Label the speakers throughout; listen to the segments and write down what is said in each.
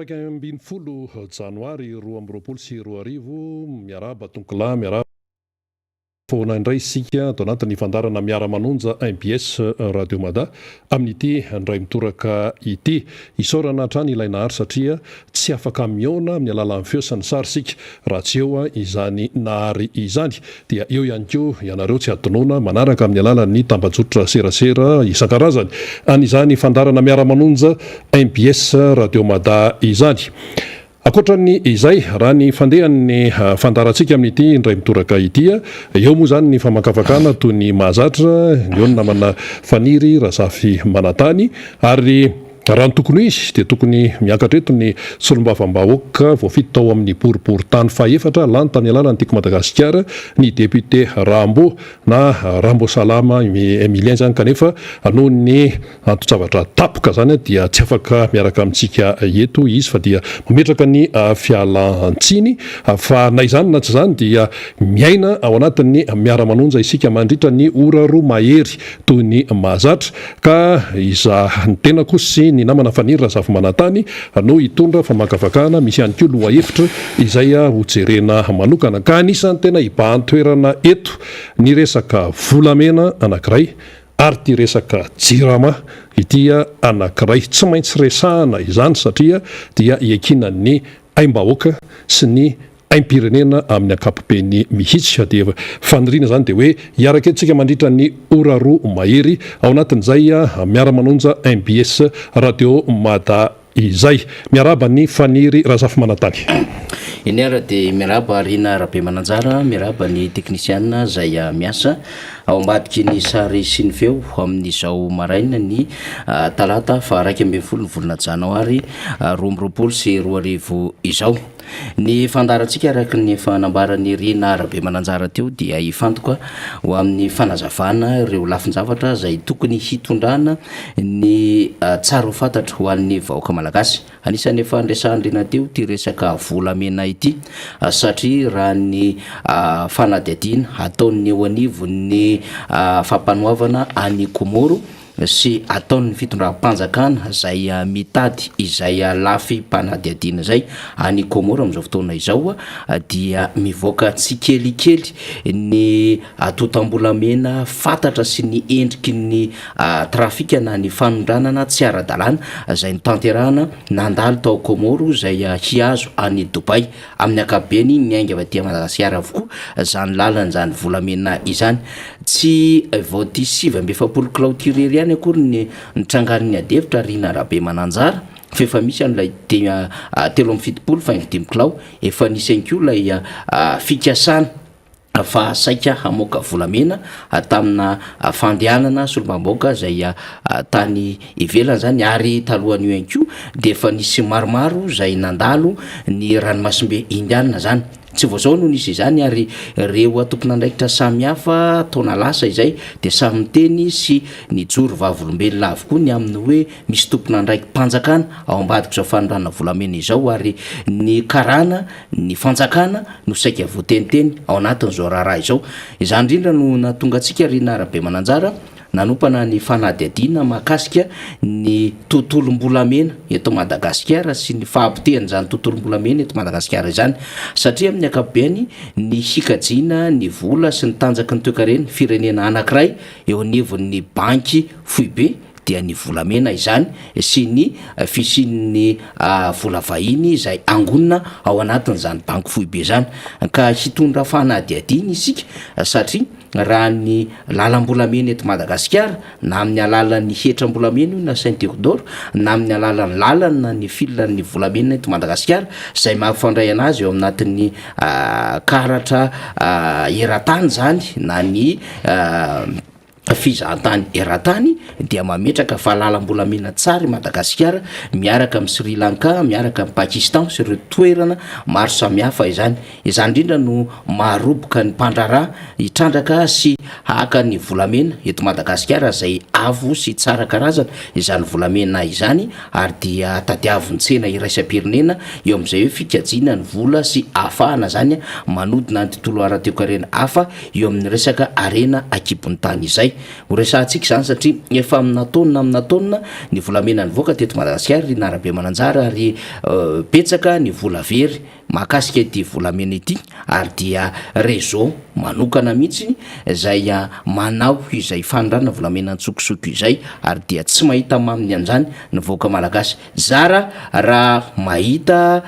Speaker 1: Taraka ambin'ny folo janoary 2024 miaraba tonkolahy miaraba foana indray isika atao anatin'ny fandarana miara-manonja MBS Radio Mada amin'ity indray mitoraka ity isaorana hatrany ilaina ary satria tsy afaka miona amin'ny alalan'ny feo sy ny sary sika raha tsy eo izany nahary izany dia eo ihany koa ianareo tsy adonona manaraka amin'ny alalan'ny tambajotra serasera isan-karazany an'izany fandarana miara-manonja MBS Radio Mada izany. Akoatran'ny izay raha ny fandehan'ny fandarantsika amin'ity indray mitoraka ity eo moa zany ny famakafakana toy ny mahazatra eo ny namana faniry Razafy Manatany ary raha ny tokony izy dia tokony miakatra eto ny solombavambahoaka voafito tao amin'ny boriboritany faefatra lany tany alalany tiako Madagasikara ny député Rambo na Rambo Salama Emilien zany kanefa noho ny antotravatra tapoka zany dia tsy afaka miaraka amintsika eto izy fa dia mametraka ny fialan-tsiny fa na izany na tsy zany dia miaina ao anatin'ny miara-manonja isika mandritra ny ora roa mahery toy ny mahazatra ka iza ny tena kosa ny namana faniry Razafy Manatany no hitondra famakafakana misy ihany koa loha hevitra izay hojerena manokana ka anisan'ny tena ibahan-toerana eto ny resaka volamena anankiray ary ty resaka jirama ity anankiray tsy maintsy resahana izany satria dia iakinan'ny aim-bahoaka sy ny aim-pirenena amin'ny ankapobeny mihitsy dia faniriana zany dia hoe hiaraka etsika mandritra ny ora roa mahery ao anatin'izay miara-manonja MBS Radio Mada izay miaraba ny faniry Razafy Manatany.
Speaker 2: Iny ara dia miaraba Rina Rabe Mananjara, miaraba ny teknisianina zay miasa ao ambadiky ny sary sy ny feo amin'izao maraina ny talata fa 1 ambin'ny folo ny volana janoary 2024 izao. Ny fandarantsika araka ny fanambarany Rina Rabe Mananjara teo dia ifantoka ho amin'ny fanazavana ireo lafin-javatra zay tokony hitondrana ny tsara ho fantatra ho an'ny vahoaka malagasy. Anisany efa ndresahany Rina teo ty resaka volamena ity satria raha ny fanadihadiana ataon'ny eo anivo ny fampanoavana any Komoro sy ataon'ny fitondram-panjakana zay mitady izay lafy mpanadihadiana zay any Komoro amin'izao fotoana izao dia mivoaka tsikelikely ny atotam-bolamena fantatra sy ny endriky ny trafika na ny fanondranana tsy ara-dalàna zay notanterahana nandalo tao Komoro zay hiazo any Dubai amin'ny ankapobeny miainga avy aty Madagasikara avokoa zany lalana zany volamena izany tsy voaty 7 clôture ihany akory ny trangan'ny adevitra Rina Rabe Mananjara fefa misy an'ilay 7 fa 5 kilao efa nisy ihany koa ilay fikasana fa saika hamoaka volamena tamina fandehanana solombambahoaka zay tany ivelany zany ary talohan'io ihany koa dia efa nisy maromaro zay nandalo ny ranomasimbe Indiana zany tsy voazao no nisy izany ary reo tompon'andraikitra samy hafa taona lasa izay dia samy miteny sy ny joro vavolombelona avokoa ny amin'ny hoe misy tompon'andraiky mpanjakana ao ambadika zao fanondrana volamena izao ary ny karana ny fanjakana no saika voateniteny ao anatin'izao raharaha izao. Izany indrindra no nahatonga antsika Rina Rabe Mananjara nanomana ny fanadihadiana mahakasika ny tontolom-bolamena eto Madagasikara sy ny fahampitehany zany tontolom-bolamena eto Madagasikara izany satria amin'ny ankapobeny ny hikajiana ny vola sy ny tanjaky ny toekareny firenena anankiray eo anivon'ny banky fohy be dia ny volamena izany sy ny fisian'ny vola vahiny izay angonina ao anatin'izany banky fohy be zany ka hitondra fanadihadiana isika satria raha ny lalam-bolamena eto Madagasikara na amin'ny alalan'ny hetram-bolamena io na ceinture d'or na amin'ny alalan'ny lalana ny filan'ny volamena eto Madagasikara zay mampifandray anazy eo aminatin'ny karatra eran-tany zany na ny fizahantany eran-tany dia mametraka fa lalam-bolamena tsara Madagasikara miaraka amin'ny Sri Lanka miaraka amin'ny Pakistan sy ireo toerana maro samihafa izany indrindra no maharoboka ny mpandrarà hitrandraka sy haka ny volamena eto Madagasikara zay avo sy tsara karazana izany volamena izany ary dia tadiaviny tsena iraisam-pirenena eo amin'izay hoe fikajiana ny vola sy ahafahana zany manodina ny tontolo ara-toekarena hafa eo amin'ny resaka arena akibon'ny tany izay ho resantsika zany satria efa aminataonina ny volamena ny voaka teto Madagasikara ry narabe mananjara ary petsaka ny vola very mahakasika ity volamena ity ary dia réseau manokana mihitsy zay manao izay fandrana volamena ntsokosoko izay ary dia tsy mahita maminy an'izany ny voaka malagasy zara raha mahita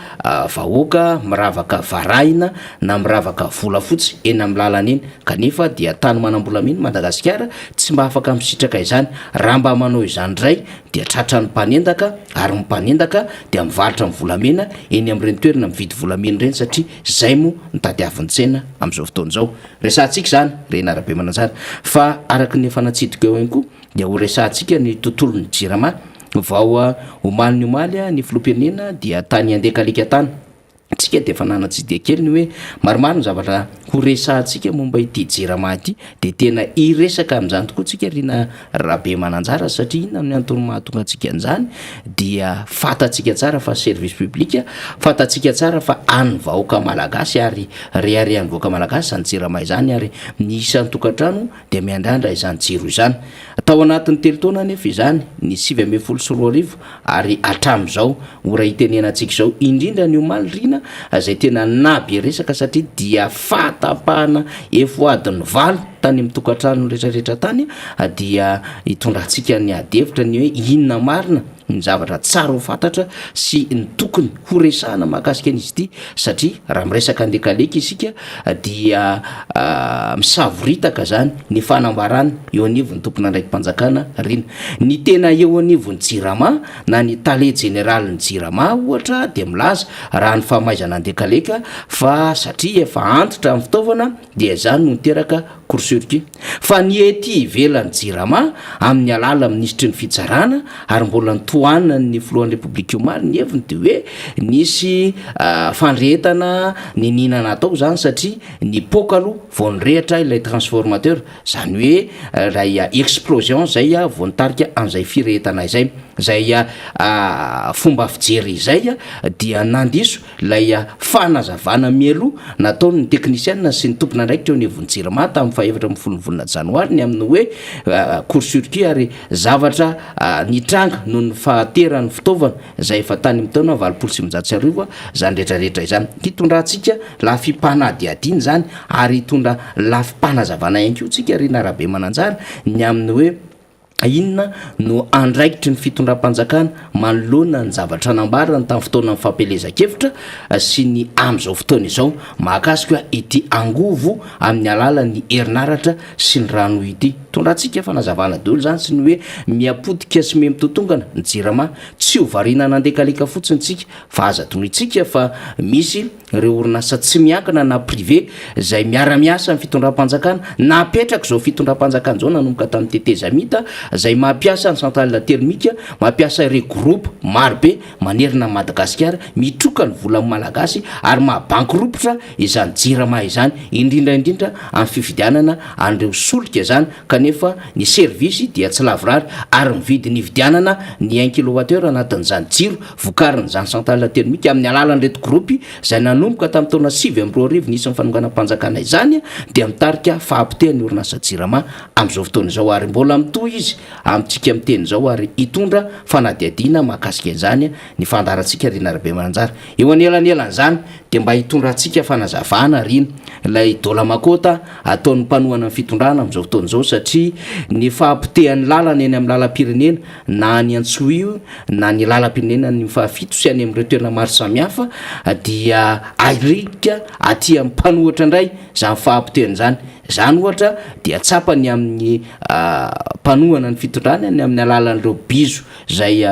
Speaker 2: vahoaka miravaka varahina na miravaka volafotsy eny amin'ny lalana eny kanefa dia tany manam-bolamena Madagasikara tsy mba afaka misitraka izany raha mba manao izany ndray dia tratra ny mpanendaka ary mpanendaka dia mivarotra amin'ny volamena eny amin'ireny toerana mividy volamena ireny satria zay mo nitadiavin'ny tsena amin'izao fotoana izao. Resantsika zany Rena Rabe Mananjara fa araky ny efa natsidika eo ihany koa dia ho resantsika ny tontolon'ny jirama vao omaly ny omaly ny filoham-pirenena dia tany andekalika tany tsika de efa nanatsidia kely ny hoe maromaro ny zavatra ho resantsika momba ity jirama ity de tena iresaka amin'izany tokoa tsika Rena Rabe Mananjara satria inona amin'ny antony mahatonga antsika an'izany dia fatatsika tsara fa service public fatatsika tsara fa an'ny vahoaka malagasy ary reharehan'ny vahoaka malagasy zany jirama izany ary ny isan'ny tokantrano dia miandrandra izany jiro izany tao anatin'ny telo taona nefa izany ny 7 ary hatramin'izao ho raha itenenantsika izao indrindra ny omaly Rina zay tena naby resaka satria dia fatapahana efoadiny valo tany amin'ny tokantrano rehetrarehetra tany dia hitondrantsika ny adevitra ny hoe inona marina ny zavatra tsara ho fantatra sy ny tokony ho resahana mahakasika an'izy ity satria raha miresaka andekaleka isika dia misavoritaka zany ny fanambarana eo anivon'ny tompona ndraiky mpanjakana Rina ny tena eo anivon'ny jirama na ny tale général ny jirama ohatra de milaza raha ny famaizana andekaleka fa satria efa antitra amin'ny fitaovana dia zany no niteraka court-circuit fa ny ety ivelan'ny jirama amin'ny alala ministry ny fitsarana ary mbola toanina ny filohan'ny Republika omaly ny heviny de hoe nisy fandrehetana ny nina natao zany satria ny pokalo vao nirehatra ilay transformateur zany hoe raha explosion zay vao nitarika an'izay firehetana izay fomba fijery izay dia nandiso lay fanazavana mielo nataon'ny teknisiana sy ny tompona ndraikitra eo anivon'ny jirama tamin'ny fahaefatra amin'ny volana janoary ny amin'ny hoe court-circuit ary zavatra nitranga no ny fahateran'ny fitaovana zay efa tany amin'ny taona 2019 zany rehetrarehetra izany hitondrantsika lafimpanadiadiny zany ary hitondra lafimpanazavana ihany koa tsika Rena Rabe Mananjara ny amin'ny hoe inona no andraikitry ny fitondram-panjakana manoloana ny zavatra nambarana tamin'ny fotoana ny fampelezakevitra sy ny amin'izao fotoana izao mahakasika ity angovo amin'ny alalan'ny herinaratra sy ny rano ity tondrantsika fanazavana daholo zany sy ny hoe miapodika sy memitotongana ny jirama tsy ho variana nandekaleka fotsiny tsika fa aza tonitsika fa misy ireo orinasa tsy miankina na privé zay miara-miasa amin'ny fitondram-panjakana napetraka zao fitondram-panjakana zao nanomboka tamin'ny tetezamita zay mampiasa ny centrale termika mampiasa ireo groupe marobe manerina Madagasikara mitroka ny vola malagasy ary mahabankiropitra izany jirama izany indrindraindrindra amin'ny fifidianana an'ireo solika zany kanefa ny service dia tsy lavorary ary mividy ny vidianana ny 1 kWh anatin'izany jiro vokariny zany centrale termika amin'ny alalan'ireto groupe zay nanomboka tamin'ny taona 2020 nisy ny fanonganam-panjakana izany dia mitarika fahampiteny orinasa jirama amin'izao fotoana izao ary mbola mitohy izy amintsika miteny zao ary hitondra fanadiadiana mahakasika an'izany ny fandarantsika Rena Rabe Mananjara eo anelanelan'izany de mba hitondrantsika fanazavana Rina ilay dola makota ataon'ny mpanohana ny fitondrana amin'izao fotoana izao satria ny fahampitehan'ny lalana eny amin'ny lalam-pirenena na ny Antsohiho na ny lalam-pirenena ny fahafito sy any amin'ireo toerana maro samihafa dia arika aty amin'ny mpanohatra indray zany fahampitehan'izany zany ohatra dia tsapany amin'ny mpanohana ny fitondrana ny amin'ny alalan'ireo bizo zay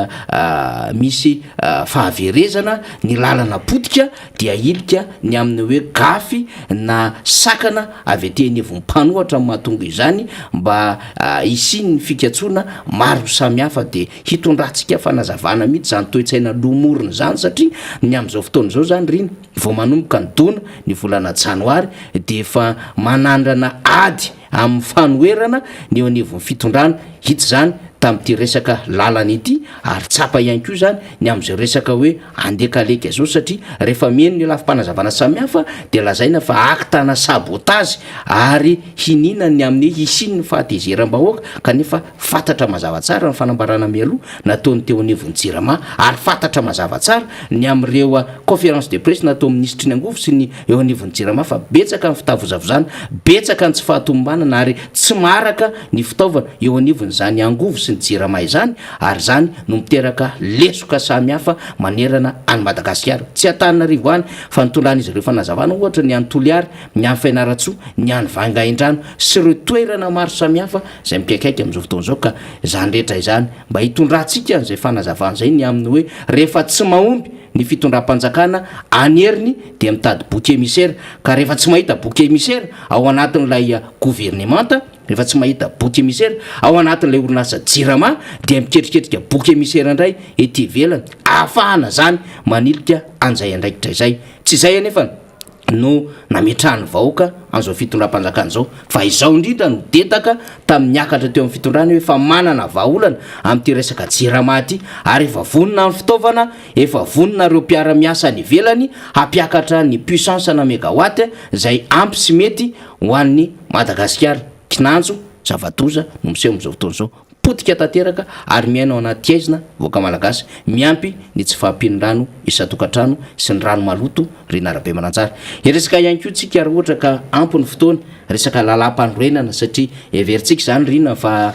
Speaker 2: misy fahaverezana ny lalana potika dia ilika ny amin'ny hoe gafy na sakana avy aty anivon'ny mpanohatra mahatonga izany mba isiny ny fikatsoana maro samihafa de hitondrantsika fanazavana mihitsy zany toe-tsaina lomorina zany satria ny amin'izao fotoana izao zany Rina vao manomboka ny dona ny volana janoary de efa manandrana ady amin'ny fanoherana ny eo anivon'ny fitondrana hitsy zany tamin'ity resaka lalana ity ary tsapa ihany koa zany ny am'izay resaka hoe andekaleky zao satria rehefa mieno ny lafim-panazavana samihafa de lazaina fa aktana sabotazy ary hinina ny amin'ny hisiny ny fahatezeram-bahoaka kanefa fantatra mazava tsara ny fanambarana mialoha nataony teo anivon'ny jirama ary fantatra mazava tsara ny am'ireo conférence de presse natao ministre ny angovo sy ny eo anivon'ny jirama fa betsaka ny fitavozavozana betsaka ny tsy fahatombanana ary tsy maraka ny fitaovana eo anivon'izany angovo sy ny jirama izany ary zany no miteraka lesoka samihafa manerana any Madagasikara tsy Antananarivo any fa nitondran'izy ireo fanazavana ohatra ny any Toliary ny any Fianaratsoa ny any Vangaindrano sy ireo toerana maro samihafa zay mikaikiaiky am'izao fotoana zao ka zany rehetra izany mba hitondrantsika an'izay fanazavana zay ny amin'ny hoe rehefa tsy mahomby ny fitondram-panjakana anyheriny de mitady boky émissaire ka rehefa tsy mahita boky émissaire ao anatin'ilay gouvernemanta rehefa tsy mahita boky émissaire ao anatin'ilay orinasa jirama de miketriketrika boky émissaire indray ety ivelany ahafahana zany manilika an'izay andraikitra izay tsy izay anefa no nametrahany vahoaka an'izao fitondram-panjakana zao fa izao indrindra no detaka tamin'ny akatra teo amin'ny fitondrany hoe efa manana vahaolana amin'ity resaka jirama ty ary efa vonona ny fitaovana efa vonona reo mpiara-miasa ny ivelany hampiakatra ny puissance na mégawatt zay ampy sy mety ho an'ny Madagasikara kinanjo zava-doza no miseho am'izao fotoana zao potika tanteraka ary miainao anaty tiaizina voaka malagasy miampy ny tsy fahampinon-drano isa-tokantrano sy ny rano maloto Renarabe Mananjara iresaka ihany koa tsika ary ohatra ka ampy ny fotoana resaka lalam-panorenana satria everitsika zany rina fa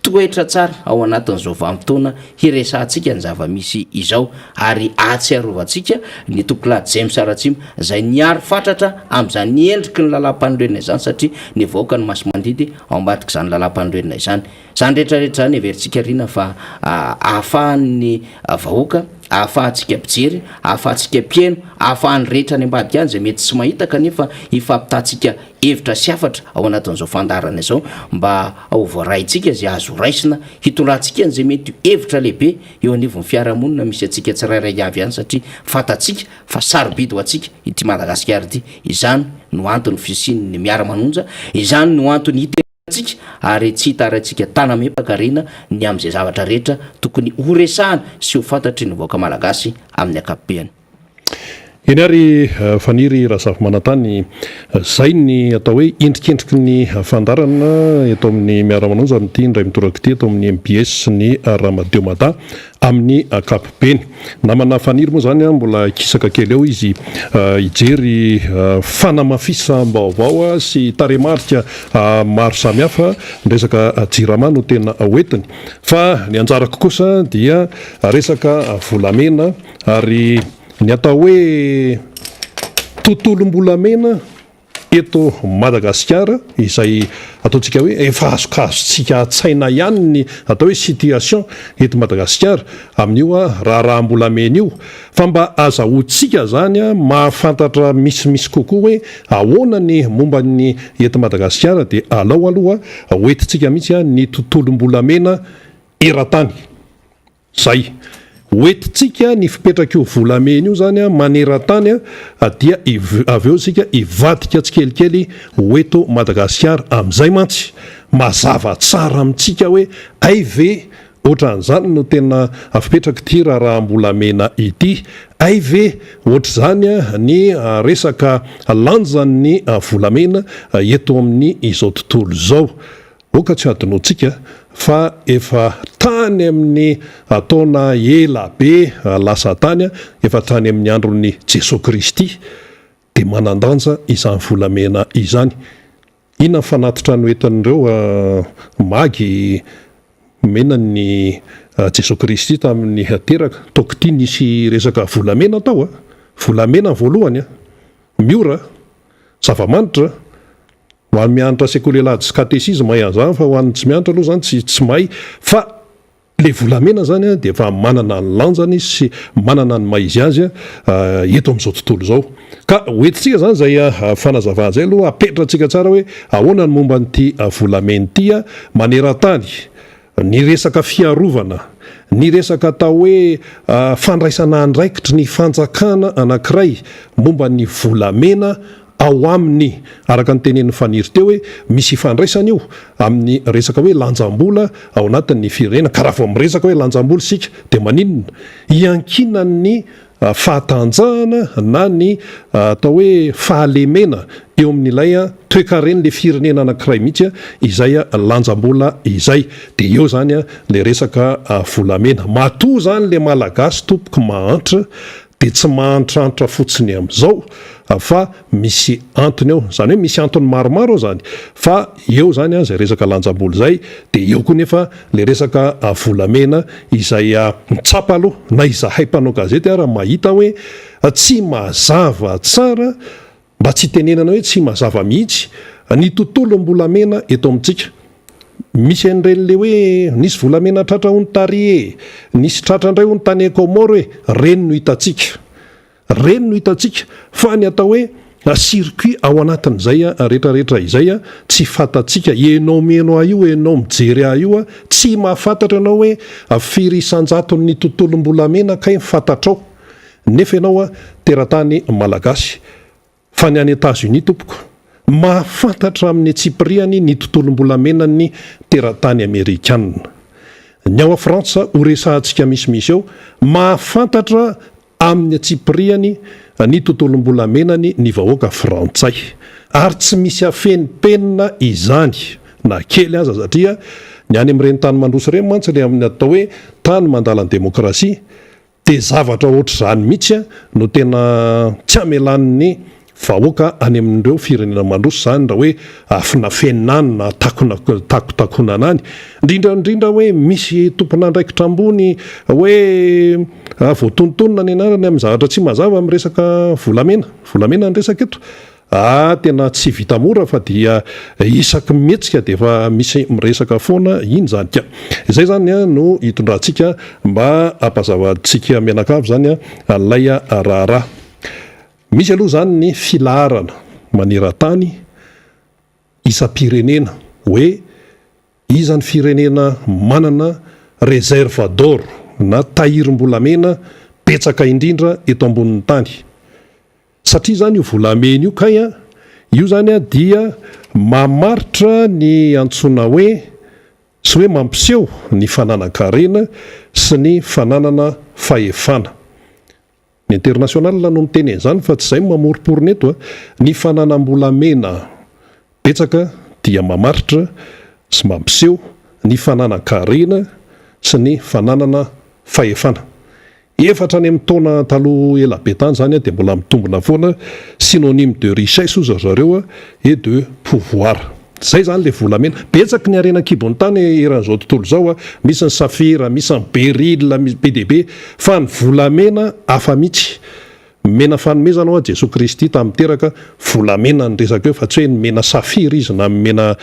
Speaker 2: toetra tsara ao anatin'izao vanim-potoana hiresantsika ny zava-misy izao ary atsiarovantsika ny tompolady James Aratsimo zay niary fatratra am'izany ny endriky ny lalam-panorenana izany satria ny vahoaka ny maso mandidy ao ambadiky zany lalam-panorenana izany zany rehetrarehetra zany everitsika rina fa ahafahan'ny vahoaka ahafahantsika mpijery ahafahantsika mpieno ahafahany rehetra ny ambadiky any zay mety tsy mahita kanefa ifampitantsika hevitra sy afatra ao anatin'izao fandarana izao mba ao voaraitsika zay azo raisina hitondrantsika an'izay mety hevitra lehibe eo anivon'ny fiarahamonina misy atsika tsirairay avy any satria fantatsika fa sarobidy ho atsika ity Madagasikara ity izany no antony fisian'ny miara-manonja izany no antony hitenantsika ary tsy hitaratsika tanamepaka rena ny am'izay zavatra rehetra tokony horesahana sy ho fantatry ny vahoaka malagasy amin'ny ankapobeny.
Speaker 1: Eny ary faniry Razafy Manantany zay ny atao hoe endrikendriky ny fandarana eto amin'ny miara-manonja nyity ndray mitoraka ity eto amin'ny MBS ny Ramadeo Mada amin'ny ankapobeny. Namana faniry moa zany mbola kisaka kely eo izy hijery fanamafisam-baovao sy taremarika maro samihafa resaka jirama no tena hoentiny fa ny anjarako kosa dia resaka volamena ary ny atao hoe tontolom-bolamena eto Madagasikara izay ataontsika hoe efa azokazotsika tsaina ihany ny atao hoe situation eto Madagasikara amin'io raha-mbolamena io fa mba azahoantsika zany mahafantatra misimisy kokoa hoe ahoana ny momba ny eto Madagasikara dia alao aloha hoentintsika mihitsy ny tontolom-bolamena eran-tany zay hoentintsika ny fipetraka io volamena io zany maneran-tany dia avy eo sika ivadika tsikelikely hoeto Madagasikara amin'izay mantsy mazava tsara amintsika hoe ay ve ohatran'izany no tena fipetraka ity raha-mbolamena ity ay ve ohatr'izany ny resaka lanjan'ny volamena eto amin'ny izao tontolo zao oka tsy adinoantsika fa efa tany amin'ny ataona ela be lasa tany efa tany amin'ny andron'ny Jesosy Kristy dia manandanja izany volamena izany inona fanatitra ny entin'ireo magy mena ny Jesosy Kristy tamin'ny teraka toka ity nisy resaka volamena tao volamena voalohany miora zava-manitra ho an'ny mianatra sekolelady sy katesizma ihany fa ho an'ny tsy mianatra aloha zany tsy mahay fa le volamena zany dia efa manana ny lanjany sy manana ny maizy azy eto amin'izao tontolo zao ka hoentintsika zany zay fanazavana zay aloha apetratsika tsara hoe ahoana ny momba n'ity volamena ity maneran-tany ny resaka fiarovana ny resaka atao hoe fandraisana andraikitry ny fanjakana anankiray momba ny volamena ao aminy araka ny tenen'ny faniry teo hoe misy ifandraisana io amin'ny resaka hoe lanjam-bola ao anatin'ny firenena ka raha vao miresaka hoe lanjam-bola sika dia maninona iankinany fahatanjahana na ny atao hoe fahalemena eo amin'ilay toekareny le firenena anankiray mihitsy izay lanjam-bola izay dia eo zany le resaka volamena matoa zany le malagasy tompoko mahantra dia tsy mahantrahatra fotsiny amin'izao fa misy antony eo zany hoe misy antony maromaro ao zany fa eo zany zay resaka lanjam-bola zay dia eo koa nefa le resaka volamena izay mitsapa aloha na izahay mpanao gazety raha mahita hoe tsy mazava tsara mba tsy tenenana hoe tsy mazava mihitsy ny tontolom-bolamena eto amintsika misy an'iren'le hoe nisy volamena tratra ho ny tarie nisy tratra indray ho ny tany Komoro hoe reny no hitantsika reny no hitantsika fa ny atao hoe circuit ao anatin'izay rehetrarehetra izay tsy fantatsika ianao meno io ianao mijery io tsy mahafantatra ianao hoe firy isan-jaton'ny tontolom-bolamena kay fantatrao nefa ianao teratany malagasy fa ny any Etats-Unis tompoko mahafantatra amin'ny atsipriany ny tontolom-bolamena ny teratany Amerikanina ny ao a Frantsa ho resahantsika misimisy eo mahafantatra amin'ny atsipriany ny tontolom-bolamenany ny vahoaka frantsay ary tsy misy afeny penina izany na kely aza satria ny any amin'ireny tany mandroso ireny mantsy le amin'ny atao hoe tany mandala ny demokrasia dia zavatra ohatr' izany mihitsy no tena tsy amelan'ny vahoaka any amin'ireo firenena mandroso zany raha hoe afinafenany na takotakonana any indrindraindrindra hoe misy tompon'andraikitra ambony hoe voatontonona ny anarany amin'ny zavatra tsy mazava amin'ny resaka volamena ny resaka eto tena tsy vita mora fa dia isaky mihetsika dia efa misy miresaka foana iny zany ka izay zany no hitondrantsika mba hampazavatsika mianakavy zany lay raharaha misy aloha zany ny filaharana maneran-tany isam-pirenena hoe izany firenena manana réserve d'or na tahirim-bolamena betsaka indrindra eto ambonin'ny tany satria zany io volamena io kay io zany dia mamaritra ny antsoina hoe sy hoe mampiseho ny fananakarena sy ny fananana fahefana ny international no miteny zany fa tsy zay mamoriporina eto ny fananam-bolamena betsaka dia mamaritra sy mampiseho ny fananakarena sy ny fananana fahefana efatra any amin'ny taona taloha ela be tany zany dia mbola mitombona foana synonyme de richesse ozy zareo et de pouvoir zay zany le volamena betsaka ny arena-kibon'ny tany eran'izao tontolo zao misy ny safira misy ny beryl misy BDB fa ny volamena hafa mihitsy mena fanomezana Jesosy Kristy tamin'ny teraka volamena ny resaka eo fa tsy hoe ny mena safira izy na mena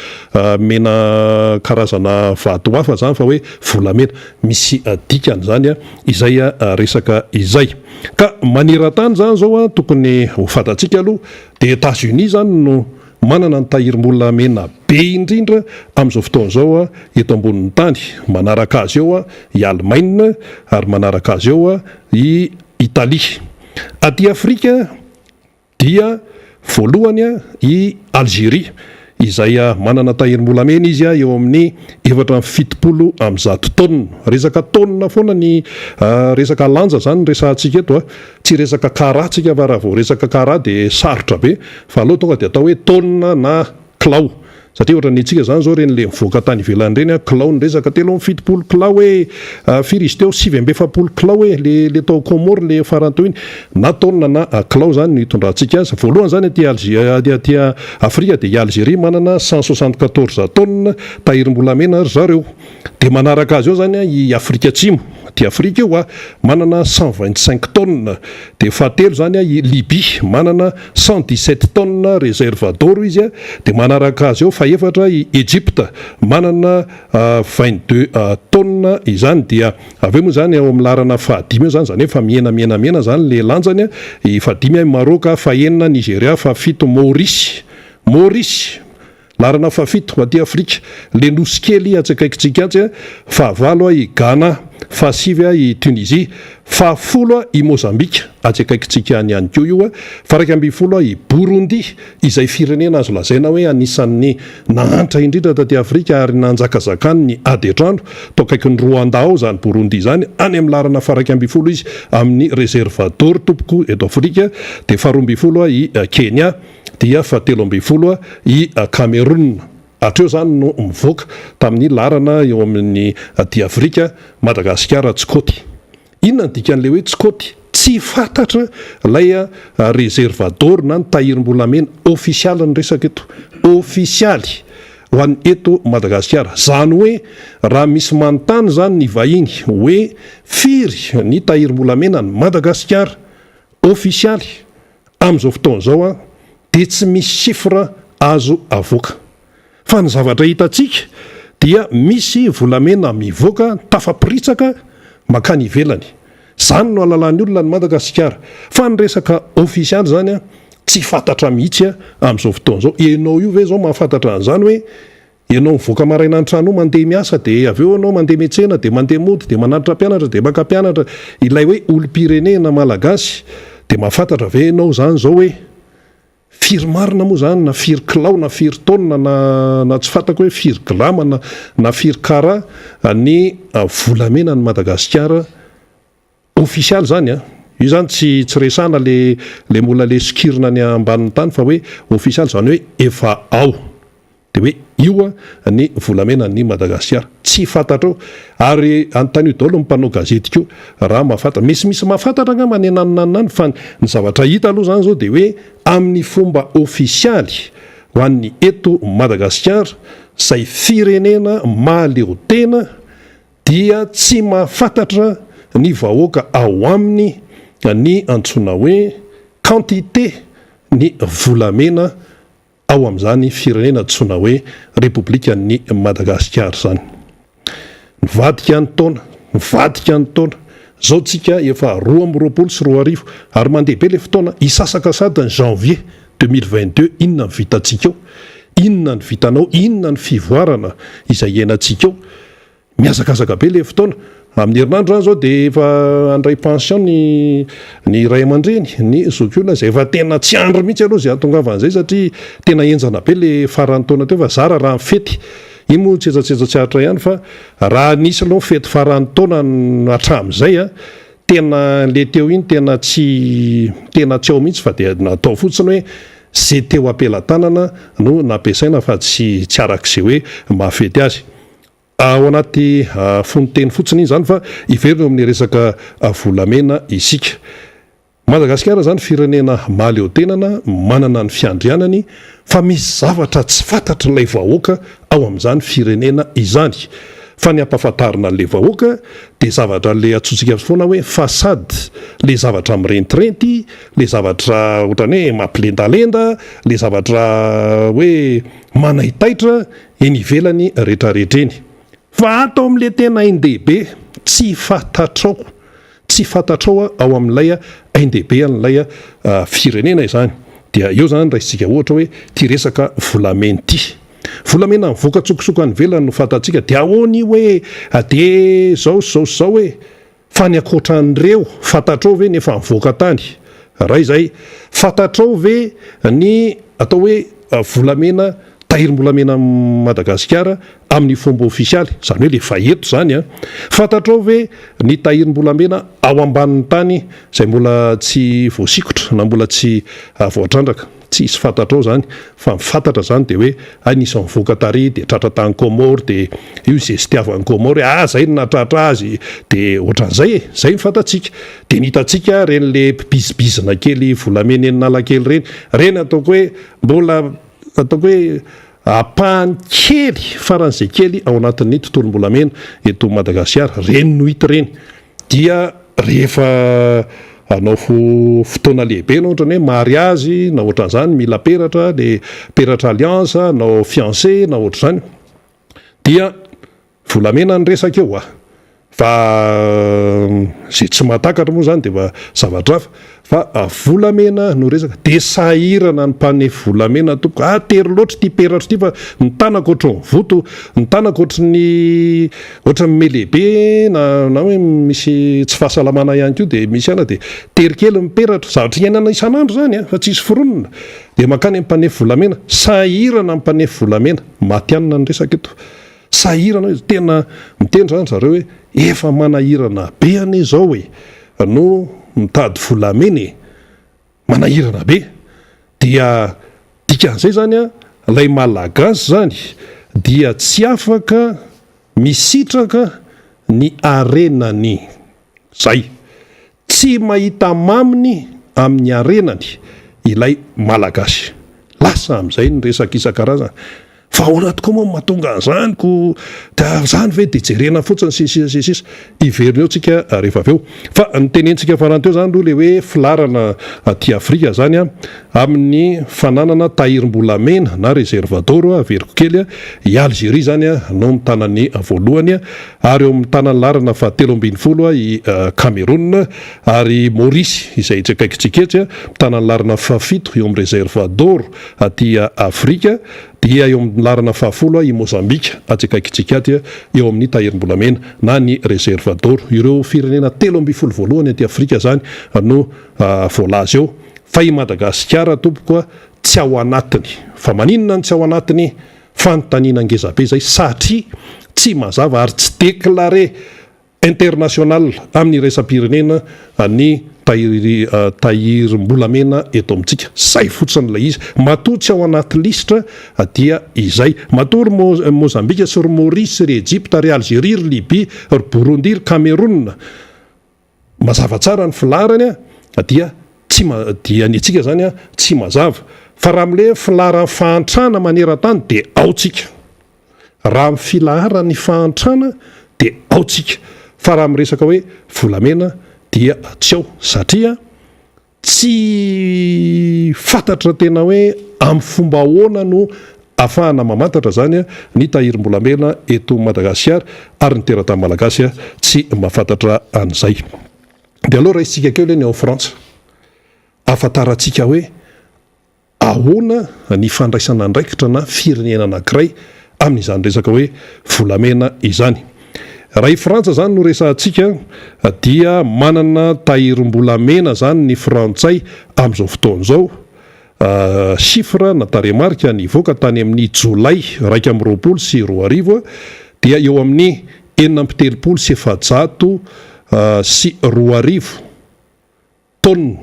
Speaker 1: karazana vato hafa zany fa hoe volamena misy dikany zany izay resaka izay ka maneran-tany zany zao tokony ho fantatsika aloha dia Etats-Unis zany no manana ny tahirim-bolamena be indrindra amin'izao fotoan'izao eto ambonin'ny tany manaraka azy eo i Allemagne ary manaraka azy eo i Italia aty Afrika dia voalohany i Algérie izay manana tahirim-bolamena izy eo amin'ny 770 taonina resaka taonina foana ny resaka lanja zany resahantsika eto tsy resaka karatsika fa raha vao resaka kara dia sarotra be fa aloha tonga dia atao hoe taonina na kilao satria ohatra ny itsika zany zao reny le mivoaka tany ivelany reny kilao ny resaka telo amin'ny 70 kilao hoe firy izy teo 770 kilao hoe le tao Komoro le faranto iny na taonina na kilao zany no hitondrantsika azy voalohany zany aty Afrika dia i Algérie manana 174 taonina tahirim-bolamena ary zareo dia manaraka azy eo zany i Afrika Atsimo ty Afrika io manana 125 taonina dia fahatelo zany i Libye manana 117 taonina réserve d'or izy dia manaraka azy eo faefatra i Egypte manana 22 taonina izany dia aveo moa zany ao amin'ny larana fahadimy eo zany hoe fa miena zany le lanjany i fahadimy Maroc fahenina Nigeria fafito Maurice larana fafito aty Afrika le nosy kely atsakaikitsika atsy fahavalo i Ghana, fahasivy i Tunisie, fahafolo i Mozambika atsakaikitsika any ihany koa io faraika amby folo i Burundi izay firenena azo lazaina hoe anisan'ny nahantra indrindra taty Afrika ary nanjakazakany ny ady etrano tokaiky ny Rwanda ao zany Burundi zany any amin'ny larana faraika amby folo izy amin'ny réservateur tompoko eto Afrika de faharoa amby folo i Kenya dia fahatelo amby folo i Cameroun atreo zany no mivoaka tamin'ny larana eo amin'ny aty Afrika Madagasikara tsikôty inona ny dikan'le hoe tsikôty tsy fantatra lay réservateur na ny tahirim-bolamena ofisialy ny resaka eto ofisialy ho an'ny eto Madagasikara zany hoe raha misy manontany zany ny vahiny hoe firy ny tahirim-bolamena ny Madagasikara ofisialy amin'izao fotoan'izao dia tsy misy chiffre azo avoaka fa ny zavatra hitantsika dia misy volamena mivoaka tafapritsaka makany ivelany zany no alalan'ny olona ny Madagasikara fa ny resaka ofisialy zany tsy fantatra mihitsy amin'izao fotoan'izao ianao io ve zao mahafantatra an'izany hoe ianao mivoaka maraina an-trano mandeha miasa dia avy eo anao mandeha metsena dia mandeha mody dia manatitra mpianatra dia maka mpianatra ilay hoe olom-pirenena malagasy dia mahafantatra ve ianao zany zao hoe firy marina moa zany na firy kilao na firy taona na tsy fantako hoe firy grama na firy kara ny volamena ny Madagasikara ofisialy zany io zany tsy resana le mola le sikirina ny ambanin'ny tany fa hoe ofisialy zany hoe efa ao dia hoe io ny volamena ny Madagasikara tsy fantatrao ary anontany daholo ny mpanao gazety ko raha mahafantatra misy mahafantatra nga manenananany fa ny zavatra hita aloha zany zao dia hoe amin'ny fomba ofisialy ho an'ny eto Madagasikara izay firenena mahaleo tena dia tsy mahafantatra ny vahoaka ao aminy ny antsoina hoe quantité ny volamena ao amin'izany firenena antsoina hoe Repoblikan'ny Madagasikara zany nivadika ny taona zao tsika efa 2024 ary mandeha be le fotoana isasaka sady ny janvier 2022 inona ny vitantsika eo inona ny vitanao inona ny fivoarana izay iainantsika eo miazakazaka be le fotoana amin'ny herinandro zany zao dia efa andray pension ny ray aman-dreny ny zokiolona zay efa tena tsy andro mihitsy aloha zay atongavan'izay satria tena enjana be le faran'ny taona teo fa zara raha mifety iny moa tsejatseza tsy ahatra ihany fa raha nisy aloha fety faran'ny taona hatramin'izay tena le teo iny tena tsy ao mihitsy fa dia natao fotsiny hoe zay teo ampelatanana no nampiasaina fa tsy arak'izay hoe mahafety azy ao anaty fonoteny fotsiny iny zany fa iverina amin'ny resaka volamena isika Madagasikara zany firenena maleo tenana manana ny fiandrianany fa misy zavatra tsy fantatra ilay vahoaka ao amin'izany firenena izany fa ny ampahafantarina an'ilay vahoaka dia zavatra le atsotsika foana hoe fasady le zavatra mirentirenty le zavatra ohatrany hoe mampilendalenda le zavatra hoe manaitaitra eny ivelany rehetrarehetreny fa atao amin'le tena hain-dehibe tsy fantatrao ao amin'ilay hain-dehibe an'ilay firenena izany dia eo zany raisitsika ohatra hoe ty resaka volamena ty volamena mivoaka tsokosoko any velany no fantatsika dia ahoany hoe de zao hoe fa ny akoatran'ireo fantatrao ve nefa mivoaka tany raha izay fantatrao ve ny atao hoe volamena tahirim-bolamena Madagasikara amin'ny fomba ofisialy zany hoe le faheto zany fantatrao ve ny tahirim-bolamena ao ambanin'ny tany zay mbola tsy voasikotra na mbola tsy voatrandraka tsy isy fantatrao zany fa mifantatra zany dia hoe nisy mivoaka tary dia tratra tany Comore dia io zay sy tiavany Comore zay no natratra azy dia ohatran'izay zay mifantatsika dia ny hitantsika reny le bizibizina kely volamena enin'Analakely reny ataoko hoe mbola ataoko hoe apahany kely faran'izay kely ao anatin'ny tontolom-bolamena eto Madagasikara reny no hita reny dia rehefa anao fotoana lehibe na ohatrany hoe mariazy na ohatran'izany mila peratra le peratra alliance na fiancé na ohatr'izany dia volamena ny resaka eo fa zay tsy mahatakatra moa zany de fa zavatra hafa fa volamena no resaka de sahirana ny mpanefa volamena tompoko tery loatra ty peratra ty fa ny tanako ohatry ny voto ny tanako ohatry ny melehibe na hoe misy tsy fahasalamana ihany ko de misy ana de tery kely miperatra zavatra iainana isan'andro zany fa tsisy foronina de makany amin'ny mpanefa volamena sahirana ny mpanefa volamena matyanina ny resaka eto sahirana hoe tena mitendry zany zareo hoe efa manahirana be ane zao hoe no mitady volamena manahirana be dia dikan'izay zany lay malagasy zany dia tsy afaka misitraka ny arenany zay tsy mahita maminy amin'ny arenany ilay malagasy lasa amin'izay ny resaka isan-karazany fa ahoana tokoa moa mahatonga an'izany ko zany ve de jerena fotsiny sisisisisa iverina eo tsika rehefa avy eo fa nytenentsika farany teo zany aloha le hoe filarana aty Afrika zany amin'ny fananana tahirim-bolamena na réservador averiko kely i Algérie zany no mitanany voalohany ary eo amin'ny tanany larana fa 13 i Cameroun ary Maurice izay tsakaikitsiketra mitanany larana fa 7 eo amin'ny réservador aty Afrika dia eo amin'ny larana fa 10 i Mozambique atsakaikitsikatra eo amin'ny tahirim-bolamena na ny réservador ireo firenena 13 voalohany aty Afrika zany no voalaza eo fa i Madagasikara tompoko tsy ao anatiny fa maninona ny tsy ao anatiny fanontaniana ngezabe zay satria tsy mazava ary tsy déclaré international amin'ny resam-pirenena ny tahirim-bolamena eto amintsika zay fotsiny ilay izy matoa tsy ao anaty listra dia izay matoa ry Mozambika sy ry Maurice ry Egypte ry Algérie ry Libye ry Burundi ry Cameroun mazava tsara ny filarany dia dia ny antsika zany tsy mazava fa raha am'le filaran'ny fahantrana maneran-tany de aotsika raha amin'ny filaran'ny fahantrana de aotsika fa raha miresaka hoe volamena dia tsy ao satria tsy fantatra tena hoe amin'ny fomba ahoana no ahafahana mamantatra zany ny tahirim-bolamena eto Madagasikara ary ny teratany malagasy tsy mahafantatra an'izay de aloha raha isika keo leny ao Frantsa afantarantsika hoe ahoana ny fandraisana andraikitra na firenena anankiray amin'izany resaka hoe volamena izany raha i Frantsa zany no resantsika dia manana tahirim-bolamena zany ny frantsay amin'izao fotoan'izao chiffre na taremarika nivoaka tany amin'ny jolay 2024 dia eo amin'ny 730 sy 200 tonne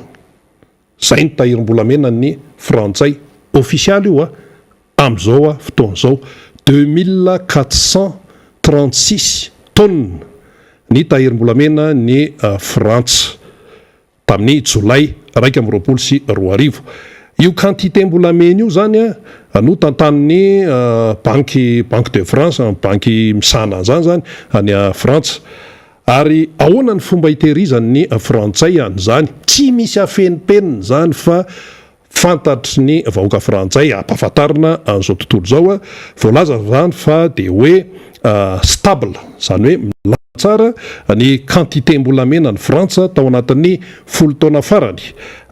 Speaker 1: zay ny tahirim-bolamena ny frantsay ofisialy io amin'izao fotoan'izao 2436 tonne ny tahirim-bolamena ny Frantsa tamin'ny jolay 2024 io quantité-mbolamena io zany no tantanin'ny banque de France banque misana zany zany any Frantsa ary ahoana ny fomba hitehirizany ny frantsay an'izany tsy misy afenipenina zany fa fantatry ny vahoaka frantsay ampahafantarina an'izao tontolo zao voalaza zany fa de hoe stable zany hoe milamy tsara ny quantité-mbolamena ny Frantsa tao anatin'ny 10 taona farany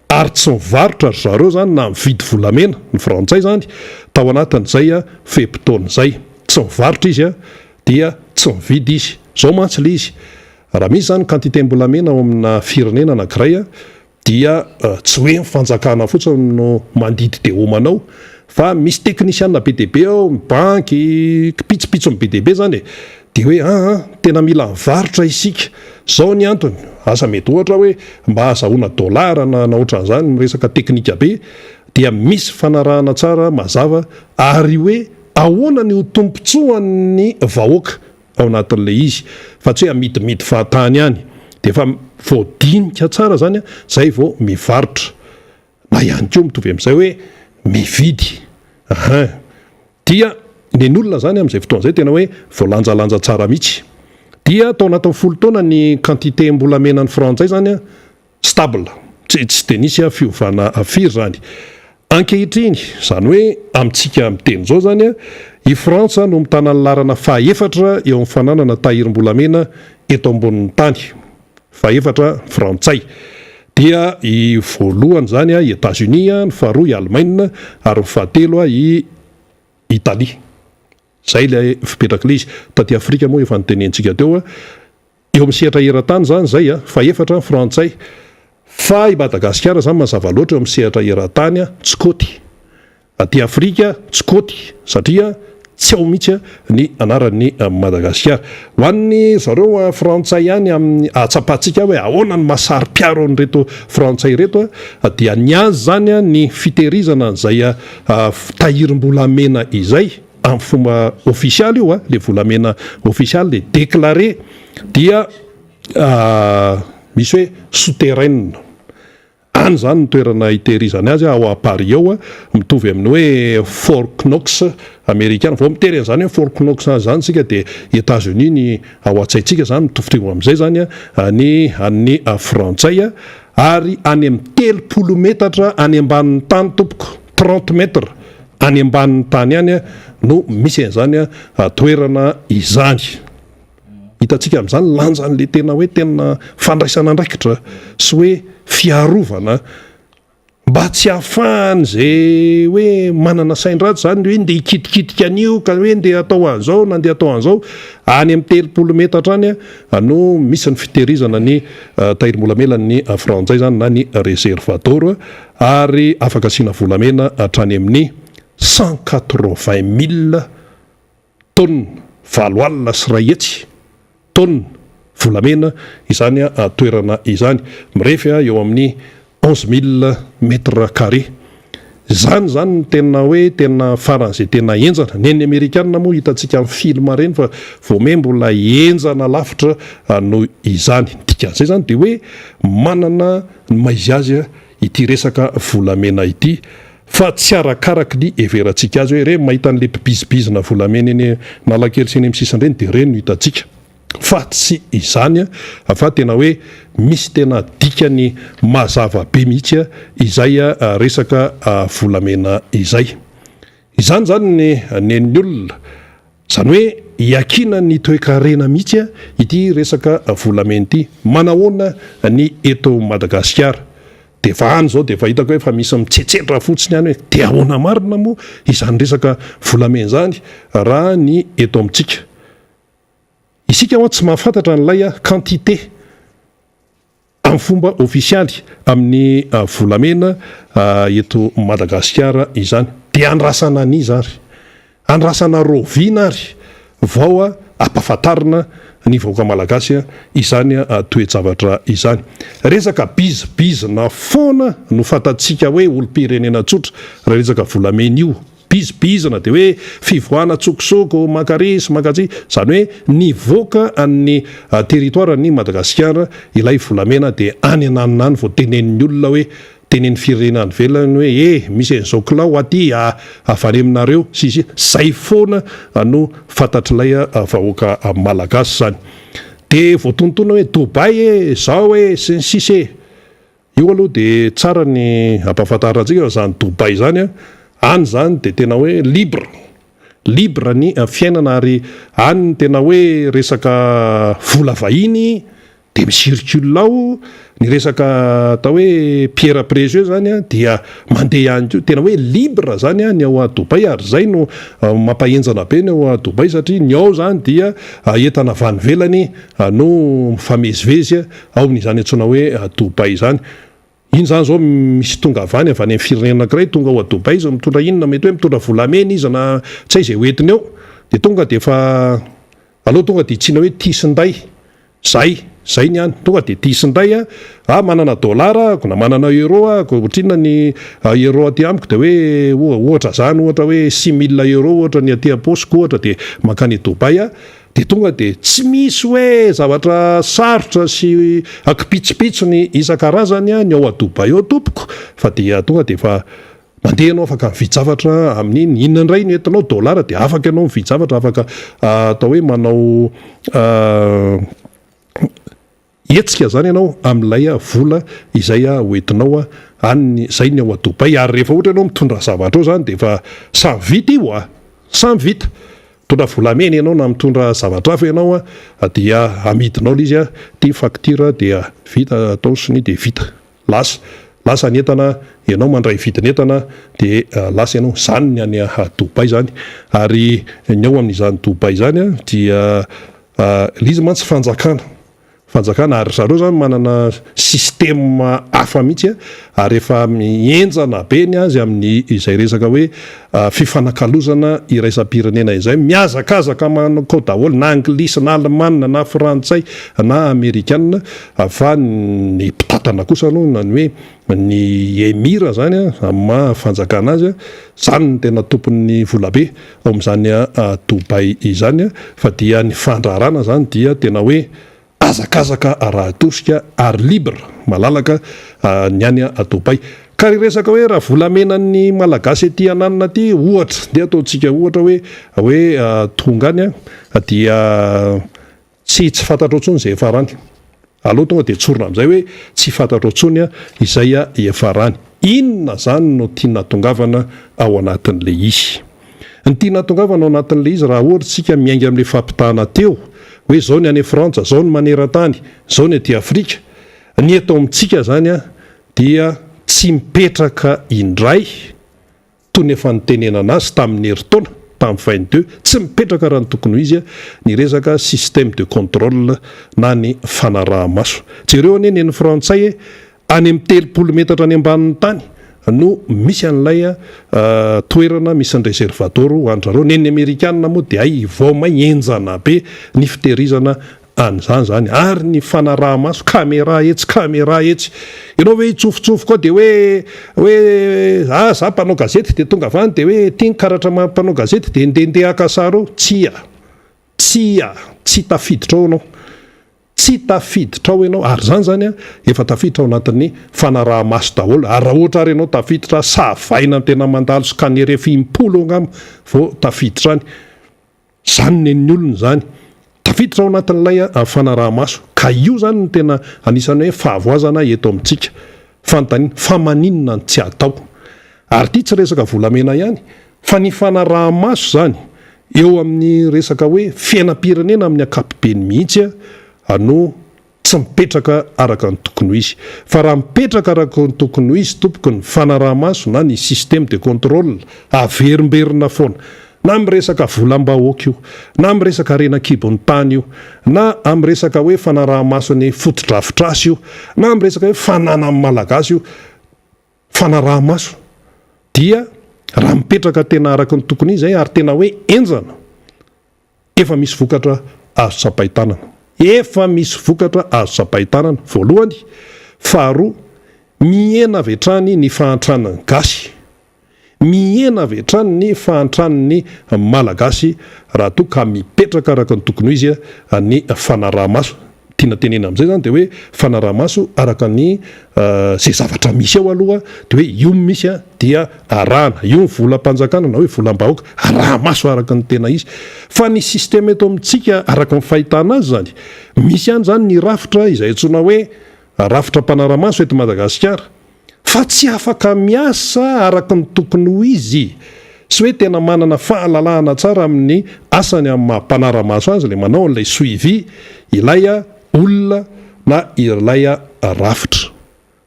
Speaker 1: ary tsy mivarotra zareo zany na mividy volamena ny frantsay zany tao anatin'izay fepitaona zay tsy mivarotra izy dia tsy mividy izy zao mantsy le izy raha misy zany quantité-mbolamena ao amina firenena anankiray dia tsy hoe mifanjakana fotsiny no mandidy de homanao fa misy teknisiana be deabe ao banky pitsopitso amin'ny be deabe zany de hoe tena mila mivarotra isika zao ny antony asa mety ohatra hoe mba azahoana dolara na ohatran'izany miresaka teknika be dia misy fanarahana tsara mazava ary hoe ahoana ny ho tompontsoan'ny vahoaka ao anatin'le izy fa tsy hoe amidimidy fahatany ihany de efa voadinika tsara zany zay vao mivarotra na ihany koa mitovy amin'izay hoe mividy dia nen'olona zany amin'izay fotoan'izay tena hoe voalanjalanja tsara mihitsy dia tao anatin'ny 10 taona ny quantité-mbolamena ny frantsay zany stable tsy de nisy fiovana firy zany ankehitriny zany hoe amintsika miteny zao zany i Frantsa no mitana ny larana faha 4 eo amin'ny fananana tahirim-bolamena eto ambonin'ny tany, faefatra frantsay, dia i voalohany zany i États-Unis, ny faharoa i Allemagne ary ny fahatelo i Italia. Zay ilay fipetraka izy taty Afrika moa efa notenentsika teo eo amin'ny sehatra eran-tany zany zay faefatra frantsay, fa i Madagasikara zany mazava loatra eo amin'ny sehatra eran-tany tsy kôty. Aty Afrika tsy kôty satria tsy ao mihitsy ny anaran'ny Madagasikara. Ho an'ny zareo frantsay ihany amin'ny atsapatsika hoe ahoana ny mahasari-piaro an'ireto frantsay reto dia ny azy zany ny fitehirizana izay tahirim-bolamena izay amin'ny fomba ofisialy io le volamena ofisialy le déclaré dia misy hoe souterraine. Any zany ny toerana hitehirizany azy ao à Paris ao mitovy amin'ny hoe Fort Knox amérikana, vao mitery an'izany hoe Fort Knox zany sika dia États-Unis ny ao an-tsaintsika zany mitovitovy amin'izay zany ny frantsay ary any amin'ny 30 metatra any ambanin'ny tany tompoko 30 metre any ambanin'ny tany ihany no misy an'izany toerana izany. Hitantsika amin'izany lanjan'le tena hoe tena fandraisana andraikitra sy hoe fiarovana mba tsy hahafahany zay hoe manana sain-dratsy zany hoe ndeha hikitikidika an'io ka hoe ndeha atao an'izao na ndeha atao an'izao any amin'ny 30 metatra any no misy ny fitehirizana ny tahirim-bolamena ny frantsay zany na ny réservateur ary afaka asiana volamena hatrany amin'ny 180,000 tonnes valo alina sy ray hetsy tonnes volamena izany toerana izany mirefy eo amin'ny 11,000 mètres carrés. Zany tena hoe tena faran'izay tena enjana ny Amerikanina moa hitantsika amin'ny film reny fa vao me mbola enjana lavitra no izany. Dikan'izay zany dia hoe manana ny maizy azy ity resaka volamena ity fa tsy arakaraky ny everantsika azy hoe re mahita an'le mpibizibizina volamena eny Analakely sy eny amin'ny sisiny reny dia reny no hitantsika. Fa tsy izany fa tena hoe misy tena dikany mazava be mihitsy izay resaka volamena izay. Izany zany ny olona zany hoe iakina ny toe-karena mihitsy ity resaka volamena ity manahoana ny eto Madagasikara. Dia fa any zao dia fa hitako hoe fa misy mitsetsetra fotsiny any hoe dia ahoana marina moa izany resaka volamena zany raha ny eto amintsika. Isika tsy mahafantatra n'ilay quantité amin'ny fomba ofisialy amin'ny volamena eto Madagasikara izany. Dia andrasana an'izy ary andrasana roviana ary vao ampahafantarina ny vahoaka malagasy izany toe-javatra izany. Resaka bizibizina foana no fantatsika hoe olom-pirenena tsotra raha resaka volamena io. Bizibizina dia hoe fivoahana tsokosoko makarisy makatsy zany hoe nivoaka amin'ny territoireny Madagasikara ilay volamena dia any ananiny vao tenenin'ny olona hoe tenen'ny firenena velany hoe misy an'izao kilao aty avy aminareo sisy zay foana no fantatr'ilay vahoaka malagasy zany. Dia vao tonotono hoe Dubai zao hoe sy ny sisy io aloha dia tsara ny ampahafantarantsika zany Dubai zany any zany dia tena hoe libre ny fiainana ary any tena hoe resaka vola vahiny dia misirikule ao ny resaka atao hoe pierre précieuse zany dia mandeha ihany koa tena hoe libre zany ny ao a Dubai ary zay no mampahenjana be ny ao a Dubai satria ny ao zany dia entana vanivelany no mifamezivezy ao amin'izany antsoina hoe Dubai zany. Iny zany zao misy tonga avany avy any amin'ny firenena anankiray tonga ao a Dubai izy mitondra inona mety hoe mitondra volamena izy na tsy hay izay hoentiny ao dia tonga dia fa aloha tonga dia tsiana hoe tisinday zay ny any tonga dia tisinday manana dollara na manana euro ohatrina ny euro aty amiko dia hoe ohatra zany ohatra hoe 6,000 euro ohatra ny aty aposiko ohatra dia makany Dubai dia tonga dia tsy misy hoe zavatra sarotra sy akipitsipitsony isan-karazany ny ao a Dubai ao tompoko fa dia tonga dia fa mandeha ianao afaka mividy zavatra amin'ny inona indray no entinao dollara dia afaka ianao mividy zavatra afaka atao hoe manao hetsika zany ianao amin'ilay vola izay hoentinao zay ny ao a Dubai ary rehefa ohatra ianao mitondra zavatra ao zany dia fa samy vita io samy vita mitondra volamena ianao na mitondra zavatra hafa ianao dia amidinao l izy ty facture dia vita atao siny de vita lasa ny entana ianao mandray vidin'entana de lasa ianao zany ny any Dubai zany ary ny ao amin'izany Dubai zany dia lizy mantsy fanjakana ary zareo zany manana système hafa mihitsy ary efa mienjana be ny azy amin'ny izay resaka hoe fifanakalozana iraisam-pirenena izay miazakazaka manao daholo na anglisy na alemanina na frantsay na amerikanina fa ny mpitatana kosa aloha ny hoe ny emira zany ma fanjakana azy zany ny tena tompon'ny volabe ao amin'izany Dubai izany fa dia ny fandrarana zany dia tena hoe azakazaka raha tosika ary libre malalaka ny any Dubai ka resaka hoe raha volamenan'ny malagasy ety ananina ty ohatra de ataontsika ohatra hoe tonga any dia tsy fantatra otsony zay efarany aloha tonga de tsorona am'izay hoe tsy fantatra otsony izay efarany inona zany no tiana tongavana ao anatin'le izy ny tiana tongavana ao anatin'le izy raha ohatra tsika miainga amin'le fampitahana teo hoe zao ny any Frantsa zao ny maneran-tany zao ny ety Afrika ny eto amintsika zany dia tsy mipetraka indray toy ny efa nitenenana azy tamin'ny heritaona tamin'ny 22 tsy mipetraka raha ny tokony ho izy ny resaka système de contrôle na ny fanaraha-maso jereo anie ny frantsay any amin'ny 300 metatra any ambanin'ny tany no misy an'ilay toerana misy ny réservateur ho andrareo neny amerikanina moa de ay vaomay enjana be ny fitehirizana an'izany zany ary ny fanaraha-maso caméra etsy ianao hoe itsofotsofoka ao de hoe za mpanao gazety de tonga avany de hoe tia karatra mpanao gazety de ndendeha akasaro tsy tafiditra ao ianao tsy tafiditra ao ianao ary zany efa tafiditra ao anatin'ny fanaraha-maso daholo ary raha ohatra ary ianao tafiditra savaina tena mandalo scanner efa impolo angamba vao tafiditra any zany nen'ny olona zany tafiditra ao anatin'ilay fanaraha-maso ka io zany ny tena anisany hoe fahavoazana eto amintsika fanontaniana fa maninona ny tsy atao ary ty tsy resaka volamena ihany fa ny fanaraha-maso zany eo amin'ny resaka hoe fiainam-pirenena amin'ny ankapobeny mihitsy no tsy mipetraka araka ny tokony ho izy fa raha mipetraka araka ny tokony ho izy tompoko ny fanaraha-maso na ny système de contrôle averimberina foana na miresaka volam-bahoaka io na miresaka rena-kibon'ny tany io na amresaka hoe fanaraha-maso ny fotodrafitrasy io na miresaka hoe fanana amin'ny malagasy io fanaraha-maso dia raha mipetraka tena araka ny tokony izy ary tena hoe enjana efa misy vokatra azo tsapaitanana voalohany faharoa miena vetrany ny fahantrany gasy miena vetrany ny fahantrany ny malagasy raha toa ka mipetraka araka ny tokony izy ny fanaraha-maso tiana tenena amin'izay zany de hoe fanaraha-maso araka ny zay zavatra misy ao aloha de hoe io misy dia arahana io ny volam-panjakana na hoe volam-bahoaka araha-maso araka ny tena izy fa ny système eto amintsika araka ny fahitana azy zany misy ihany zany ny rafitra izay antsona hoe rafitra mpanaraha-maso eto Madagasikara fa tsy afaka miasa araka ny tokony ho izy sy hoe tena manana fahalalahana tsara amin'ny asany amin'ny mampanara-maso azy le manao an'ilay suivi ilay olona na ilay rafitra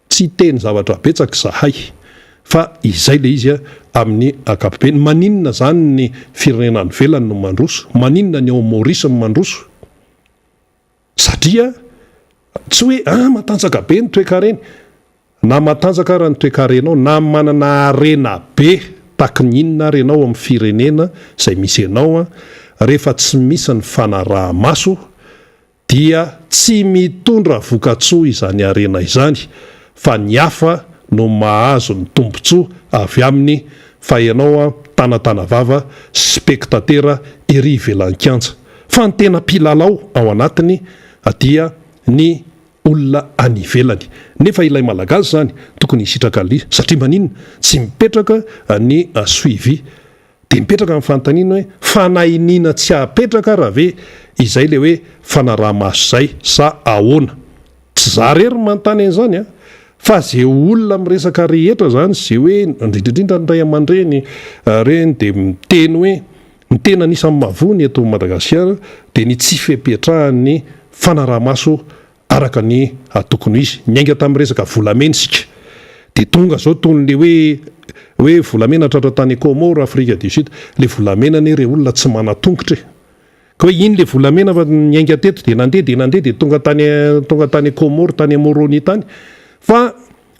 Speaker 1: tsy teny zavatra betsaka zahay fa izay le izy amin'ny ankapobeny maninona zany ny firenena ny velany no mandroso maninona ny ao Maurice no mandroso satria tsy hoe matanjaka be ny toe-kareny na matanjaka raha ny toe-karenao na manana arena be taky ny inona renao amin'ny firenena izay misy anao rehefa tsy misy ny fanaraha-maso dia tsy mitondra vokatsoa izany arena izany fa ny hafa no mahazo ny tombotsoa avy aminy fa ianao tanatana vava spectatera ery ivelan-kianja fa ny tena mpilalao ao anatiny dia ny olona any ivelany nefa ilay malagasy zany tokony hisitraka li satria maninona tsy mipetraka ny suivi de mipetraka amin'ny fanontaniana hoe fanahinina tsy apetraka raha ve izay le hoe fanaraha-maso zay sa ahoana tsy za rery manontany an'izany fa zay olona miresaka rehetra zany zay hoe indrindrindrindra ny ray aman-dreny reny de miteny hoe ny tena nisan'ny mavony eto Madagasikara dia ny tsy fipetrahan'ny fanaraha-maso araka ny tokony izy. Miainga tamin'ny resaka volamena isika dia tonga zao tony le hoe volamena tratra tany Comore, Afrika du Sud, le volamena ny ireo olona tsy manatongotra ka hoe iny le volamena fa miainga teto dia nandeha dia tonga tany Comore, tany Moroni tany, fa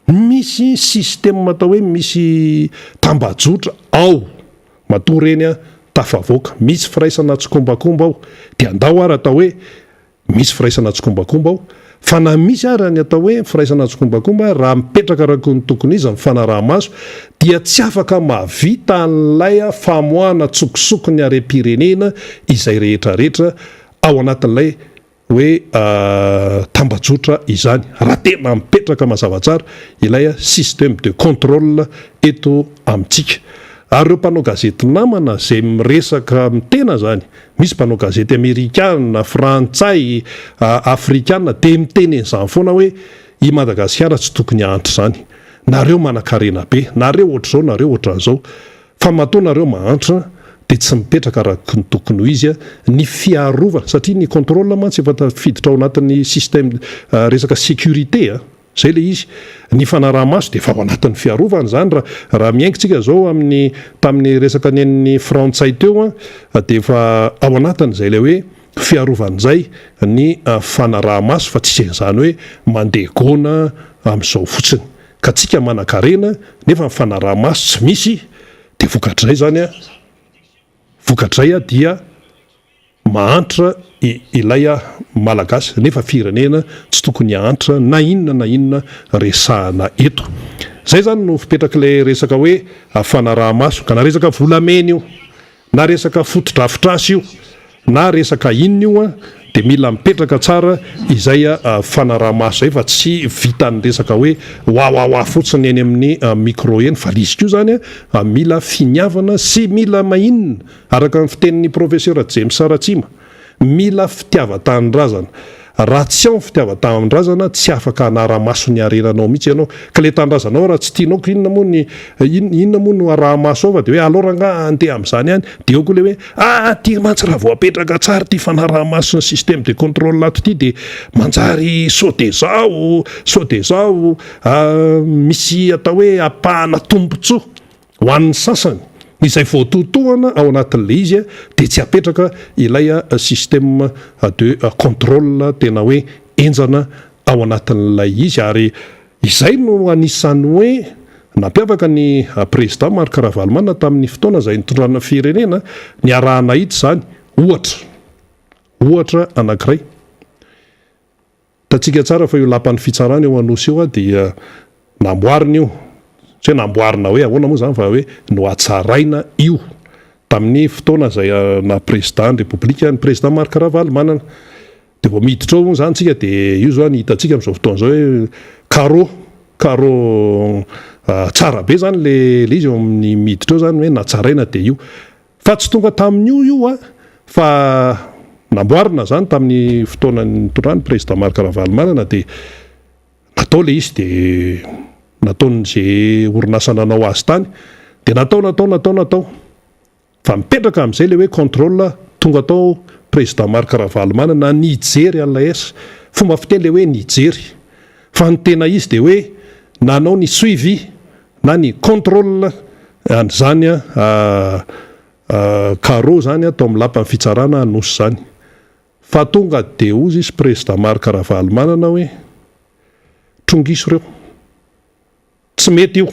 Speaker 1: misy système atao hoe misy tambajotra ao matoreny tafavoaka, misy firaisana tsokombakomba ao dia andao ary atao hoe misy firaisana tsokombakomba ao, fa na misy ary ny atao hoe firaisana tsokombakomba raha mipetraka araka ny tokony izy amin'ny fanaraha-maso dia tsy afaka mahavita an'ilay famoahana tsokosokony harem-pirenena izay rehetrarehetra ao anatin'ilay hoe tambajotra izany raha tena mipetraka mazava tsara ilay système de contrôle eto amintsika. Ary ireo mpanao gazety namana izay miresaka mitena zany, misy mpanao gazety amerikana, frantsay, afrikana dia miteny izany foana hoe i Madagasikara tsy tokony antitra zany, nareo manan-karena be, nareo ohatr'izao, nareo ohatran'izao, fa matoa nareo mahantra dia tsy mipetraka araka ny tokony ho izy ny fiarovana, satria ny contrôle mantsy efa tafiditra ao anatin'ny système resaka sécurité zay le izy. Ny fanaraha-maso dia efa ao anatin'ny fiarovana zany raha miaingintsika zao tamin'ny resaka ny frantsay teo dia efa ao anatiny izay le hoe fiarovan'izay ny fanaraha-maso, fa tsy izany hoe mandeha gona amin'izao fotsiny ka tsika manan-karena nefa ny fanaraha-maso tsy misy dia vokatray zany vokatray dia mahantra ilay malagasy nefa firenena tsy tokony hahantra na inona resahana eto. Zay zany no fipetraka ilay resaka hoe fanaraha-maso, ka na resaka volamena io na resaka fotodrafitrasa io na resaka inona io dia mila mipetraka tsara izay fanaraha-maso zay, fa tsy vitan'ny resaka hoe wawawa fotsiny eny amin'ny micro eny, fa izy koa zany mila finiavana sy mila mahinina araka ny fitenin'ny professeur James Saratsima, mila fitiava-tanindrazana. Raha tsy ao ny fitiava-tanindrazana tsy afaka hanara-maso ny arenanao mihitsy ianao, ka le tandrazanao raha tsy tianao ko inona moa no araha-maso ao, fa dia hoe alora nga andeha amin'izany ihany, dia eo koa le hoe tia mantsy raha vao apetraka tsara ty fanaraha-maso ny système de contrôle ato ty dia manjary saute zao misy atao hoe apahana tombotsoa ho an'ny sasany izay voatotohana ao anatin'le izy dia tsy apetraka ilay système de contrôle tena hoe enjana ao anatin'ilay izy. Ary izay no anisan'ny hoe nampiavaka ny président Marc Ravalomanana tamin'ny fotoana izay nitondrana firenena ny arahana hita zany. Ohatra anankiray tatsika tsara fa io lapan'ny fitsarana eo anosy eo dia namboarina io, tsy hoe namboarina hoe ahoana moa zany, fa hoe no atsaraina io tamin'ny fotoana izay na président république ny président Marc Ravalomanana. Dia vao miditra ao zany tsika dia io zao ny hitantsika amin'izao fotoana izao hoe carreau tsara be zany le izy eo amin'ny miditra eo zany hoe natsaraina dia io, fa tsy tonga tamin'io fa namboarina zany tamin'ny fotoana nitondrany président Marc Ravalomanana dia natao le izy dia nataon'izay orinasa nanao azy tany dia natao fa mipetraka amin'izay le hoe contrôle tonga tao président Marc Ravalomanana nijery ALS, fomba fiteny le hoe nijery, fa ny tena izy dia hoe nanao ny suivi na ny contrôle an'izany carreau zany atao amin'ny lapan'ny fitsarana anosy zany, fa tonga dia ozy izy président Marc Ravalomanana hoe trongiso reo, tsy mety io,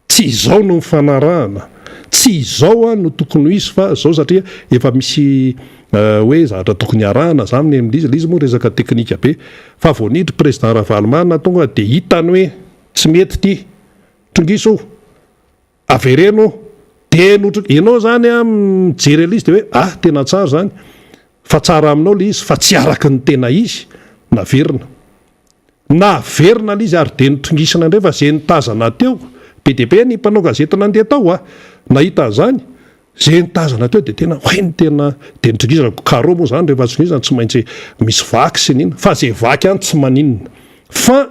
Speaker 1: tsy izao no mifanarahana, tsy izao no tokony ho izy fa zao, satria efa misy hoe zavatra tokony arahana zany amin'izy, izy moa resaka teknika be, fa vao niditra président Ravalomanana tonga dia hitany hoe tsy mety ty trongiso avereno dia ianao zany mijery izy dia hoe tena tsara zany, fa tsara aminao le izy fa tsy araka ny tena izy naverina le izy ary dia nitrongisana indray, fa zay nitazana teo be dia be ny mpanao gazety nandeha tao nahita an'izany, zay nitazana teo dia tena tena dia nitrongisana. Carreau moa zany rehefa trongisana tsy maintsy misy vaky sy nina, fa zay vaky any tsy maninona, fa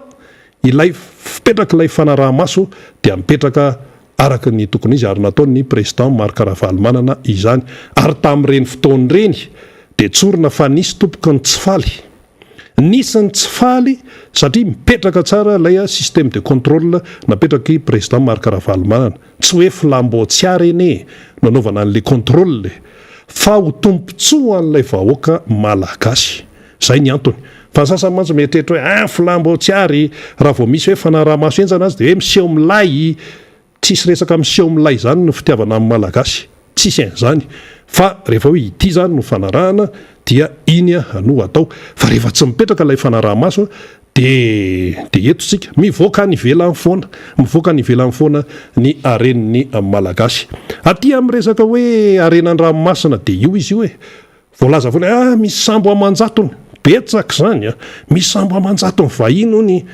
Speaker 1: ilay fipetraka ilay fanaraha-maso dia mipetraka araka ny tokony izy ary nataony président Marc Ravalomanana izany. Ary tamin'ireny fotoana ireny dia tsorina fa nisy tompoka ny tsy faly. Nisy ny tsy faly satria mipetraka tsara ilay système de contrôle napetraky président Marc Ravalomanana. Tsy hoe flambeautsiary eny nanaovana an'ilay contrôle fa ho tompontsoa an'ilay vahoaka malagasy. Zay ny antony. Fa sasany mantsy mieritreritra hoe flambeautsiary raha vao misy hoe fanaraha-maso enjana azy dia hoe miseho milay. Tsisy resaka miseho milay zany no fitiavana amin'ny malagasy. Tsisy an'izany. Fa rehefa hoe ity zany no fanarahana dia iny no atao. Fa rehefa tsy mipetraka ilay fanaraha-maso dia eto tsika mivoaka ny ivelany foana. Mivoaka ny ivelany foana ny aren'ny malagasy. Aty amin'ny resaka hoe arenan-dranomasina dia io izy io hoe voalaza foana misy sambo amanjatony. Betsaka zany misy sambo amanjatony vahiny hony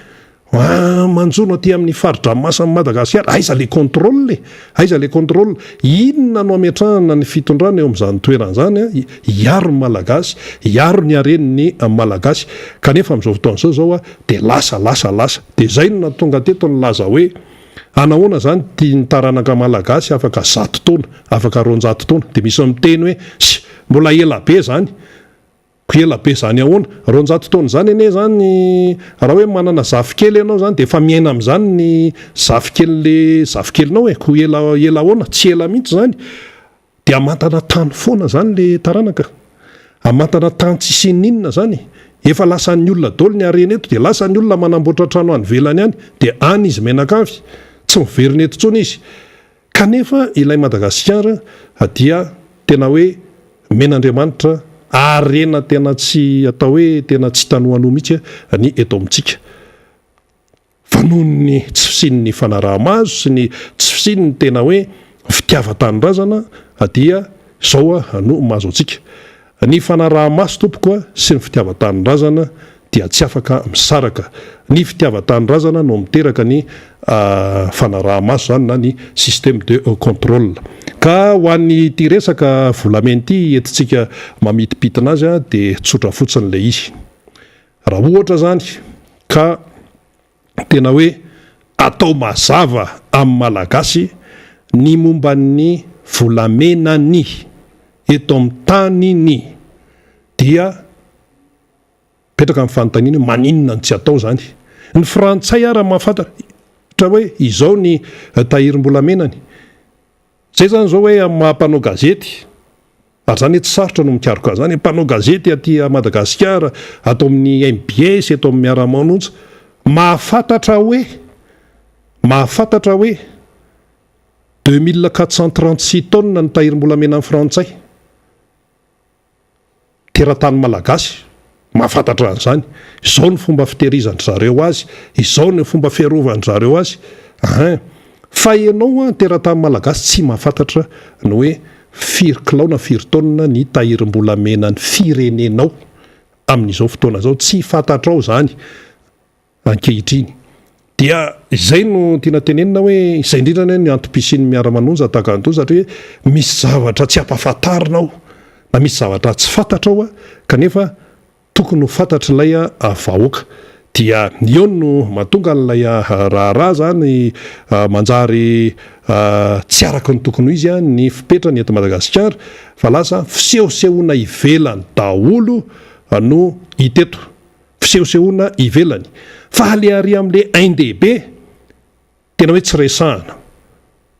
Speaker 1: manjono aty amin'ny faridranomasina Madagasikara. Aiza le contrôle aiza le contrôle. Inona no ametrahana ny fitondrana eo amin'izany toerana zany hiaro ny malagasy, hiaro ny aren'ny malagasy. Kanefa amin'izao fotoana zao dia lasa dia zay no natonga teto ny laza hoe anahoana zany tia ny taranaka malagasy afaka 100 taona, afaka 200 taona. Dia misy miteny hoe mbola ela be zany. Ela be zany ahoana 200 taona zany ene zany raha hoe manana zafikely ianao zany dia efa miaina amin'izany ny zafikelyinao ko ela ahoana tsy ela mihitsy zany. Dia amantana tany foana zany le taranaka, amantana tany tsy sininina zany. Efa lasan'ny olona daholo ny arena eto dia lasan'ny olona manamboatra trano any velany any dia any izy menakavy tsy miverina eto intsony izy. Kanefa ilay Madagasikara dia tena hoe men'Andriamanitra arena tena tsy atao hoe tena tsy tanohanao mihitsy ny eto amintsika. Fa noho ny tsy fisin'ny fanaraha-maso sy ny tsy fisin'ny tena hoe fitiava-tanorazana dia zao no mahazo antsika. Ny fanaraha-maso tompoko sy ny fitiava-tanorazana dia tsy afaka misaraka. Ny fitiava-tanorazana no miteraka ny fanaraha-maso zany na ny système de contrôle. Ka ho an'ny ity resaka volamena ity entintsika mamitipitina azy dia tsotra fotsiny ilay izy. Raha ohatra zany ka tena hoe atao mazava amin'ny malagasy ny momba ny volamenany eto amin'ny taniny dia petraka amin'ny fanontaniana maninona no tsy atao zany. Ny frantsay ara mahafantatra hoe izao ny tahirim-bolamenany. Zay zany zao hoe mampanao gazety ary zany tsy sarotra no mikaroko zany mpanao gazety aty Madagasikara atao amin'ny MBS eto amin'ny miara-manonja mahafantatra hoe 2436 tonnes ny tahirim-bolamena amin'ny frantsay teratany malagasy. Mahafantatra an'izany. Izao ny fomba fitehirizany zareo azy, izao ny fomba fiarovany zareo azy. Fa ianao teratany malagasy tsy mahafantatra ny hoe firy kilao na firy taona ny tahirim-bolamena ny firenenao amin'izao fotoana zao tsy fantatrao zany ankehitriny. Dia izay no tiana tenenina hoe izay indrindra ny antom-pisian'ny miara-manonja tahaka an'itony satria misy zavatra tsy ampahafantarinao na misy zavatra tsy fantatrao kanefa tokony ho fantatra ilay vahoaka. Dia eo no mahatonga n'ilay raharaha zany manjary tsy araka ny tokony izy ny fipetrany eto Madagasikara fa lasa fisehosehoana ivelany daholo no hiteto. Fisehosehoana ivelany. Fa le ary amin'le NDB tena hoe tsy resahana.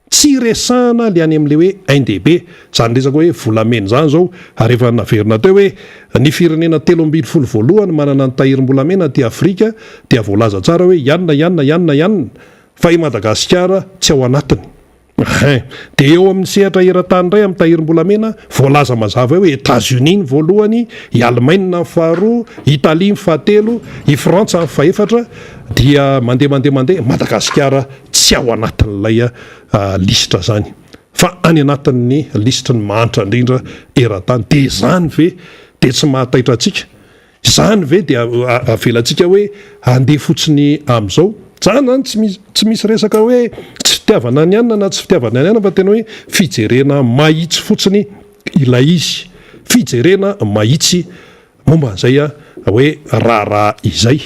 Speaker 1: Tsy resahana le any amin'le hoe NDB. Zany resaka hoe volamena zany zao ary efa naverina teo hoe ny firenena 312 manana ny tahirim-bolamena aty Afrika dia voalaza tsara hoe ianona fa i Madagasikara tsy ao anatiny. Dia eo amin'ny sehatra eran-tany iray amin'ny tahirim-bolamena voalaza mazava hoe États-Unis ny voalohany, i Allemagne ny faharoa, Italia ny fahatelo, i Frantsa ny fahefatra dia mandeha Madagasikara tsy ao anatin'ilay listra zany. Fa any anatin'ny listra ny mahantra indrindra eran-tany. Dia zany ve dia tsy mahataitra antsika? Zany ve dia avelantsika hoe handeha fotsiny amin'izao? Zany tsy misy resaka hoe tsy fitiavana ny anina na tsy fitiavana ny anina fa tena hoe fijerena mahitsy fotsiny ilay izy. Fijerena mahitsy momba an'izay hoe raharaha izay.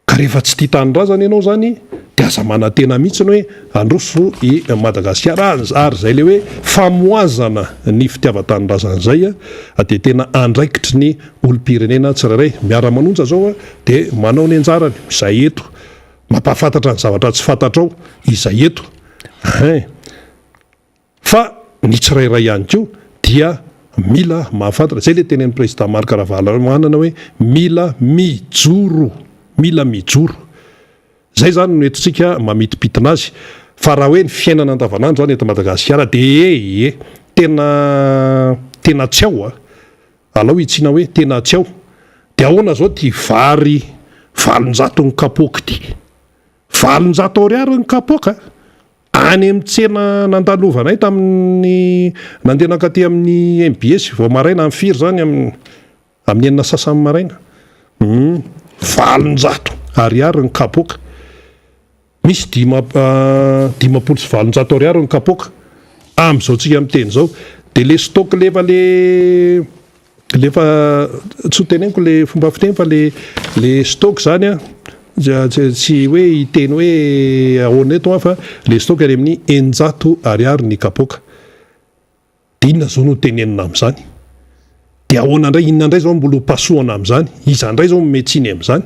Speaker 1: Ka rehefa tsy tia tanorazana ianao zany de aza manantena mihitsy hoe androso i Madagasikara ary zay le hoe famoazana ny fitiavan-tanindrazan'izay de tena andraikitry ny olom-pirenena tsirairay miara-manonja zao de manao ny anjarany izay eto mampahafantatra ny zavatra tsy fantatrao izay eto fa ny tsirairay ihany ko dia mila mahafantatra zay le tenen'ny président Marc Ravalomanana hoe mila mijoro zay zany no entintsika mamitipitina azy fa raha hoe ny fiainana andavanandro zany eto Madagasikara de tena tsy ao alao itsina hoe tena tsy ao de ahoana zao ty vary 700 ny kapoaka ty 700 ariary ny kapoaka any amin'ny tsena nandalovanay tamin'ny nandeha nankaty amin'ny MBS vao maraina amin'ny firy zany amin'ny enina sasany maraina 700 ariary ny kapoaka misy 700 ariary ny kapoaka am'izao tsika miteny zao de le stock lefa tsy ho teneniko le fomba fiteny fa le stock zany tsy hoe hiteny hoe ahoana eto fa le stock ary amin'ny 100 ariary ny kapoaka de inona zao no tenenina am'izany de ahoana indray inona indray zao mbola pasoana am'izany iza indray zao metsiny am'izany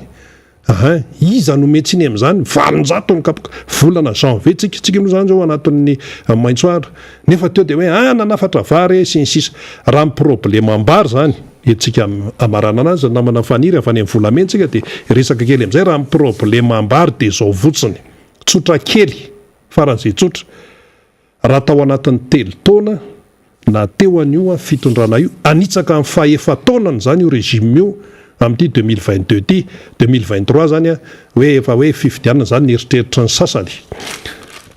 Speaker 1: iza no metsiny am'izany 700 ny kapoaka volana janvier tsika moa zany zao anatin'ny maintsoara nefa teo de hoe nanafatra vary sy ny sisa raha ny problème ambary zany etsika amarana anazy namana faniry avy any amin'ny volamentsika de resaka kely am'izay raha ny problème ambary de zao votsiny tsotra kely faran'izay tsotra raha tao anatin'ny 3 taona na teo an'io fitondrana io anitsaka amin'ny fahefa-taonany zany io régime io amin'ty 2022 ty 2023 zany hoe efa hoe fifidianana zany ny eritreritra ny sasany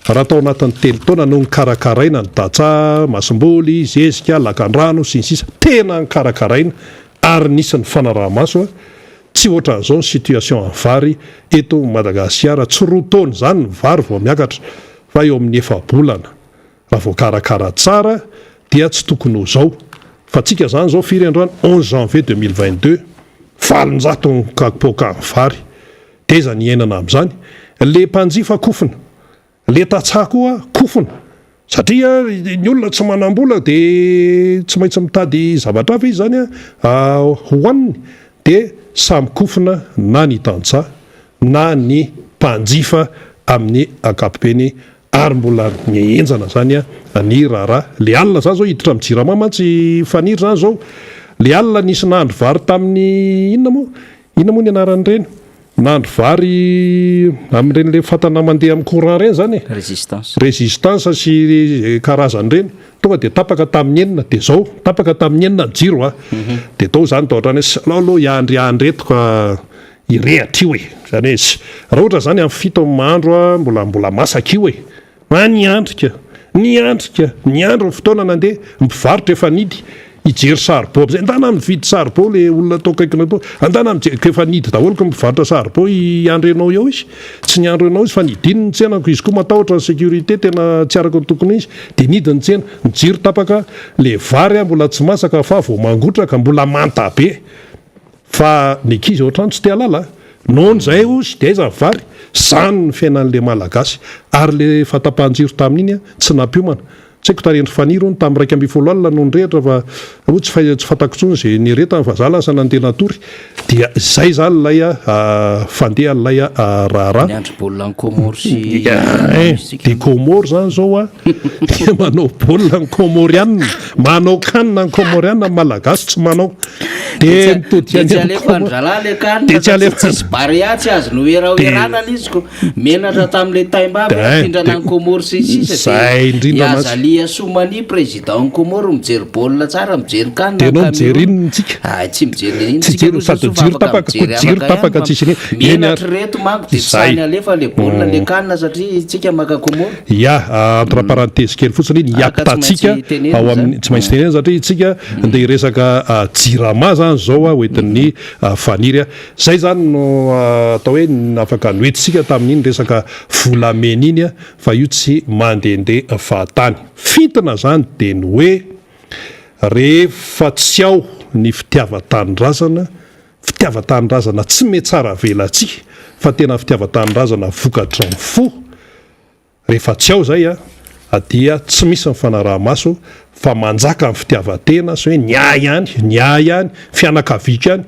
Speaker 1: raha tao anatin'ny 3 taona no nikarakaraina ny datsa masimboly zezika lakandrano sy ny sisa tena nikarakaraina ary nisy ny fanaraha-maso tsy ohatran'izao ny situation amin'ny vary eto Madagasikara tsy roa taona zany ny vary vao miakatra fa eo amin'ny 9 bolana raha vao karakara tsara dia tsy tokony ho zao fa tsika zany zao firy androany 11 janvier 2022 700 ny kapoaka vary teza ny iainana amin'izany le mpanjifa kofina le tatsah koa kofina satria ny olona tsy manam-bola de tsy maintsy mitady zavatra hafa izy zany hoaniny de samy kofina na ny tantsaha na ny mpanjifa amin'ny ankapobeny ary mbola mienjana zany ny raharaha le alina zany zao hiditra amin'ny jirama mantsy faniry zany zao le alina nisy nandro vary tamin'ny inona moa ny anaran'ireny nandro vary amin'ireny le fatana mandeha amin'ny courant reny zany résistance sy karazan'ireny tonga de tapaka tamin'ny enina de zao tapaka tamin'ny enina jiro de tao zany tao ohatrany aloha iandretiko irehatra io zany hoe raha ohatra zany amin'ny fito mahandro mbola masaka io niandrika ny andro fotoana nandeha mivarotra efa nidy ijery saribao am'izay andana amin'ny vidy saribao le olona tao kaikina to andana efa nidy daholo ka mivarotra saribao iandrenao eo izy tsy ny andrenao izy fa nidiny ny tsenako izy koa matahotra ny sécurité tena tsy araka ny tokony izy de nidy ny tsena nijiry tapaka le vary mbola tsy masaka fa vao mangotraka mbola manta be fa ny kizy ohatrany tsy te halala nohony zay ozy de aiza vary zany ny fiainan'le malagasy ary le fatapahan-jiro tamin'iny tsy nampiomana tsy haiko tarendry faniro ny tamin'ny 1 alina no nyrehatra fa tsy fantako tsony zay nyretany fa za lasa nandeha natory dia zay zany lay fandeha lay raharaha de Comore zany zao dia manao baolina ny comorianina manao kanina ny comorianina malagasy tsy manao de mitody
Speaker 2: de tsy alefatsy bariatsy azy no eraoerana izy ko menatra tamin'le taimbavy findrana ny Comore sy
Speaker 1: zay indrindra
Speaker 2: Soumani président ny Comore mijery baolina tsara mijery kanina
Speaker 1: de anao mijery inona tsika
Speaker 2: tsy mijery
Speaker 1: inona sady jiro tapaka tsisy
Speaker 2: menatra reto manko de tsany alefa le baolina le kanina satria tsika maka Comore
Speaker 1: entre parenthèse kely fotsiny hiakitatsika ao amin'ny tsy maintsy tenena satria tsika ndeha resaka jirama zany zao hoentin'ny faniry zay zany no atao hoe afaka noetitsika tamin'iny resaka volamena iny fa io tsy mandehandeha fahatany fitina zany de ny hoe rehefa tsy ao ny fitiavan-tanindrazana tsy metsara velatsika fa tena fitiavatanindrazana vokatra ny fo rehefa tsy ao zay dia tsy misy mifanarahamaso fa manjaka amin'ny fitiavatena so hoe nya ihany fianakavika ihany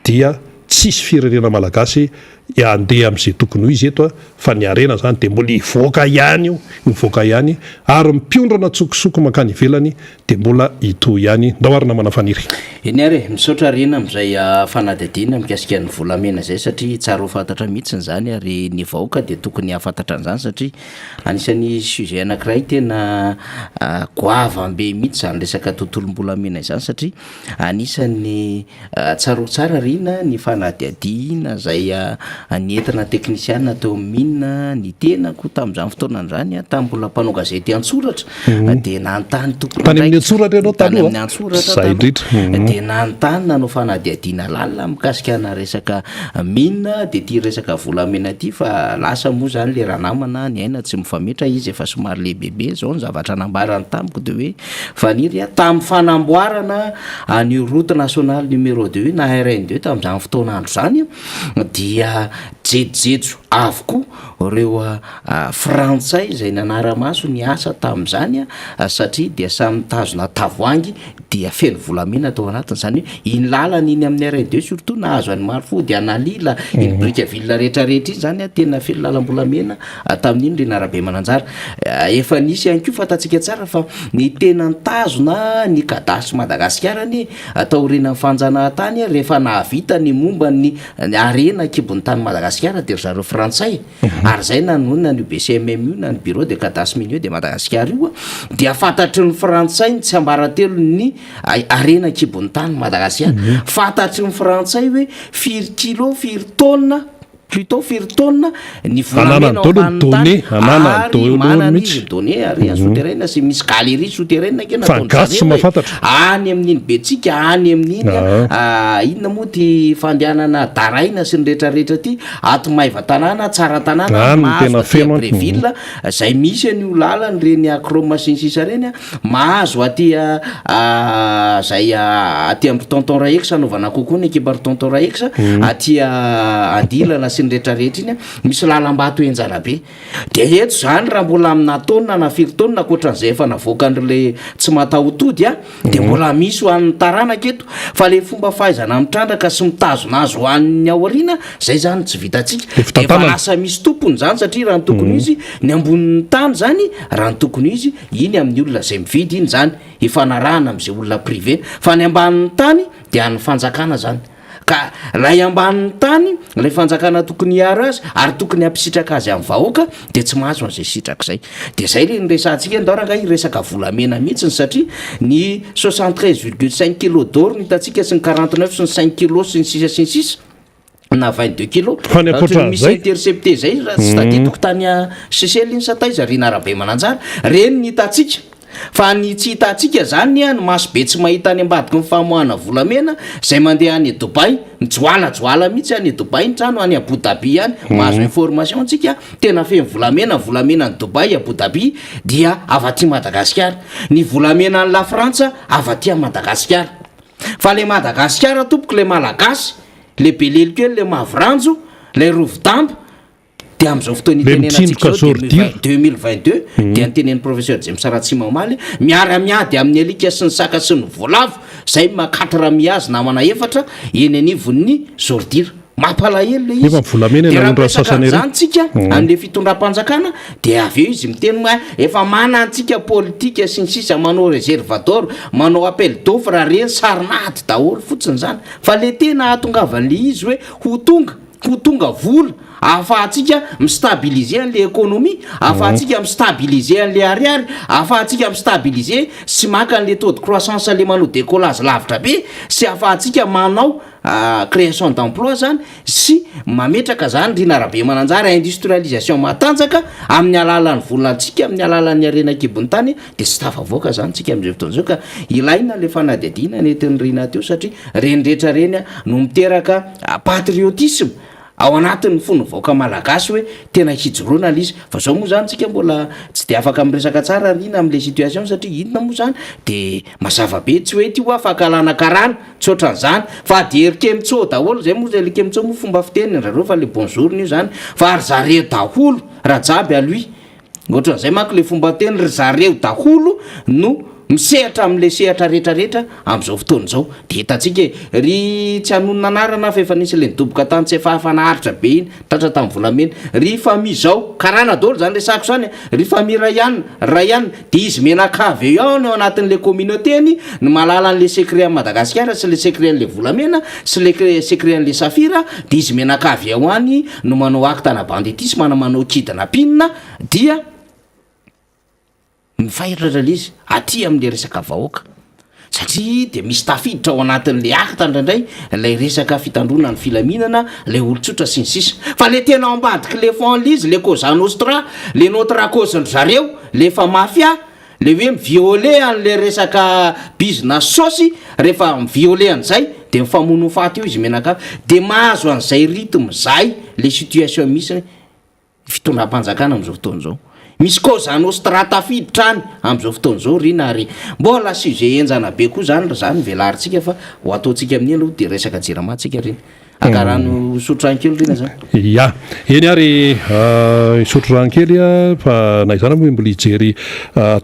Speaker 1: dia tsisy firenena malagasy andeha amin'izay tokony ho izy eto fa ny arena zany de mbola ivoaka ihany ihany ary mipiondrana tsokosoko makany ivelany de mbola ito ihany ndaoarina manafaniry
Speaker 2: eny ary misaotra rena am'izay fanadadiana mikasika ny volamena zay satria tsara ho fantatra mihitsiny zany ary ny vahoaka de tokony hafantatra an'izany satria anisan'ny sujet anankiray tena goavambe mihitsy zany resaka tontolom-bolamena izany satria anisan'ny tsara rena ny fanadadiana zay nientina teknisiana teo minina ny tenako tamin'izany fotoanany zany tamin'ny mbola mpanao gazety antsoratra de nanontany
Speaker 1: tany amin'ny antsoratra ianao
Speaker 2: amin'ny antsoratra de nanontany nanao fanadihadiana lalina mikasikana resaka minina de ty resaka volamena ty fa lasa moa zany le raha namana ny aina tsy mifametra izy efa somary lehibebe zao ny zavatra nambarany tamiko de hoe faniry tamin'ny fanamboarana ny route nationale numéro 2 na RN2 tamin'izany fotoanandro zany dia jejojejo avokoa reo frantsay zay nanara-maso ny asa tamin'izany satria dia samy mitazona tavoangy dia feno volamena tao anatiny zany hoe iny lalana iny amin'ny RN2 surtout nahazo any marifody analila iny brikaville rehetrarehetra iny zany tena feno lalam-bolamena tamin'iny reny arabe mananjara efa nisy ihany ko fatatsika tsara fa ny tena nitazona ny gadasy Madagasikara atao rena fanjanahantany rehefa nahavita ny momba ny arena kibony tany Madagasikara de zareo frantsay ary zay nanonina ny BCMMU na ny bureau de cadastre minier de Madagasikara io dia fantatry ny frantsay tsy ambaratelo ny arena kibony tany Madagasikara fantatry ny frantsay hoe firy kilo firy tonne plutôt firy tonne ny volamena ary manana izy donné ary souterraine sy misy galerie souterraine ke
Speaker 1: nataony
Speaker 2: any amin'iny betsika any amin'iny inona moa ty fandehanana daraina sy ny rehetrarehetra ty ato maiva tanàna tsara tanàna mahazo Breville zay misy an'io lalany reny acromachinsisa reny mahazo aty zay aty amin'ny tonton Raex anaovana kokoa ny ekipa tonton Raex aty andilana sy ny rehetrarehetra iny misy lalam-bato enjanabe de eto zany raha mbola amina taonina na firy taonina akoatran'izay efa navoakan'le tsy matahotody de mbola misy ho an'ny taranaka eto fa le fomba fahaizana mitrandraka sy mitazona azy ho an'ny aoriana zay zany tsy vitatsika de efa lasa misy tompony zany satria raha ny tokony izy ny ambonin'ny tany zany raha ny tokony izy iny amin'ny olona zay mividy iny zany ifanarahana am'izay olona privé fa ny ambanin'ny tany de an'ny fanjakana zany ka raha ambanin'ny tany lay fanjakana tokony hiaro azy ary tokony hampisiraka azy amin'ny vahoaka de tsy mahazo an'izay sitraka zay de zay le nyresantsika ndao raha resaka volamena mihitsiny satria ny 73,5 kilo d'or ny hitatsika sy ny 49 sy ny 5 kilo sy ny 6 sy ny 6 na 22 kilo misy intercepté zay tsy taditoko tany Seychelles iny sataiza reny arabe mananjara reny ny hitatsika fa ny tsy hitatsika zany ny maso be tsy mahita any ambadiky ny famoahana volamena zay mandeha any Dubai mijoalajoala mihitsy any Dubai ny trano any Abu Dhabi any mahazo information antsika tena feno volamena ny Dubai Abu Dhabi dia avaty Madagasikara ny volamena ny La Frantsa avaty Madagasikara fa le Madagasikara tompoko le malagasy le belely kely le mavranjo le rovidambo de am'izao fotoana itenenantsika 2022 de antenen'ny professeur James Ratsimamaly miara-miady amin'ny alika sy ny saka sy ny voalavo zay makatra miazy namana efatra eny anivon'ny Zordira mampalahelo le izy zanytsika an'le fitondram-panjakana de avy eo izy miteny efa manantsika politika sy ny sisa manao réservador manao appel d'offre reny sarinady daholo fotsiny zany fa le tena ahatongavan'le izy hoe ho tonga vola ahafahantsika mistabiliser an'le économie ahafahantsika mistabiliser an'le ariary ahafahantsika mistabiliser sy maka an'le taux de croissance le manao décollage lavitra be sy ahafahantsika manao création d'emploi zany sy mametraka zany rinarabe mananjara industrialisation matanjaka amin'ny alalan'ny volantsika amin'ny alalan'ny arena kibony tany de sy tafavoaka zany tsika am'izay fotoan'izao ka ilaina le fanadihadiana nentin'ny rina teo satria reny rehetra reny no miteraka patriotisme ao anatin'ny fony vaoaka malagasy hoe tena hijoroana l izy fa zao moa zany tsika mbola tsy de afaka miresaka tsara rina am'le situation satria inona moa zany de mazavabe tsy hoe ty ho afakalana karana tsoatran'zany fa de erikemitsô daholo zay moa zay le kemitsô moa fomba fiteniny zareo fa le bonjourny io zany fa ary zareo daholo raha jaby aloy ohatran'izay manko le fomba teny ry zareo daholo no misehatra am'le sehatra rehetrarehetra am'izao fotoana zao de hitantsika ry tsy hanonona anarana fa efa nisy le nidoboka tany tsy efa hafanaharitra be iny tratra tamin'ny volamena ry fami zao karana daholo zany resako zany ry fami rayana de izy menakavy eo ao no anatin'le communauté any no malala an'le secret a Madagasikara sy le secret an'le volamena sy le secret an'le safira de izy menakavy ao any no manao acte na banditisme na manao kidina pinina dia mifahitratra le izy aty am'le resaka vahoaka satria de misy tafiditra ao anatin'le acte ndraindray lay resaka fitandrona ny filaminana le olotsotra sy ny sisa fa le tena ambadiky le fond l'izy le cosa nostra le notre cause zareo lefa mafia le hoe miviole an'le resaka business sauce rehefa miviole an'izay de mifamono faty io izy menaka de mahazo an'izay rythme zay le situation misy fitondram-panjakana am'izao fotoana zao misy cosa nostra tafiditra any am'izao fotoana zao rina ary mbola sujet enjana be koa zany velarintsika fa ho ataontsika amin'ny aloha de resaka jiramatsika reny akarano sotrankely rina zany
Speaker 1: ya eny ary isotrorankely a fa na izany moa mbola hijery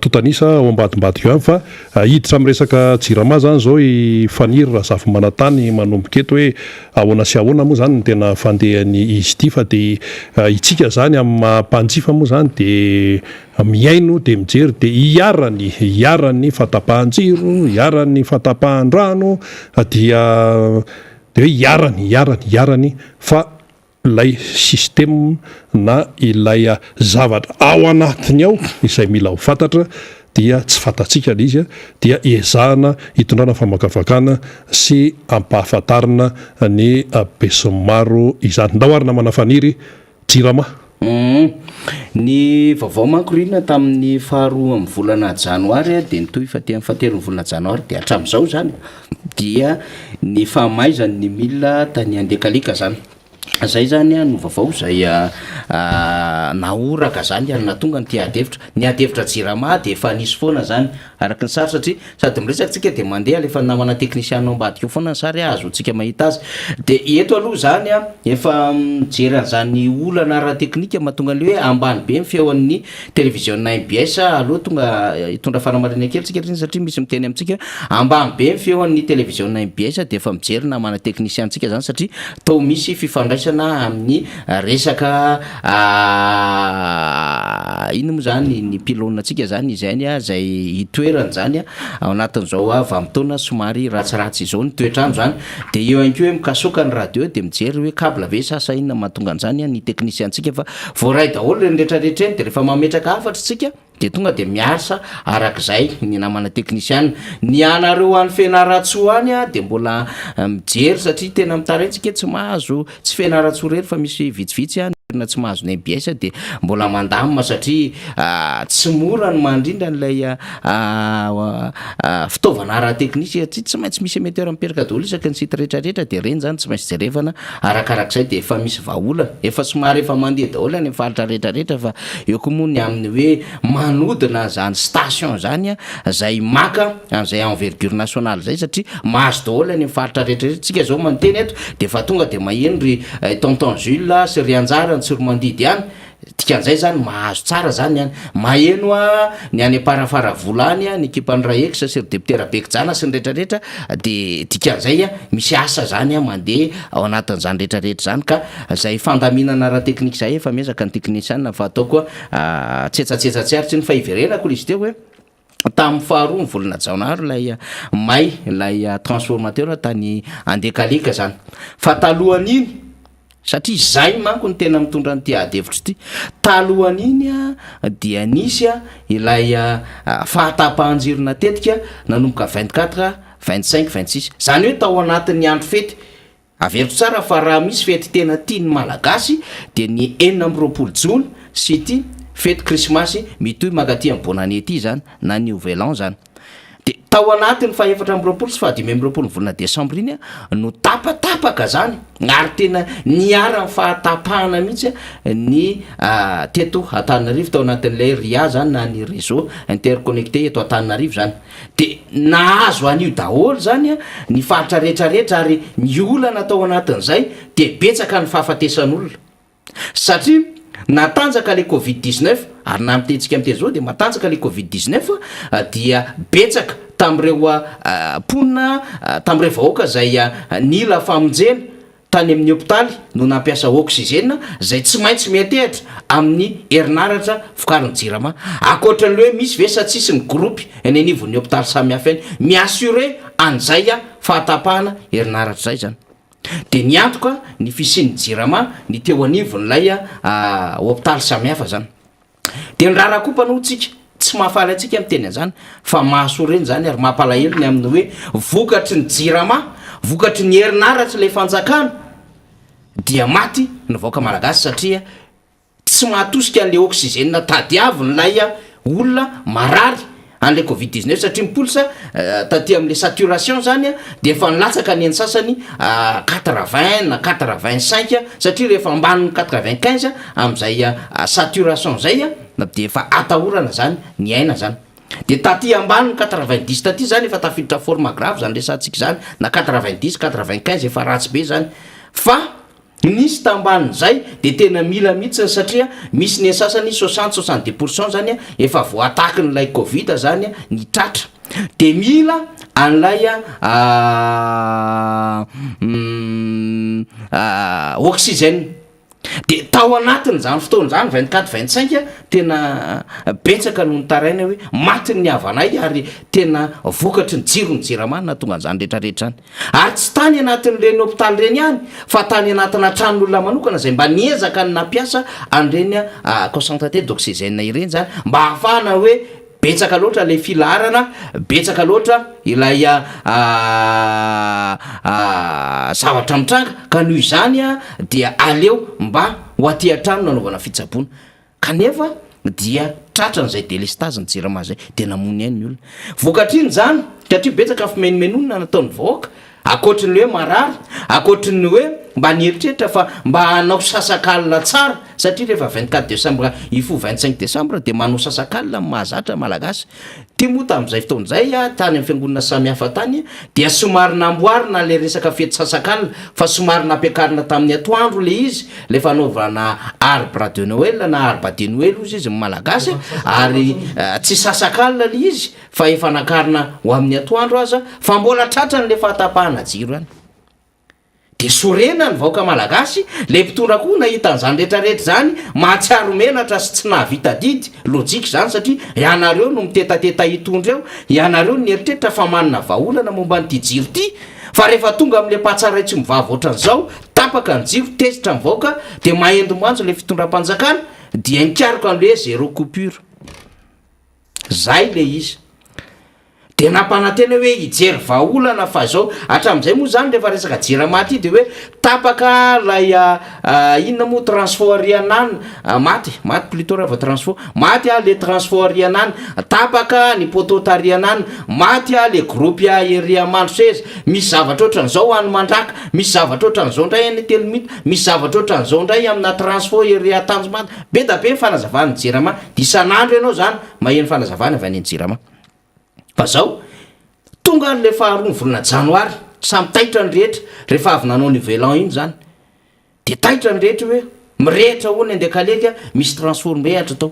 Speaker 1: totanisa ao ambadimbadika io any fa hiditra amin'ny resaka jirama zany zao ifaniry raha zafy manantany manomboka eto hoe ahoana sy ahoana moa zany ny tena fandehany izy ity fa de itsika zany amin'ny mampanjifa moa zany de miaino de mijery de iarany fatapahan-jiro iarany fatapahan-drano dia hoe iarany fa ilay système na ilay zavatra ao anatiny ao izay mila ho fantatra dia tsy fantatsika le izy a dia ezahana hitondrana famakafakana sy ampahafantarina ny besinimaro izany ndao ary na manafaniry jirama
Speaker 2: ny vaovao manko rina tamin'ny faharoa am'ny volana janoary de nitoy fa te am'fateron'ny volana janoary de hatram'izao zany dia ny fahamaizany ny milina tany andekalika zany zay zany a no vaovao zay naoraka zany ary natonga ny tiadevitra ny adevitra jirama de efa nisy foana zany araky ny sary satria sady miresakytsika de mandeha lefa namana teknisiana ambadika foana ny sary azo tsika mahita azy de eto aloha zany a efa mijery an'zany olana ara teknika mahatonga le hoe ambany be ny feoan'ny télévision MBS aloha tonga hitondra fanamarina kely tsika riny satria misy miteny amitsika ambany be ny feoan'ny télévision MBS de efa mijery namana teknisiantsika zany satria tao misy fifandraisana amin'ny resaka ino moa zany ny pilônatsika zany izany a zay hitoerany zany a ao anatin'izao avy am'taona somary ratsiratsy izao ny toetrano zany de eo ihany koa hoe mikasoka ny radio de mijery hoe kabla ve sasa inona mahatonga an'izany a ny teknisiantsika fa voaray daholo reny rehetrarehetra eny de rehefa mametraka hafatra tsika de tonga de miasa arak'izay ny namana teknisiana ny anareo any fianaratsoa any a de mbola mijery satria tena mitarentsika tsy mahazo tsy fianaratsoa rery fa misy vitsivitsy a na tsy mahazo ny MBS de mbola mandamina satria tsy mora ny mandrindra n'lay fitaovana ara-teknisy satria tsy maintsy misy émetteur mipetraka daholo isaky ny sita rehetrarehetra de reny zany tsy maintsy jerevana arakarak'izay de efa misy vahaolana efa somary efa mandeha daholo any faritra rehetrarehetra fa eo koa moa ny amin'ny hoe manodina zany station zany a zay maka an'izay envergure nationale zay satria mahazo daholo any faritra rehetrarehetra tsika zao manteny eto de fa tonga de maheno ry tonton Jules sy ry anjara tsoromandidy any dikan'izay zany mahazo tsara zany any maheno a ny any aparafaravolo ny ekipan'ny raexa sy ry deputera bekijana sy ny rehetrarehetra de dikan'izay a misy asa zany a mandeha ao anatin'izany rehetrarehetra zany ka zay fandaminana ara-teknika zay efa miezaka ny teknisiana fa atao koa tsetsatsetsatsyaritsy ny fahiverenako izy teo hoe tamin'ny faharoa ny volana janoary lay transformateur tany andekalika zany fa talohan'iny satria zay manko ny tena mitondra ny tiadevitra ity talohan'iny a dia nisy a ilay fahatapahanjirona tetika nanomboka 24 25 26 zany hoe tao anatin'ny andro fety averiko tsara fa raha misy fety tena tiany malagasy de ny 4 jona sy ity fety krismasy mitoy magaty amin'ny bonane ity zany na ny nouvel an zany de tao anatiny fa 4 sy 5 volana desambra iny a no tapatapaka zany ary tena niara fahatapahana mihitsy ny teto Antananarivo tao anatin'ilay ria zany na ny réseau interconnecté eto Antananarivo zany de nahazo an'io daholo zany a ny faritra rehetrarehetra ary ny olana tao anatin'izay de betsaka ny fahafatesan'olona satria natanjaka le covid-19 ary na mitentsika am'teny zao de matanjaka le covid-19 dia betsaka tam'ireo ponina tam'ireo vahoaka zay nila famonjena tany amin'ny hôpitaly no nampiasa oxygène zay tsy maintsy miantehatra amin'ny herinaratra vokariny jirama akoatran'le hoe misy vesa tsisy ny gropy eny anivon'ny hôpitaly samihafa eny miassurer an'izay fahatapahana herinaratra zay zany de niantoka ny fisiany jirama ny teo anivon'ilay hôpitaly samihafa zany de ny rarahakompanotsika tsy mahafaly atsika am'teny an'izany fa mahasoreny zany ary mampalahelo ny amin'ny hoe vokatry ny jirama vokatry ny herinaratra le fanjakana dia maty ny vaoaka malagasy satria tsy mahatosika an'le oxygène tadiavy nylay olona marary an'le covid-19 satria mipolsa taty am'le saturation zany de efa nilatsaka ny eny sasany 80 na 85 satria rehefa ambaniny 95 am'izay saturation zay de efa atahorana zany ny aina zany de taty ambaniny 90 taty zany efa tafiditra forme grave zany resantsika zany na 90 95 efa ratsy be zany fa nisy tambanin'izay de tena mila mihitsy satria misy ny sasany 60-70% zany efa voataky nylay covid zany ny tratra de mila an'lay oxygène de tao anatiny zany fotoany zany 24-25 tena betsaka no nitaraina hoe maty ny havanay ary tena vokatry ny jiro ny jiramana tonga an'izany rehetrarehetra any ary tsy tany anatin'ireny hôpitaly reny ihany fa tany anatina tranon'olona manokana zay mba niezaka ny nampiasa an'ireny concentraté d'oxygène ireny zany mba hahafahana hoe betsaka loatra le filarana betsaka loatra ilay zavatra mitranga ka noho izany dia aleo mba ho aty an-trano nanaovana fitsaboana kanefa dia tratran'izay délestage ny jirama zay de namony any ny olona vokatriny zany satria betsaka fimenomenonina nataon'ny vahoaka akoatriny hoe marary akoatriny hoe mba nieritreritra fa mba hanao sasakalina tsara satria rehefa 24 décembre ifo 25 décembre de manao sasakalina mahazatra malagasy ty moa tam'izay fotoan'izay tany amin'ny fiangonana samihafa tany dia somary namboarina le resaka fety sasakalina fa somary nampiakarina tamin'ny atoandro le izy le fanaovana arbre de Noël na arbre de Noël ozy izy malagasy ary tsy sasakalina le izy fa efa nakarina ho amin'ny atoandro aza fa mbola tratrany le fahatapahana jiro any de sorena ny vahoaka malagasy le mpitondra koa nahita an'izany rehetrarehetra zany mahatsiaro menatra sy tsy nahavita didy lojika zany satria ianareo no mitetateta hitondra eo ianareo nyeritreritra fa manina vaholana momba nyty jiro ty fa rehefa tonga am'le mpahatsara tsy mivava ohatran'izao tapaka ny jiro tezitra mivahoaka de mahendomoanjo le fitondram-panjakana dia nikariko an'le zéro coupure zay le izy de nampanantena hoe hijery vaolana fa zao hatram'izay moa zany rehefa resaka jirama ty de hoe tapaka lay inona moa transport arianana maty plutôt rehefa transport maty le transport arianana tapaka ny potota arianana maty le groupe eria mandroseza misy zavatra ohatran'izao any mandraka misy zavatra ohatran'izao ndray any telomita misy zavatra ohatran'izao ndray amina transport eria tanjomanta be da be ny fanazavany jirama de isan'andro ianao zany maheno fanazavany avy any any jirama fa zao tonga le faharoa ny volana janoary samy taitra ny rehetra rehefa avy nanao ny velan iny zany de taitra ny rehetra hoe mirehitra hoany andekaleka misy transformehatra tao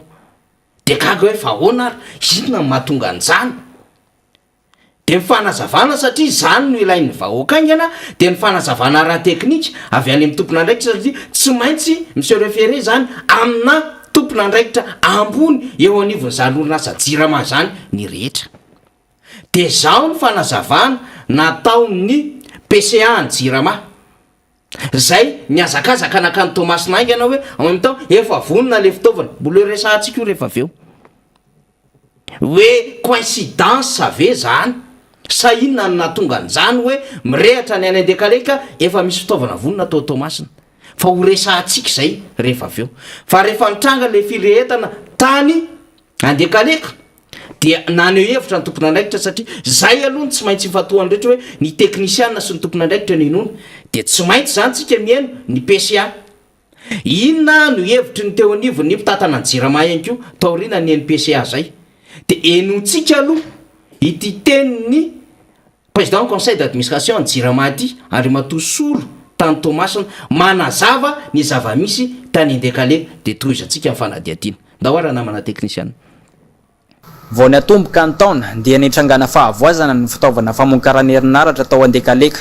Speaker 2: de gaga hoe fahoana ary inona mahatonga an'izany de mifanazavana satria zany no ilain'ny vahoaka aingana de ny fanazavana ara teknika avy any amin'ny tompona andraikitra satria tsy maintsy monsieur référé zany amina tompona andraikitra ambony eo anivony zany olona asa jirama zany ny rehetra de zao ny fanazavana nataon'ny PCA ny jirama zay niazakazaka nakany Thomas naingana hoe en même temps efa vonona le fitaovana mbola resahantsika io rehefa aveo hoe coïncidence ave zany sa inona ny natonga an'izany hoe mirehatra ny any andekaleka efa misy fitaovana vonona atao Thomasina fa ho resahantsika zay rehefa aveo fa rehefa nitranga le firehetana tany andekaleka dia nany eo hevitra ny tompon'andraikitra satria zay aloha tsy maintsy mifatohany rehetra hoe ny teknisiana sy ny tompon'andraikitra ny inona dia tsy maintsy zany tsika mihaino ny PCA inona no hevitry ny teo anivo ny mpitatana ny jirama ihany ko taoriana ny NPCA zay dia enontsika aloha ity teniny président conseil d'administration ny jirama aty ary matosolo tany Tomasina manazava ny zava-misy tany Indekale dia toizantsika amin'ny fanadihadiana ndahoara namana teknisiana
Speaker 3: vao ny atomboka ny taona dia nitrangana fahavoazana ny fitaovana famokarana herinaratra tao Andekaleka.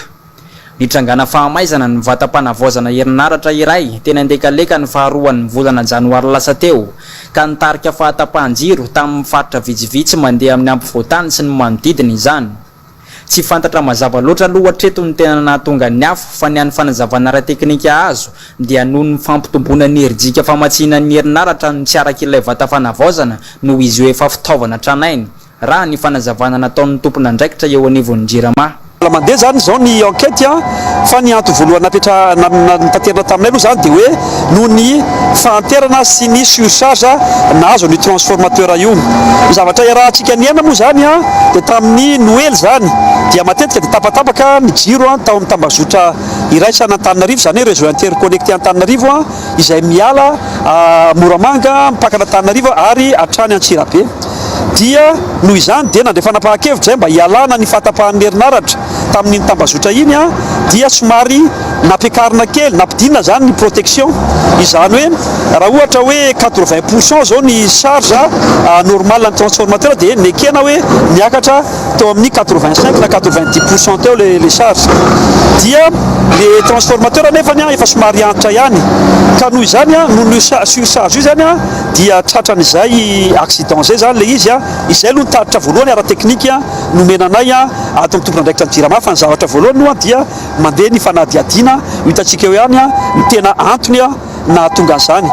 Speaker 3: Nitrangana fahamaizana ny vatam-panavoazana herinaratra iray tena Andekaleka ny faharoan'ny volana janoary lasa teo ka nitarika fahatapahan-jiro tamin'ny faritra vitsivitsy mandeha amin'ny ampovoantany sy ny manodidina izany. Tsy fantatra mazava loatra aloha hatreto ny tena nahatonga ny afo fa ny an'ny fanazavana ara-teknika azo dia noho ny fampitomboana ny herijika famatsiana ny herinaratra ny tsy arak'ilay vata-fanavaozana noho izy ho efa fitaovana tranainy raha ny fanazavana nataon'ny tompon'andraikitra eo anivon'ny jirama.
Speaker 4: Mandeha zany zao ny enquête fa ny anto voalohany natanterana taminay aloha zany dia hoe noho ny fahanterana sy ny surcharge nahazo ny transformateur io. Zavatra iarahantsika ny aina moa zany dia tamin'ny Noël zany dia matetika dia tapatapaka ny jiro tao amin'ny tambazotra iraisana Antananarivo zany hoe réseau interconnecté Antananarivo izay miala Moramanga mipakana Antananarivo ary hatrany Antsirabe. Dia noho izany dia nandray fanapahan-kevitra zay mba hialana ny fahatapahan'ny herinaratra tamin'iny tambazotra iny dia somary nampiakarina kely nampidinina zany ny protection izany hoe raha ohatra hoe 80% zao ny charge normal ny transformateur dia nekena hoe miakatra teo amin'ny 85 na 90% teo le charge dia le transformateur nefa efa somary antitra ihany ka noho izany noho ny surcharge io zany dia tratran'izay accident zay zany le izy izay aloha nitaritra voalohany ara-teknika nomenanay ato amin'ny tompon'andraikitra ny jirama fa ny zavatra voalohany no dia mandeha ny fanadihadiana hitantsika eo ihany ny tena antony nahatonga an'izany.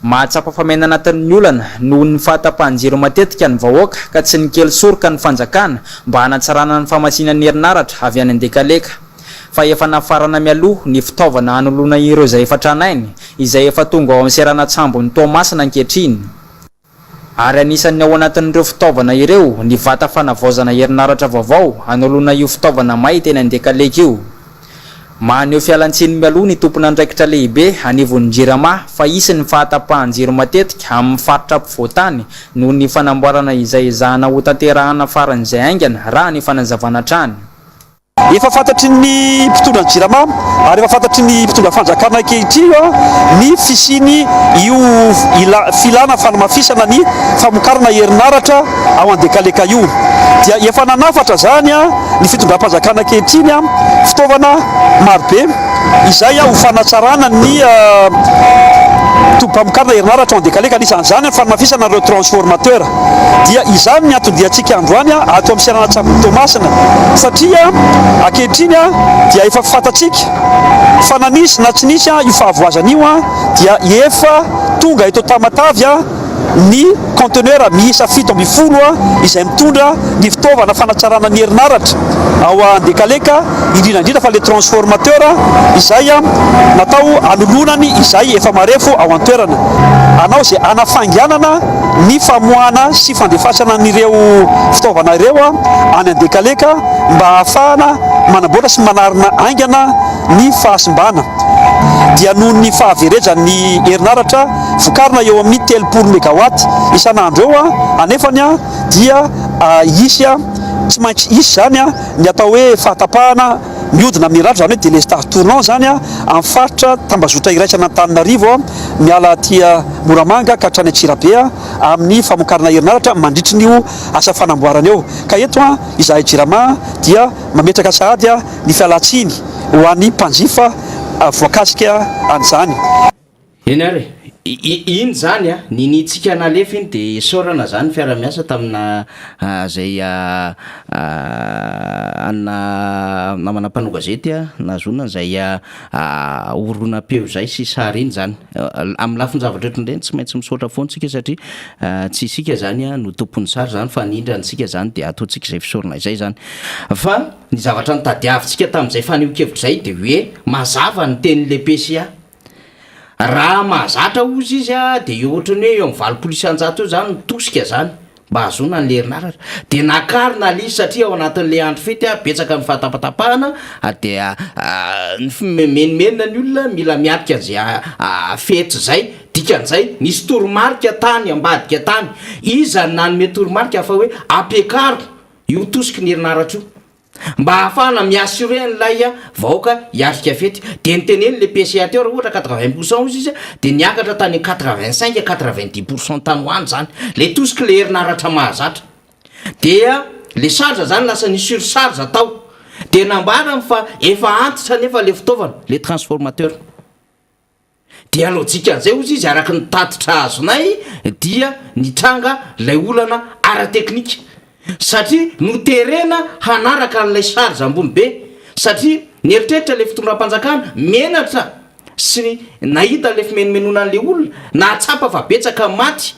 Speaker 3: Mahatsapa famena anatin'ny olana noho ny fahatapahan-jiro matetika ny vahoaka ka tsy ny kely soroka ny fanjakana mba hanatsarana ny famasinan'ny herinaratra avy any Andekaleka. Fa efa nafarana mialoha ny fitaovana hanolona ireo izay efa tranainy izay efa tonga ao amin'ny seranatsambo ny Tomasina ankehitriny. Ary anisan'ny ao anatin'ireo fitaovana ireo ny vata fanavaozana herinaratra vaovao hanolona io fitaovana may teny Andekaleka io. Maneho fialantsiny mialoha ny tompon'andraikitra lehibe anivon'ny jirama fa isy ny fahatapahan-jiro matetika amin'ny faritra ampovoantany noho ny fanamboarana izay zahana ho tanterahana faran'izay aingana raha ny fanazavana trany.
Speaker 4: Efa fantatry ny mpitondra ny jirama ary efa fantatry ny mpitondra fanjakana ankehitriny ny fisiny io filana fanamafisana ny famokarana herinaratra ao Andekaleka io dia efa nanafatra zany ny fitondram-panjakana ankehitriny fitaovana marobe izay ho fanatsarana ny mpamokarana herinaratra ao Andekaleka anisan'izany fanamafisana ireo transformateur dia izany ny antodiantsika androany ato amin'ny seranatsambo Tomasina satria ankehitriny dia efa fantatsika fa na nisy na tsy nisy io fahavoazana io dia efa tonga eto Tamatavy ny conteneur miisa 7 izay mitondra ny fitaovana fanatsarana ny herinaratra ao Andekaleka indrindra fa le transformateur izay natao hanolonany izay efa marefo ao an-toerana anao zay anafangianana ny famoahana sy fandefasana n'ireo fitaovana ireo any Andekaleka mba ahafahana manamboatra sy manarina aingana ny fahasimbana dia noho ny fahaverezan'ny herinaratra vokarina eo amin'ny 300 mégawatt isan'andro eo anefany dia isy tsy maintsy isy zany ny atao hoe fahatapahana mihodina amin'ny herinaratra zany hoe délestage tournant zany amin'ny faritra tambazotra iraisana Antananarivo miala tia Moramanga ka hatrany Antsirabe amin'ny famokarana herinaratra mandritry n'io asa fanamboarana eo ka eto izahay jirama dia mametraka sahady ny fialatsiny ho an'ny mpanjifa voakasika an'izany.
Speaker 2: Eny ary iny zany ninitsika nalefa iny dia sorana zany fiara-miasa tamina zay anna namana mpanogazety nazonana zay oronam-peo zay sy sary iny zany amin'ny lafiny zavatra ohatr'ireny tsy maintsy misaotra foantsika satria tsy isika zany no tompon'ny sary zany fa nindrantsika zany dia ataontsika izay fisorona izay zany fa ny zavatra nitadiavintsika tamin'izay faneho-kevitra zay dia hoe mazava ny tenin'le PCA raha mahazatra ozy izy dia eo ohatrany hoe eo amin'ny 20% eo zany mitosika zany mba azona ny lerinaratra de nakarina le izy satria ao anatin'le andro fety a betsaka ny fahatapatapahana de menimenina ny olona mila miatika zay fety zay dikan'izay nisy toromarika tany ambadika tany iza nanome toromarika fa hoe ampekaro io tosiky ny herinaratra io mba hahafahana miasure n'lay vahoaka hiatrika fety de nyteneny le PCA teo raha ohatra 80% izy de niakatra tany 85 90% tany hoany zany le tosiky le herinaratra mahazatra dia le sarja zany lasa ny sursarge tao de nambarany fa efa antitra nefa le fitaovana le transformateur dia lojikan'izay ozy izy araky ny tatitra azonay dia nitranga lay olana ara-teknika satria noterena hanaraka n'lay sarge ambony be satria nieritreritra le fitondram-panjakana menatra sy nahita le fimenomenona an'le olona na tsapa fa betsaka maty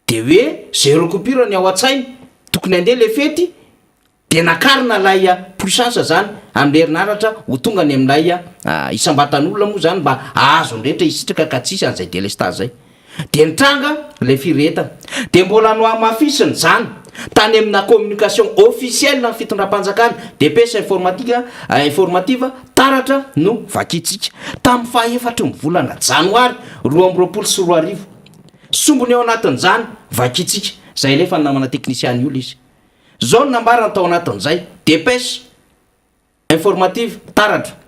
Speaker 2: de hoe zero coupure ny ao an-tsainy tokony andeha le fety de nakarina lay puissance zany amin'ny herinaratra ho tonga ny amin'lay isambatan'olona moa zany mba azo ndrehetra isitraka ka tsisy an'izay délestage zay de nitranga le firetana de mbola no amafisiny zany tany amina communication officielle na fitondram-panjakana DPS informative taratra no vakitsika tamin'ny fahaefatra ny volana janoary 2024 sombony ao anatin'izany vakitsika zay lefa namana teknisiany olo izy zao ny nambarana tao anatin'izay DPS informative taratra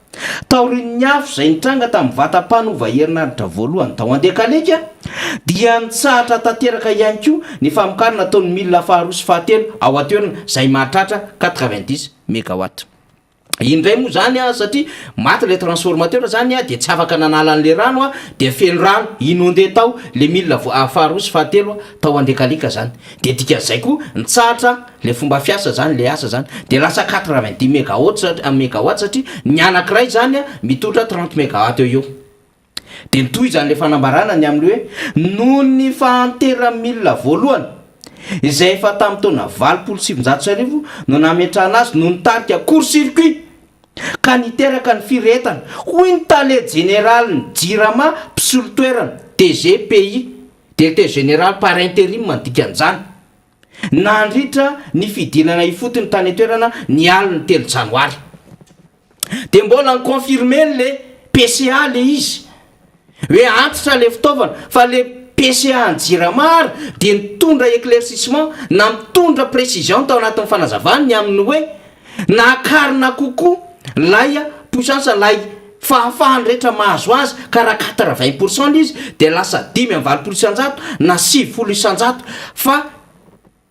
Speaker 2: taorin'ny afo zay nitranga tamin'ny vatam-panova herinaratra voalohany tao andekaleka dia nitsahatra tanteraka ihany koa ny famokarana ataon'ny milina faharoa sy fahatelo ao atoerana zay mahatratra 90 mégawatt indray moa zany satria maty le transformateur zany de tsy afaka nanala an'le rano de feno rano inondé tao le milina faharoa sy fahatelo tao andekaleka zany de dikan'izay koa nitsahatra le fomba fiasa zany le asa zany de lasa 90 mégawatt satria ny anankiray zany mitotra 30 mégawatt eo de nitoy zany le fanambarana ny amin'ny hoe noho ny fahantera milina voalohany izay efa tamin'ny taona 27 no nametrahana azy no nitarika court circuit ka niteraka ny firetana hoy ny tale général ny jirama mpisolotoerana DGPI directeur général par intérim mandikan'izany nandritra ny fidinana ifotony tany etoerana ny aliny 3 janoary de mbola ny confirme le PCA le izy hoe antitra le fitaovana fa le PCA ny jiramary de nitondra éclaircissement na mitondra précision tao anatin'ny fanazavany ny amin'ny hoe nakarina kokoa lay puissance lay fahafahany rehetra mahazo azy ka raha 80% izy de lasa 5.9% na 7% fa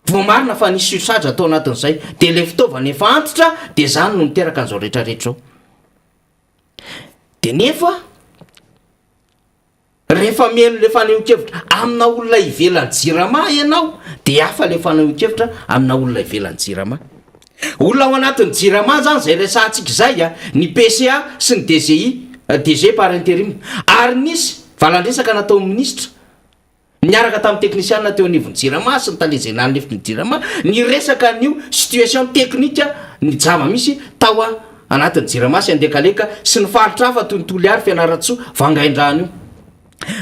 Speaker 2: voamarina fa nisy surcharge atao anatin'izay de le fitaovana efa antitra de zany no miteraka an'izao rehetrarehetra de nefa rehefa meno le fanehoan-kevitra amina olona ivelan'ny jirama ianao de hafa le fanehoan-kevitra amina olona ivelan'ny jirama olona ao anatin'ny jirama zany zay resantsika zay ny PCA sy ny DG par intérim ary nisy valandresaka natao ministre niaraka tamin'ny teknisianina teo anivon'ny jirama sy ny talezena ny lefitry ny jirama ny resaka nio situation technique ny jama misy tao anatin'ny jirama sy andekaleka sy ny faritra hafa tontolo ary fianaratso vangaindrano io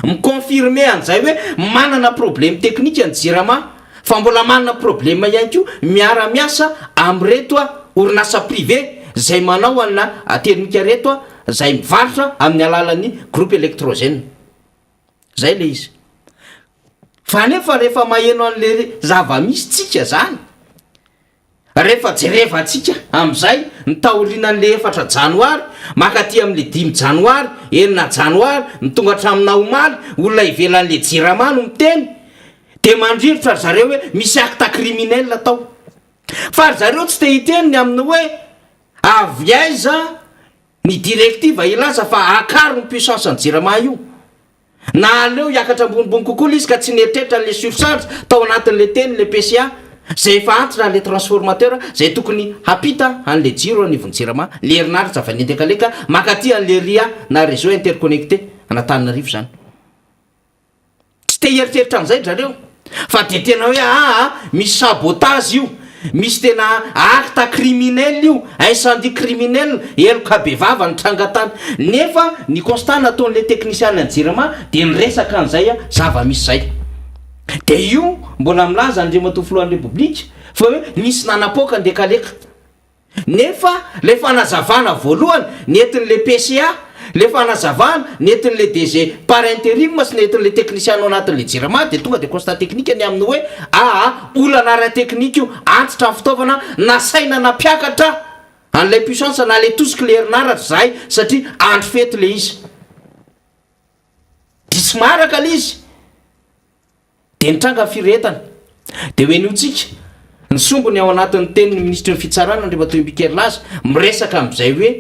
Speaker 2: miconfirme an'izay hoe manana problème technique ny jirama fa mbola manana problème ihany koa miara-miasa am'reto orinasa privé zay manao ana teknika reto zay mivarotra amin'ny alalan'ny groupe électrogène zay le izy fa nefa rehefa maheno an'le zava-misy tsika zany rehefa jerevantsika am'izay nitaorinan'le 4 janoary makaty amin'le 5 janoary 9 janoary nitonga hatramina omaly olona ivelan'le jirama no miteny de mandrirotra ry zareo hoe misy acte criminel tao fa ry zareo tsy te hiteniny amin'ny hoe avy aiza ny directive ilaza fa akaro ny puissance ny jirama io na aleo hiakatra ambonimbony kokoa izy ka tsy nieritreritra le surcharge tao anatin'le teny le PCA zay efa antitra le transformateur zay tokony hapita an'le jiro anivon'ny jirama le herinaritra fa nindekaleka makaty an'le ria na réseau interconnecté anatananarivo zany tsy te hieritreritra an'izay zareo fa de tena hoe misy sabotage io misy tena acte criminel io incendie criminel eloka be vava ny trangatany nefa ny constat nataon'le technicien ny jirama de niresaka an'izay zava-misy zay de io mbola milaza andriamatoa filohan'ny repoblika fa hoe nisy nanapoaka ndekaleka nefa le fanazavana voalohany nentin'le PCA, le fanazavana nentin'le DG par intérim sy nentin'le technicien ao anatin'le jirama de tonga de constat technique ny amin'ny hoe olana ara teknika io antitra ny fitaovana nasaina nampiakatra an'ilay puissance na le tosika le herinaratra zahay satria andro fety le izy disy maraka le izy de nitranga firetana de hoe niotsika ny sombony ao anatin'ny tenin'ny ministre ny fitsarana andriamatoa Mpikerlaza miresaka am'izay hoe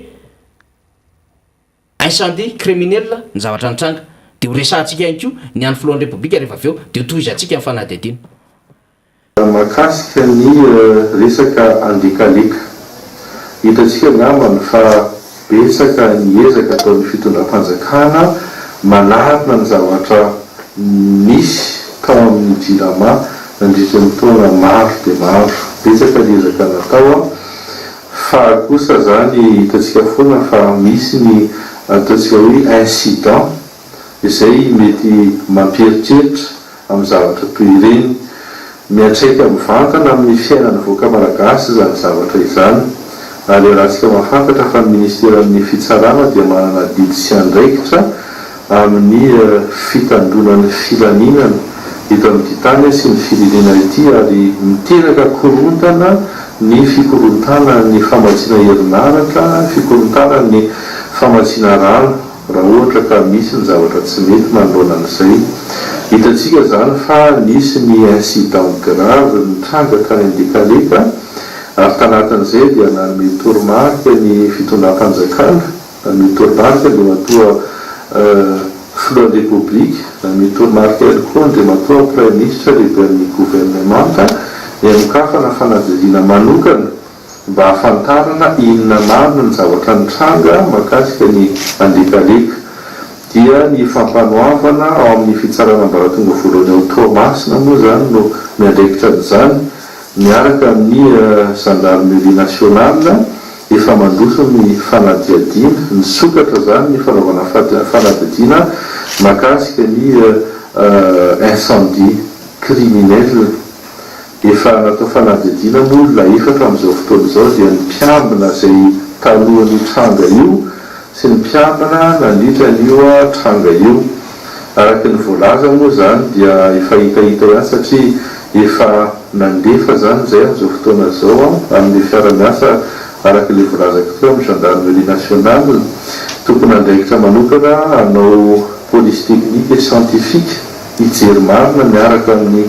Speaker 2: incendie criminel ny zavatra nitranga de ho resantsika ihany ko ny an'ny filohan'ny repoblika rehefa avy eo de ho tohizatsika amin'ny fanadihadiana
Speaker 5: mahakasika ny resaka andekaleka hitatsika namany fa betsaka ny ezaka ataon'ny fitondram-panjakana manarina ny zavatra nisy tao amin'ny jirama nandritra ny taona maro de maro betsaka ny ezaka natao fa kosa zany hitatsika foana fa misy ny ataontsika hoe incident izay mety mampieritreritra amin'ny zavatra toy ireny miantraika mivantana amin'ny fiainany voaka malagasy zany zavatra izany ary rahantsika mahafantatra fa ny ministeran'ny fitsarana dia manana didy sy andraikitra amin'ny fitandronan'ny filaninana eto amin'ity tany sy ny firenena ity ary miteraka korontana ny fikorontana ny famatsina herinaratra fikorontana ny famatsina rano raha ohatra ka misy ny zavatra tsy mety manoloana an'izay hitatsika zany fa nisy ny incident grave nitranga tany andekaleka ary tanatin'izay dia nanome toromarika ny fitondram-panjakana nanome toromarika dia matoa filohan'ny repoblika nanome toromarika ihany koa dia matoa premier ministre lehibe amin'ny gouvernemanta ny amokafana fanadihadiana manokana mba hafantarana inona marina ny zavatra nitranga mahakasika ny andekaleka dia ny fampanoavana ao amin'ny fitsarana ambaratonga voalohany ao Tomasina moa zany no miandraikitra n'izany miaraka amin'ny gendarmerie nationale efa mandroso ny fanadihadiana ny sokatra zany ny fanaovana fanadihadiana mahakasika ny incendie criminel efa natao fanadihadiana moa la efatra amin'izao fotoana izao dia ny mpiambina zay talohan'ny tranga io sy ny mpiambina nandritra n'io tranga io araky ny voalaza moa zany dia efa hitahita ihany satria efa nandefa zany zay amin'izao fotoana zao amin'ny fiara-miasa araky le voalazako teo amin'ny gendarmerie nationale tokony andraikitra manokana hanao police technique et scientifique hijery marina miaraka amin'ny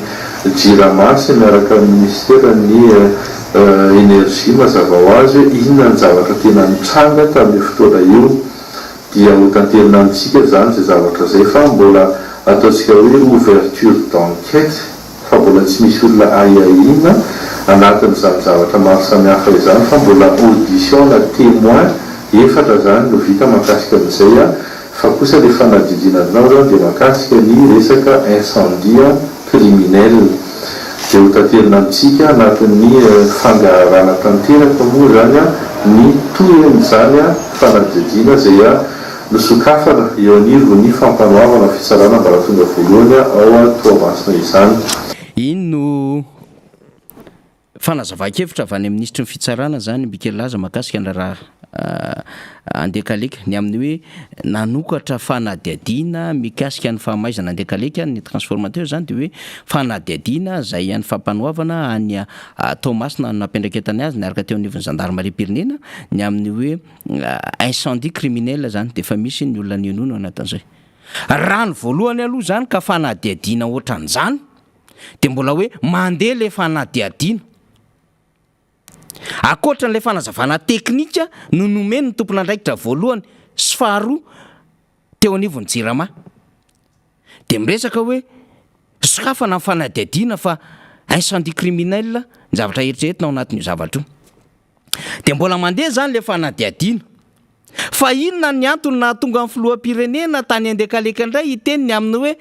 Speaker 5: jirama sy miaraka amin'ny ministera ny énergie mazava ho azy hoe inona ny zavatra tena nitranga tamin'ny fotoana io dia ho tanterina amintsika zany zay zavatra zay fa mbola ataontsika hoe ouverture d'enquête fa mbola tsy misy olona aiaina anatin'izany zavatra maro samihafa izany fa mbola audition na témoin efatra zany no vita mahakasika an'izay fa kosa le fanadidinanao zany dia mahakasika ny resaka incendie criminel dia ho tanterina amintsika anatin'ny fangarana tanteraka moa zany ny toen'izany fanadidina zay nosokafana eo anivony fampanoavana fitsarana ambaratonga voalohany ao Toamasina izany
Speaker 2: ino fanazava-kevitra avy any amin'ny ministry ny fitsarana zany Mpikerlaza mahakasika ny raha andekaleka ny amin'ny hoe nanokatra fanadihadiana mikasika ny fahamaizana andekaleka ny transformateur zany de hoe fanadihadiana zay any fampanoavana any Tomasina nampiandraketany azy niaraka teo anivon'ny gendarmerie pirenena ny amin'ny hoe incendie criminel zany de efa misy ny olona nionono anatin'izay rano voalohany aloha zany ka fanadihadiana ohatran'izany de mbola hoe mandeha le fanadihadiana akoatran'le fanazavana teknika no nomeny ny tompona andraikitra voalohany sy faharoa teo anivon'ny jirama de miresaka hoe sokafana amin'ny fanadihadiana fa incendie criminel ny zavatra eritreretina ao anatin'io zavatra io de mbola mandeha zany le fanadihadiana fa inona ny antony nahatonga amin'ny filoham-pirenena tany andekaleka indray hiteny ny amin'ny hoe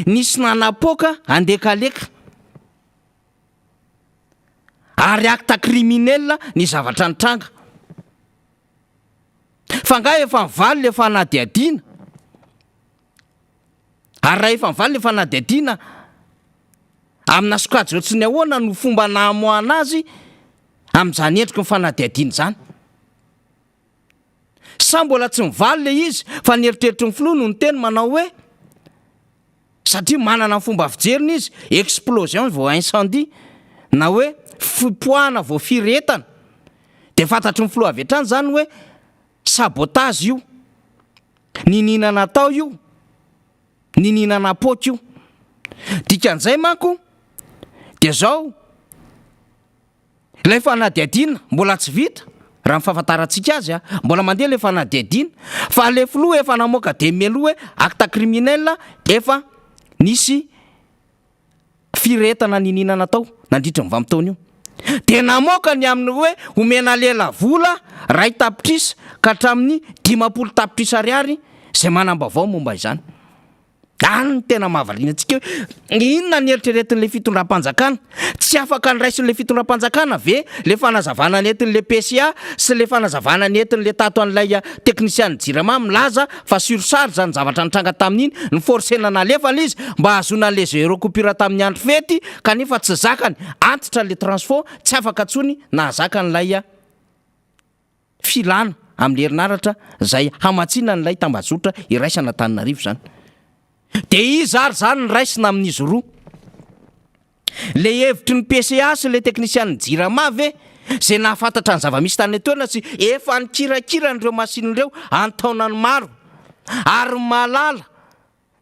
Speaker 2: nisy nanapoaka andekaleka ary acte criminel ny zavatra nitranga fa nga efa mivaly le fanadihadiana ary raha efa mivaly le fanadihadiana amina sokajy ohatsy ny ahoana no fomba namoana azy amin'izany endrika mifanadiadiana zany. Sa mbola tsy mivaly le izy fa nieritreritry ny filoha no ny teny manao hoe satria manana ny fomba fijeriny izy explosion vao incendie na hoe fipoahana vao firetana de fantatry ny filoha avy hatrany zany hoe sabotage io, nininana atao io, nininana apoka io. Dikan'izay manko de zao ilay fanadiadiana mbola tsy vita raha mifahafantarantsika azy mbola mandeha le fanadiadiana fa le filoha efa namoaka de mialoha hoe acte criminel efa nisy firetana nininana tao nandritra ny vanim-taona io de namoaka ny amin'ny hoe omena lela vola 2 tapitrisa ka hatramin'ny 50 tapitrisa ariary zay manam-baovao momba izany. Any ny tena mahavaliana antsika hoe inona ny eritreretin'le fitondram-panjakana, tsy afaka nyraisin'le fitondram-panjakana ve le fanazavana nentin'le PCA sy le fanazavana nentin'le tato an'ilay teknisiany jirama milaza fa sursary zany zavatra nitranga tamin'iny ny forsena nalefana izy mba hahazoana le zéro coupure tamin'ny andro fety kanefa tsy zakany antitra le transport tsy afaka tsony na zaka n'ilay filana amin'ny herinaratra zay hamatsiana n'ilay tambazotra iraisana Antananarivo zany. De izy ary zany raisina amin'izy roa le hevitry ny PCA sy le teknisiany jirama ve zay nahafantatra ny zava-misy tany etoana sy efa nikirakira n'ireo masinireo antaonany maro ary malala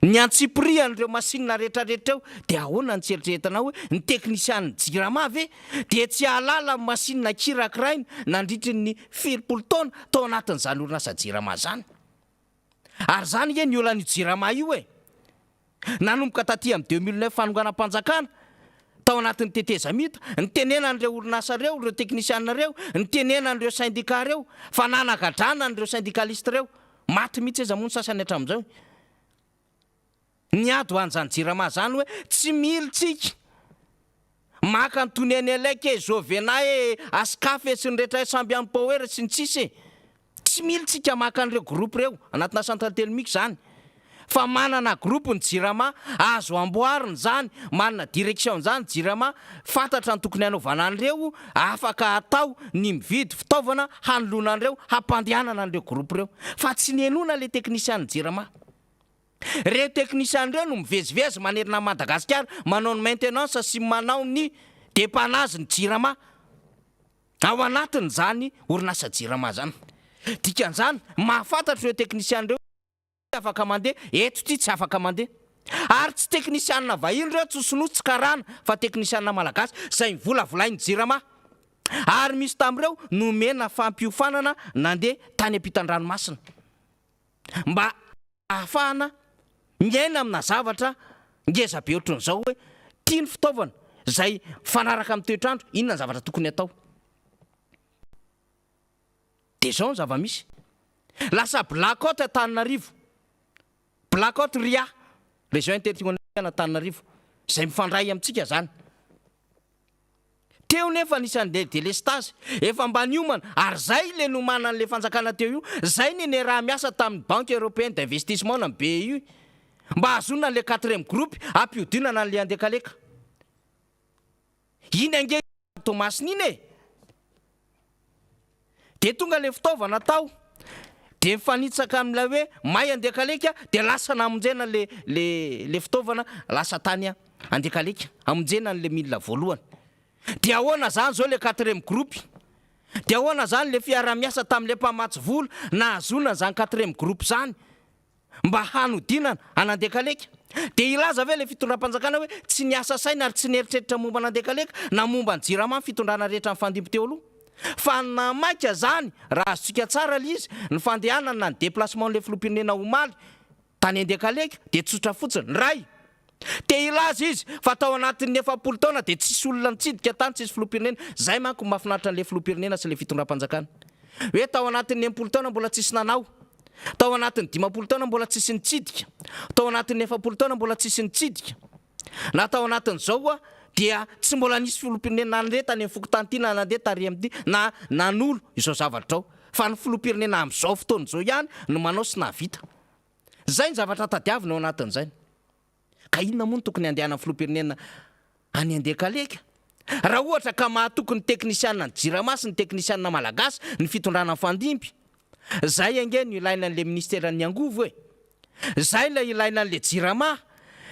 Speaker 2: ny antsipria n'ireo masinina rehetrarehetra eo de ahoana ny tseritreretanao hoe ny teknisiany jirama ve de tsy ahalala masinina kirakiraina nandritry ny 70 taona tao anatin'izany orinasa jirama zany. Ary zany e ny olan'io jirama io nanomboka taty amin'ny 2009 fanonganam-panjakana tao anatin'ny teteza mita nitenena n'ireo orinasa reo, ireo teknisiana reo, nitenena n'ireo syndicat reo fa nanagadrana n'ireo syndicaliste reo maty mihitsy eza moa ny sasany hatramin'izao. Niady ho an'izany jirama zany hoe tsy militsika maka nytoneny eleke zovena askafy sy ny rehetra samby amin'ny power sy ny tsisy tsy militsika maka an'ireo groupe reo anatina central telemique zany fa manana groupe ny jirama azo amboariny zany, manana direction zany jirama fantatra ny tokony hanaovana an'ireo afaka atao ny mividy fitaovana hanolona an'ireo hampandehanana an'ireo groupe reo fa tsy nenona le teknisiany jirama. Reo teknisiany reo no mivezivezy manerina Madagasikara manao ny maintenance sy manao ny dépannage ny jirama ao anatin' zany orinasa jirama zany. Dikan'izany mahafantatra reo teknisiany reo afaka mandeha eto ty tsy afaka mandeha ary tsy teknisianina vahiny reo tsy sonosy tsy karana fa teknisianina malagasy zay mivolavolainy jirama ary misy tam'ireo nomena fampiofanana nandeha tany ampitan-dranomasina mba ahafahana miaina amina zavatra ngeza be ohatran'izao hoe tiany fitaovana zay fanaraka amin'ny toetrandro inona ny zavatra tokony atao de zao ny zava-misy lasa blackout Antananarivo, blackout RIA région interrégionale Antananarivo zay mifandray amintsika zany. Teo nefa nisan'le délestage efa mba niomana ary zay le nomana an'le fanjakana teo io zay ny raha miasa tamin'ny banque européenne d'investissement na BEI mba hazona le 4e groupe ampiodinana an'le andekaleka iny ange Tomasiny de tonga le fitaovana tao de mifanitsaka amin'ilay hoe may andekaleka de lasa namonjena le fitaovana lasa tany andekaleka amonjena an'le milina voalohany. De ahoana zany zao le 4e groupe de ahoana zany le fiara-miasa tamin'le mpamatsy vola na hazona zany 4e groupe zany mba hanodinana anandekaleka de ilaza ave le fitondram-panjakana hoe tsy niasa saina ary tsy nieritreritra momba anandekaleka na momba ny jirama fitondrana rehetra amin'ny fandimby teo aloha fa namaika zany raha azotsika tsara le izy ny fandehanana na ny déplacement le filoham-pirenena omaly tany andekaleka de tsotra fotsiny ray te ilaza izy fa tao anatin'ny 70 taona de tsisy olona nitsidika tany tsisy filoham-pirenena zay manko mahafinaritra an'le filoham-pirenena sy le fitondram-panjakana hoe tao anatin'ny 80 taona mbola tsisy nanao, tao anatin'ny 50 taona mbola tsisy nitsidika, tao anatin'ny 70 taona mbola tsisy nitsidika na tao anatin'izao dia tsy mbola nisy filoham-pirenena nandeha tany amin'ny fokontany na nandeha tary amin'ity na nanolo izao zavatra ao fa ny filoham-pirenena amin'izao fotoana izao ihany no manao sy nahavita. Zay ny zavatra tadiavina ao anatin'izay. Ka inona moa no tokony andehana amin'ny filoham-pirenena
Speaker 6: any andekaleka raha ohatra ka mahatokony teknisianna ny jirama sy ny teknisianna malagasy ny fitondrana fandimpy zay ange no ilaina an'le ministeran'ny angovo zay la ilaina an'le jirama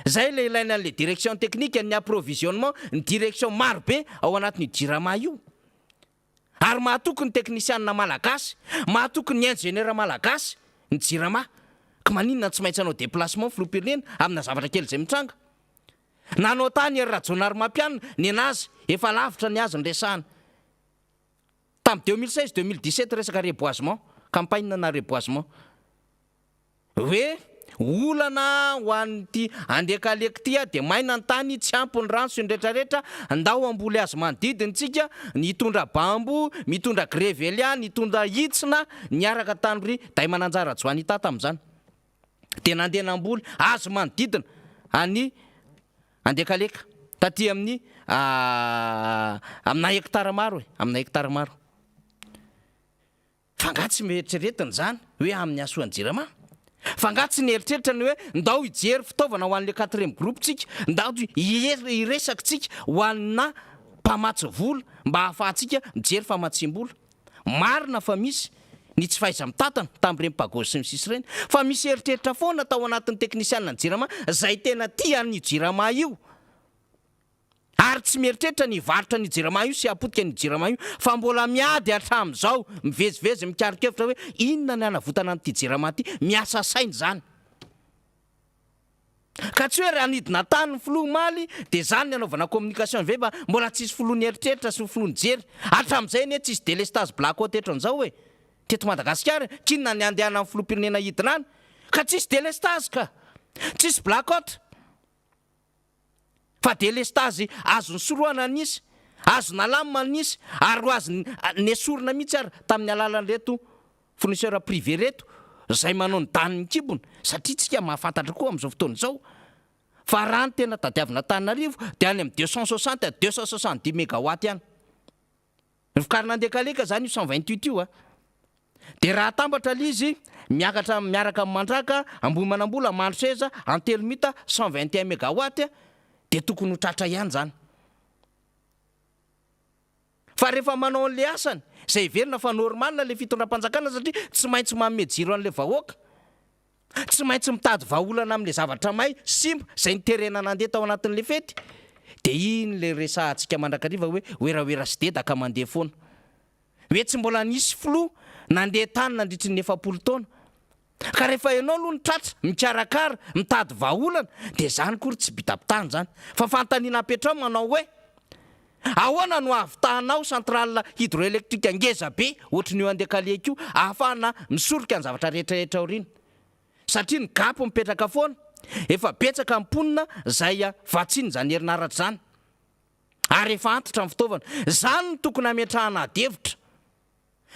Speaker 6: zay la ilaina an'le direction technique ny approvisionnement ny direction marobe ao anatin'io jirama io ary mahatokony teknisianna malagasy mahatokony ny ingénieur malagasy ny jirama ka maninona tsy maintsy anao déplacement filopirenena amina zavatra kely zay mitranga nanao tany ery rajonary mampianina ny anazy efa lavitra ny azy ny resahana tamin'ny 2016 2017 resaka reboisement campagne na reboisement hoe olana ho an'ity andekaleka ty dia maina ny tany tsy ampony rano sy ny rehetrarehetra ndao amboly azy manodidintsika nitondra bambo mitondra grevelia nitondra hitsina niaraka tany ry day mananjara joany tata amin'izany dia nandeha namboly azo manodidina any andekaleka taty amin'ny amina hektara maro amina hektara maro fangatsy mieritrerietiny zany hoe amin'ny asoan'ny jirama fangatsy ny eritreritra ny hoe ndao hijery fitaovana ho an'le 4e groupe tsika ndao iresaka tsika ho anina mpamatsy vola mba hahafahantsika mijery famatsim-bola marina fa misy ny tsy fahaiza mitatana tamin'ireny mpagosy sy ny sisy reny fa misy eritreritra foana tao anatin'ny teknisianna ny jirama zay tena tia ny jirama io ary tsy mieritreritra ny varotra ny jirama io sy apotika ny jirama io fa mbola miady hatramin'izao mivezivezy mikarikevitra hoe inona ny anavotana n'ity jirama ty miasa sainy zany ka tsy hoe raha nidina tany ny filoha maly dia zany ny anaovana communication ve fa mbola tsisy filohany eritreritra sy filohany jery hatramin'izay ne tsisy délestage black out etran'izao hoe teto Madagasikara kinona ny andehana amin'ny filoham-pirenena hidina any ka tsisy délestage ka tsisy black out fa délestage azony soroana nisy azona lamina nisy ary ho azy nesorina mihitsy ary tamin'ny alalan'reto fournisseur privé reto zay manao ny daniny kibony satria tsika mahafantatra koa amin'izao fotoana izao fa raha ny tena tadiavina Antananarivo dia any amin'ny 260 à 270 mégawatt ihany ny fikarina andekaleka zany io 128 io dia raha tambatra lizy miaraka amin'ny mandraka ambony manambola mandro seza antelomita 121 mégawatt dia tokony ho tratra ihany zany fa rehefa manao an'le asany zay verina fa normalna le fitondram-panjakana satria tsy maintsy manome jiro an'le vahoaka tsy maintsy mitady vahaolana amin'le zavatra may simba zay niterena nandeha tao anatin'le fety dia iny le resahantsika mandrakariva hoe oeraoera sy dedaka mandeha foana hoe tsy mbola nisy filoha nandeha tany nandritry ny 9 taona ka rehefa ianao aloha ny tratra mikarakara mitady vahaolana dia zany kory tsy bitapitany zany fa fantaniana apetrao manao hoe ahoana no ahavitahanao centrale hydroélectrique ngeza be ohatrin'io andekaleka io ahafahana misoroka ny zavatra rehetrarehetra aoriana satria ny gapo mipetraka foana efa betsaka mponina zay vatsiny zany herinaratra zany ary efa antitra amin'ny fitaovana zany no tokony ametrahana adevitra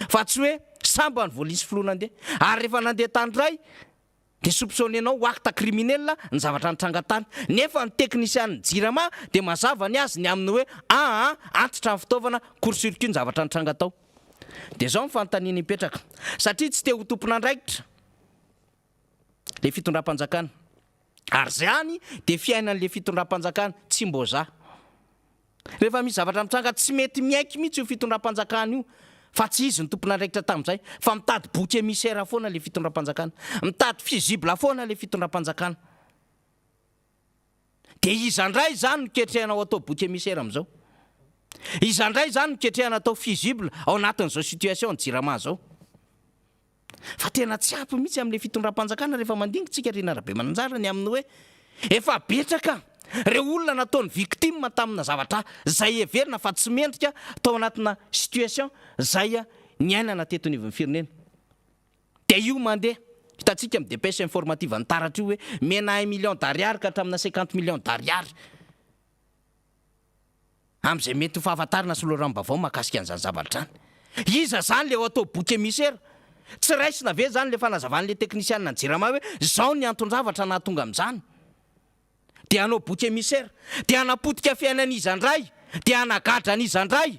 Speaker 6: fa tsy hoe samba ny voalisy filoha nandeha ary rehefa nandeha tany ray dia soupçonnenao acte criminel ny zavatra nitranga tany nefa ny teknisian'ny jirama dia mazava ny azy ny aminy hoe antitra amin'ny fitaovana court-circuit ny zavatra nitranga tao dia zao mifanontaniana ipetraka satria tsy te ho tompon'andraikitra le fitondram-panjakana ary zany dia fiainan'le fitondram-panjakana tsy mboza rehefa misy zavatra mitranga tsy mety miaiky mihitsy io fitondram-panjakana io fa tsy izy ny tompon'andraikitra tamin'izay fa mitady boky émissaire foana le fitondram-panjakana mitady fusible foana le fitondram-panjakana dia izandray zany no ketrehanao atao boky émissaire amin'izao izandray zany no ketrehana atao fusible ao anatin'izao situation ny jirama zao fa tena tsy ampy mihitsy amin'le fitondram-panjakana rehefa mandingitsika Renarabe Mananjara ny aminy hoe efa betraka reo olona nataony victime tamina zavatra zay everina fa tsy mendrika tao anatina situation zay ny ainana teto anivon'ny firenena dia io mandeha hitantsika amin'ny dépêche informative ny taratra io hoe mena 1 million d'ariary ka hatramina 50 millions d'ariary amin'izay mety ho fahafantarina sy loharam-bavao mahakasika an'izany zavatra zany iza zany le ho atao boky émissaire tsy raisina ve zany le fanazavan'le teknisianina ny jirama hoe zao ny anton-javatra nahatonga amin'izany dia anao boky émissaire dia anapotika fiainan'izandray dia anagadra an'izandray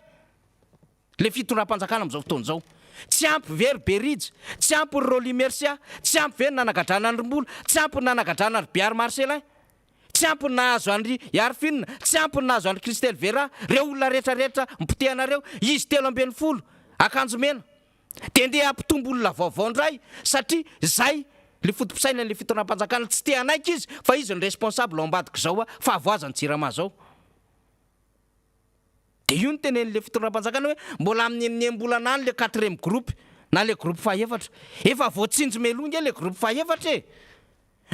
Speaker 6: le fitondram-panjakana amin'izao fotoana izao tsy ampy very berija tsy ampy Roli Mercia tsy ampy very nanagadrana ny Rimbola tsy ampy nanagadrana ny Biary Marcelin tsy ampy nahazo andry Yarfin, tsy ampy nahazo andry Christelle Vera, reo olona rehetrarehetra mipitehanareo, izy 3 akanjo mena de ndeha ampitombo olona vaovao ndray satria zay le fotopisaina le fitondram-panjakana tsy te anaiky izy fa izy ny responsable ao ambadika zao fa avoazany Jirama zao. De io ny tenen'le fitondram-panjakana hoe mbola amin'ny enembolana any le 4e groupe na le groupe faefatra efa voatsinjo melonga le groupe faefatra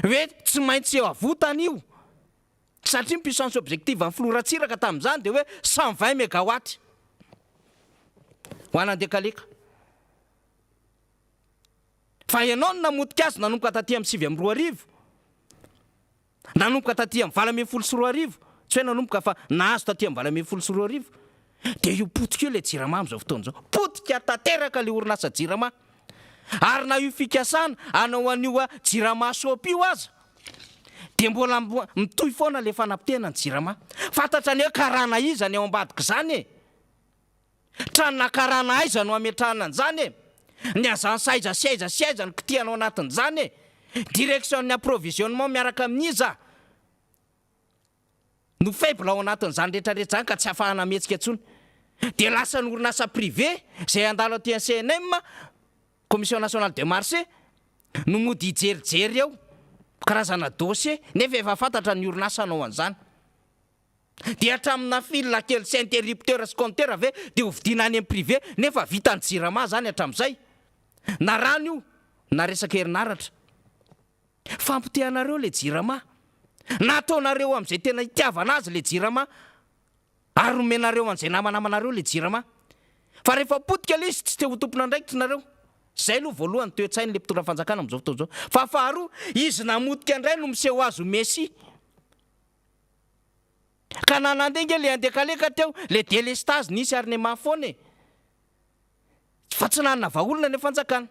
Speaker 6: hoe tsy maintsy eo avotana io satria puissance objective amin'ny floratsiraka tamin'izany de hoe 120 mégawatt ho anandekaleka. Fa ianao namotika azy nanomboka taty amin'ny 7 nanomboka taty amin'ny 20 tsy hoe nanomboka fa nahazo taty amin'ny 20 de io potika io le Jirama am'izao fotoana zao, potika tanteraka le orinasa Jirama ary na io fikasana anao an'io Jirama shop io aza de mbola mitohy foana le fanapitena ny Jirama. Fantatra ny hoe karana izany ao ambadika zany tranona karana aiza no ametrahana an'izany ny azany saiza ny kitianao anatin'izany direction ny approvisionnement miaraka amin'iza no faible ao anatin'izany rehetrarehetra zany ka tsy afahana mihetsika antsony de lasa ny orinasa privé zay andalo aty CNM Commission nationale de marché no mody ijerijery eo karazana dossier nefa efa fantatra ny orinasa anao an'izany de hatramina fil kely sy interrupteur sy compteur ave de hovidina any amin'ny privé nefa vita ny Jirama zany hatramin'izay na rano io na resaka herinaratra fampitehanareo le Jirama nataonareo amin'izay tena itiavana azy le Jirama ary omenareo an'izay namanamanareo le Jirama fa rehefa potika le izy tsy te ho tompona ndraikitra nareo zay aloha voalohany toe-tsainy le mpitondra fanjakana amin'izao fotoana zao. Fa faharoa izy namotika indray no miseho azo Messi ka nanandenge le andekaleka teo le délestage nisy ary ny mahafone fa tsy nanana vahaolona ny fanjakana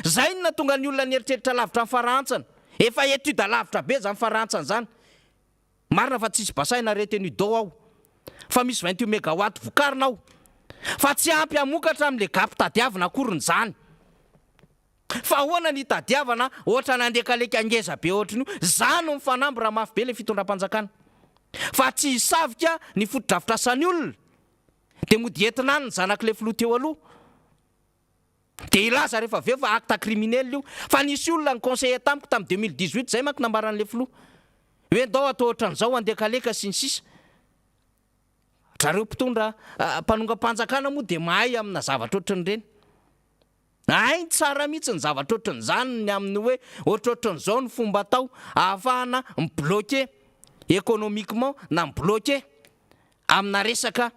Speaker 6: zay no natonga ny olona nieritreritra lavitra amin'ny farantsana efa étude lavitra be zany farantsana zany marina fa tsisy basaina retenu d'eau ao fa misy 28 mégawatt vokarina ao fa tsy ampy amokatra amin'le gapy tadiavina akoriny zany fa ahoana ny tadiavana ohatra nandekaleka angeza be ohatriny zany no mifanamby raha mafy be le fitondram-panjakana fa tsy hisavika ny fotodrafitrasany olona de mody entina any ny zanak'le filoha teo aloha de ilaza rehefa aveo fa acte criminel io fa nisy olona ny conseiller tamiko tamin'ny 2018 zay manko nambaran'le filoha hoe ndao atao ohatran'izao andekaleka sy ny sisa zareo mpitondra mpanonga-panjakana moa de mahay amina zavatra ohatran'ireny ay tsara mihitsy ny zavatra ohatran'izany ny amin'ny hoe ohatrohatran'izao ny fomba atao ahafahana mibloquer économiquement na mibloquer amina resaka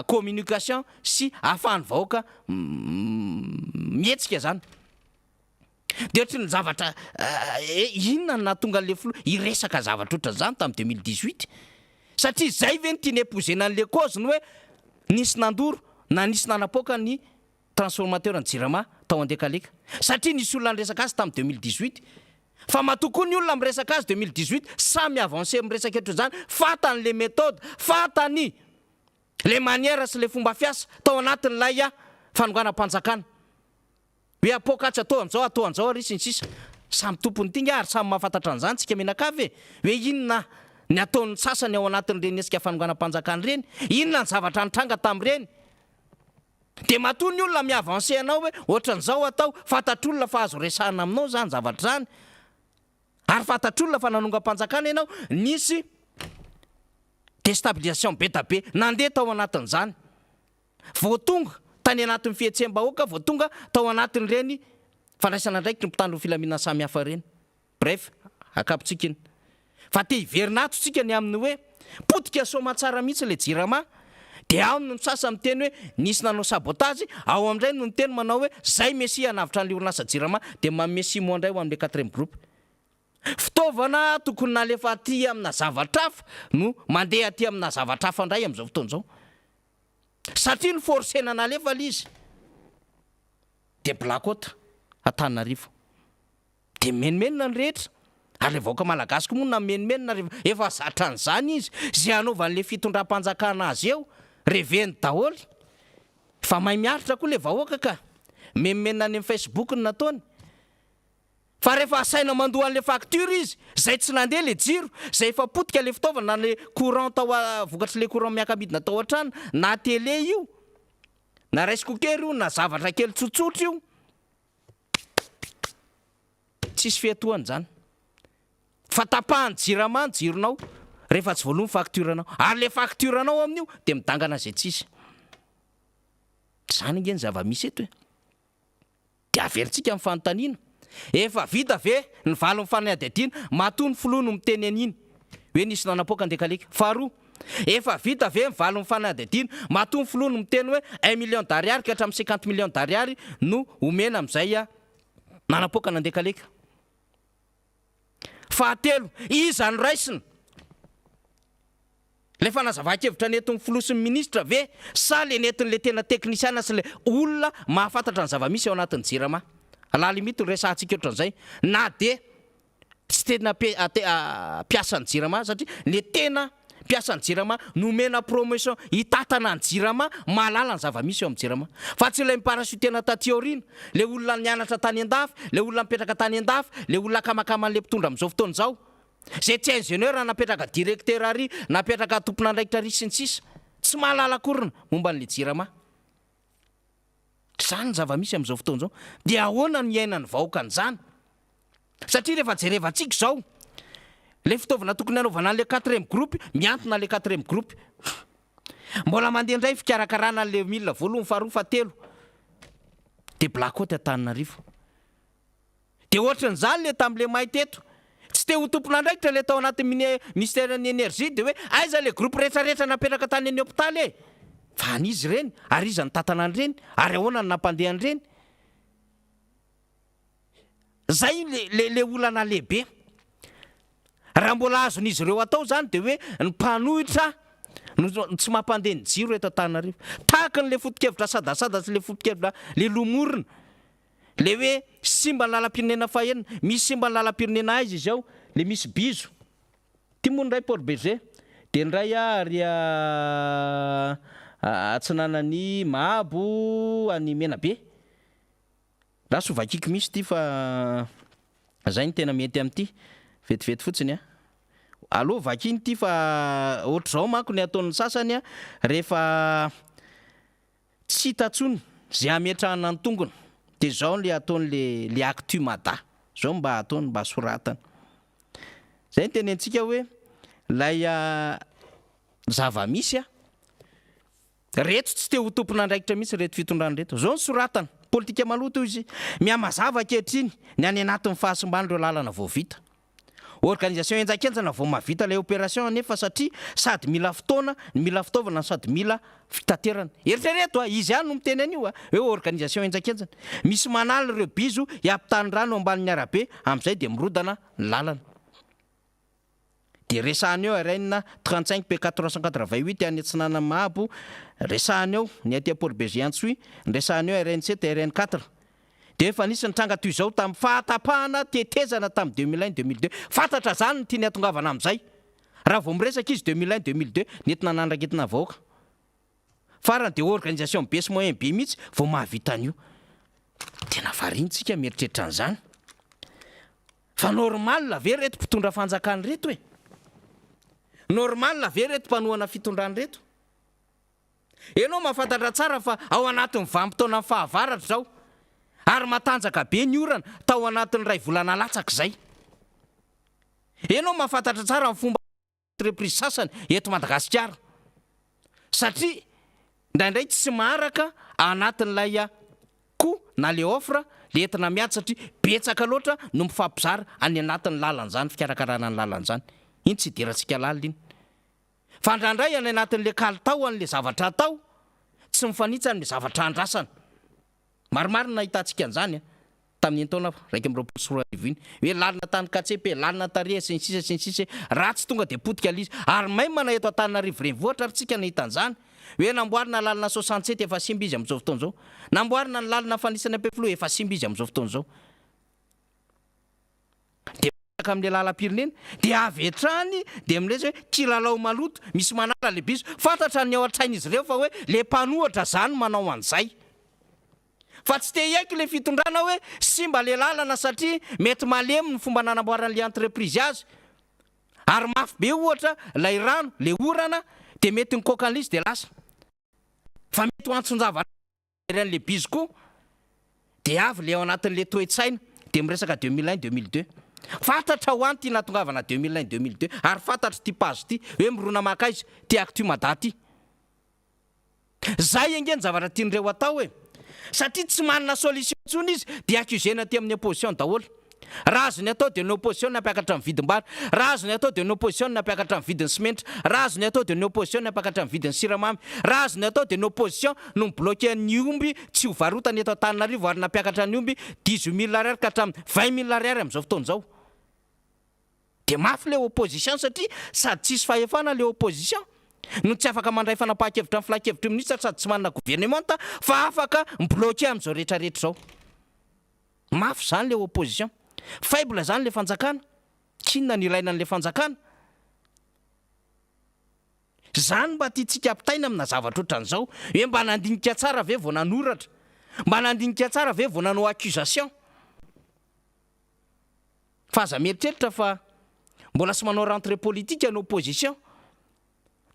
Speaker 6: communication sy ahafahany vahoaka mihetsika zany de ohatry ny zavatra inona na tonga le filoha iresaka zavatra ohatran'izany tamin'ny 2018 satria zay ve ny tiany épousena an'le cause ny hoe nisy nandoro na nisy nanapoaka ny transformateur ny Jirama tao andekaleka satria nisy olona niresaka azy tamin'ny 2018 fa matokoa ny olona miresaka azy 2018 samy avancé miresaka ohatran'izany fatany le méthode fatany le manière sy le fomba fiasa tao anatin'ilay fanonganam-panjakana hoe apokatsy atao an'izao ary sy ny sisa samy tompony tinga ary samy mahafantatra an'izany tsika menakavy hoe inona ny ataon'ny sasany ao anatin'ireny esika fanonganam-panjakana reny inona ny zavatra nitranga tamin'ireny de matoa ny olona miavancé anao hoe ohatran'izao atao fantatr'olona fa azo resahana aminao zany zavatra zany ary fantatr'olona fa nanonga-panjakana ianao nisy déstabilisation be da be nandeha tao anatin'izany voatonga tany anatin'ny fihetsem-bahoaka voatonga tao anatin'ireny fandraisana ndraiky ny mpitandro filaminana samy hafa reny bref akapotsika iny fa te hiverinatotsika ny amin'ny hoe potika soma tsara mihitsy le Jirama de ao no sasa miteny hoe nisy nanao sabotage ao amindray no niteny manao hoe zay Messi anavitra an'le orinasa Jirama de mamessi moa indray ho amin'le 4e groupe fitaovana tokony nalefa aty amina zavatra hafa no mandeha aty amina zavatra hafa indray amin'izao fotoana zao satria ny forcena nalefa le izy de blackout Antananarivo de menimenina ny rehetra ary le vahoaka malagasy koa moa na menimenina efa zatra an'izany izy zay anaovan'le fitondram-panjakana azy eo reveny daholy fa mahay miaritra koa le vahoaka ka menimenina any amin'ny Facebook ny nataony fa rehefa asaina mandohan'le facture izy zay tsy nandeha le jiro zay efa potika le fitaovana na le courant tao vokatry le courant miakabidina tao an-trano na télé io na rice cooker io na zavatra kely tsotsotra io tsisy fiatohany zany fa tapahany jiramany jironao rehefa tsy voalomy facturenao ary le facturenao amin'io de midangana zay tsisy zany nge ny zava-misy eto e de averintsika amin'ny fanontaniana efa vita ve ny valo mifanadiadiana matony folono miteny an'iny hoe nisy nanapoaka andekaleka faharoa efa vita ve ny valo mifanadiadiana matony folono miteny hoe 1 million d'ariary ka hatramin'ny 50 million d'ariary no omena amin'izay a nanapoaka nandekaleka fahatelo iza ny raisina le fanazava-kevitra nentin'ny filosin'ny ministra ve sa le nentin'le tena teknisiana sy le olona mahafantatra ny zava-misy ao anatin'ny jirama la limite resantsika ohatran'izay na de tsy tena piasan'ny jirama satria le tena piasan'ny jirama nomena promotion hitatana ny jirama mahalala ny zava-misy eo amin'ny jirama fa tsy ilay miparasitena taty aoriana le olona nianatra tany an-dafy le olona mipetraka tany an-dafy le olona kamakaman'le mpitondra amin'izao fotoana izao zay tsy ingénieur napetraka directeur ary napetraka tompon'andraikitra ry sy ny sisa tsy mahalala korina momba n'le jirama zany zava-misy amin'izao fotoana izao dia ahoana ny iainany vahoaka an'izany satria rehefa jerevantsika izao le fitaovana tokony anaovana an'le 4e groupe miantona le 4e groupe mbola mandeha indray fikarakarana an'le milina voalohany faharoa fahatelo de blakoty Antananarivo de ohatran'izany le tamin'le maity eto tsy te ho tompon'andraikitra le tao anatin'ny ministèren'ny énergie de hoe aiza le groupe rehetrarehetra napetraka tany any hôpitaly e fa an'izy ireny ary iza ny tatana an'ireny ary ahoana ny nampandeha an'ireny zay le olana lehibe raha mbola azon'izy ireo atao zany de hoe ny mpanohitra tsy mampandeha ny jiro eto Antananarivo tahaka n'le foto-kevitra sadasada sy le foto-kevitra le lomorina le hoe simba ny lalam-pirenena fahenina misy simba ny lalam-pirenena aiza izy ao le misy bizo ty moa ndray Paul Berger de ndray ary atsinanany Mahabo any Menabe raha sovakiky misy ty fa zay ny tena mety amin'ity vetivety fotsiny a aloha vakiny ty fa ohatr'izao manko ny ataon'ny sasany a rehefa tsy hitatsony zay ametrahana ny tongony de zao le ataon'le actu mada zao mba ataony mba soratana zay ny tenentsika hoe lay zava-misy a reto tsy te ho tompon'andraikitra mihitsy reto fitondrany reto zao ny soratana politika maloto izy miamazava kehitriny ny any anatin'ny fahasimbany ireo lalana voavita organisation enjakenjana vao mahavita lay opération nefa satria sady mila fotoana mila fitaovana sady mila fitaterana eritrereto izy ihany no miteny an'io hoe organisation enjakenjana misy manala ireo bizo hiampitany rano ambanin'ny arabe amin'izay de mirodana ny lalana de resahany eo arainina 35 p 488 any atsinana Mahabo resahany eo ny aty Paul Berger Antsoui resahany eo RN 7 RN 4 de efa nisy nitranga toy izao tamin'ny fahatapahana tetezana tamin'ny 2001 2002 fantatra zany ny tiany atongavana amin'izay raha vao miresaka izy 2001 2002 nentina nandraketina vahoaka farany de organisation be sy moyen be mihitsy vao mahavita an'io tena varintsika mieritreritra an'izany fa normal ve reto mpitondra fanjakany reto e normal ve reto mpanohana fitondrany reto enao mahafantatra tsara fa ao anatin'ny vanim-potoana fahavaratra zao ary matanjaka be ny orana tao anatin'ny ray volana latsaka zay enao mahafantatra tsara ny fomba entreprise sasany eto Madagasikara satria ndraindray tsy maharaka anatin'lay ko na le offre le entina miady satria betsaka loatra no mifampizara any anatin'ny lalan'izany fikarakarana ny lalan'izany iny tsy hidirantsika lalina iny fa ndraindray any anatin'le kalitao an'le zavatra atao tsy mifanitsany le zavatra andrasana maromaro nahitantsika an'izany tamin'ny taona raiky am'roapolo sy roa arivo iny hoe lalina tany katsepe lalina tareha sy ny sisa sy ny sisa raha tsy tonga de potika alizy ary may mana eto Antananarivo renivohitra ary tsika nahita an'izany hoe namboarina lalina 67 efa simba izy amin'izao fotoana izao namboarina ny lalina fanisany ampefilo efa simba izy amin'izao fotoana izao de amin'le lalam-pirenena de avy etrany de mirezy hoe kilalao maloto misy manala le biso fantatra ny ao an-tsain'izy ireo fa hoe le mpanohatra zany manao an'izay fa tsy te haiko le fitondrana hoe sy mba le lalana satria mety malemy ny fomba nanamboaran'le entreprise azy ary mafy be ohatra lay rano le orana de mety ny kokan'izy de lasa fa mety ho antsonjavan'le bizy koa de avy le ao anatin'le toe-tsaina de miresaka 2001-2002 fantatra ho any ty natongavana 2001-2002 ary fantatra ty pazo ty hoe mirona maka izy ty actu madaty zay engeny zavatra tian'ireo atao e satria tsy manana solution ntsony izy de accusena ty amin'ny opposition daholo raha azony atao de ny opposition nampiakatra amin'ny vidim-bary raha azony atao de ny opposition nampiakatra amin'ny vidin'ny simenitra raha azony atao de ny opposition nampiakatra amin'ny vidin'ny siramamy raha azony atao de ny opposition no mibloqué ny omby tsy ho varotany eto Antananarivo ary nampiakatra ny omby 18 000 ariary ka hatramin'ny 20 000 ariary amin'izao fotoana izao de mafy le opposition satria sady tsisy fahefana le opposition no tsy afaka mandray fanapahan-kevitra amin'ny filan-kevitry minitra sady tsy manana gouvernement fa afaka mbloqué amin'izao rehetrarehetra zao mafy zany le opposition faible zany le fanjakana tsinona ny ilaina n'le fanjakana zany mba tiatsika ampitaina amina zavatra ohatran'izao hoe mba nandinika tsara ve vao nanoratra mba nandinika tsara ve vao nanao accusation fa aza mieritreritra fa mbola sy manao rentrée politique ny opposition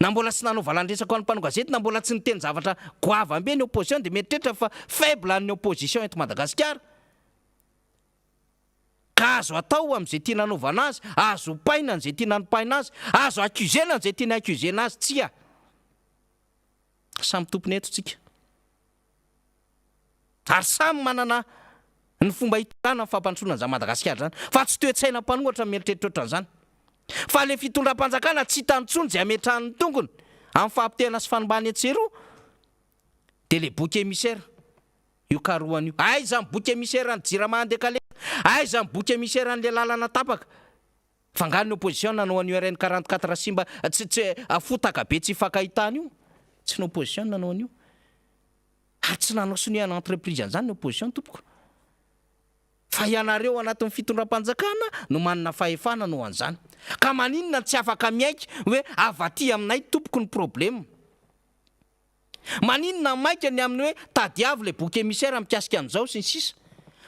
Speaker 6: na mbola tsy nanao valandresako an'ny mpanao gazety na mbola tsy niteny zavatra goavambe ny opposition de mieritreritra fa faible ny opposition eto Madagasikara ka azo atao amin'izay tia nanaovana azy azo paina an'izay tia nanopaina azy azo accusena an'izay tia accusena azy tsia samy tompony eto tsika ary samy manana ny fomba hitondrana amin'ny fampandrosoana an'izany Madagasikara zany fa tsy toe-tsaina mpanohatra mieritreritra ohatran'izany fa le fitondram-panjakana tsy hitantsony zay ametrahan'ny tongony amin'ny fahampitehana sy fanombany etseroa de le bouc émissaire io karohany io aiza ny bouc émissaire ny jirama andekale aiza ny bouc émissaire an'le lalana tapaka fangano ny opposition nanao an'io RN 44 simba tsy afotaka be tsy fakahitany io tsy ny opposition nanao an'io ary tsy nanao soniana entreprise an'izany ny opposition tompoko fa ianareo anatin'ny fitondram-panjakana no manana fahefana no an'izany ka maninona tsy afaka miaiky hoe avaty aminay tompoko ny problème maninona maika ny amin'ny hoe tadiavy le bouc émissaire mikasika an'izao sy ny sisa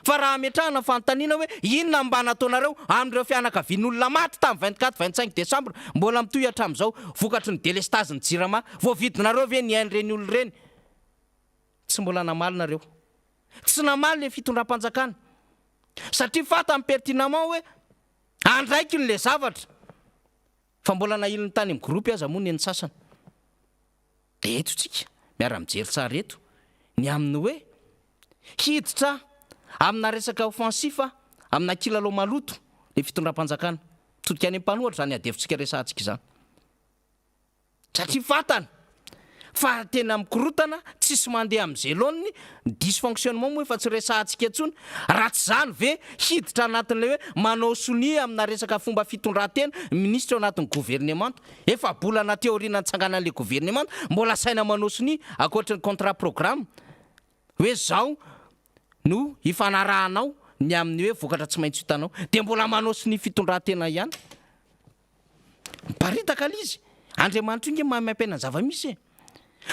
Speaker 6: fa raha ametrahana fanontaniana hoe inona mba nataonareo amin'ireo fianakavian'olona maty tamin'ny 24-25 décembre mbola mitoy hatramin'izao vokatry ny délestage ny jirama voavidinareo ve ny hain'ireny olo ireny tsy mbola namalinareo tsy namaly le fitondram-panjakana satria fata amin'ny pertinemment hoe andraiky n'le zavatra fa mbola nahiliny tany amin'ny groupe aza moa ny eny sasany de eto tsika miara-mijery tsara eto ny amin'ny hoe hiditra amina resaka offensifa amina kilalao maloto le fitondram-panjakana todika any mpanohatra zany adevitsika resantsika izany satria fatana fa tena mikorotana tsisy mandeha amin'izay lony dysfonctionnement moa efa tsy resantsika antsony raha tsy zany ve hiditra anatin'le hoe manao sonia amina resaka fomba fitondran-tena ministre ao anatin'ny gouvernement efa bolana teoriana nitsangana an'le gouvernement mbola saina manao sonia akoatra ny contrat programme hoe zao no ifanarahanao ny amin'ny hoe vokatra tsy maintsy hitanao de mbola manao sonia fitondran-tena ihany miparitaka alizy Andriamanitra inge mahay-maim-paina zava-misy e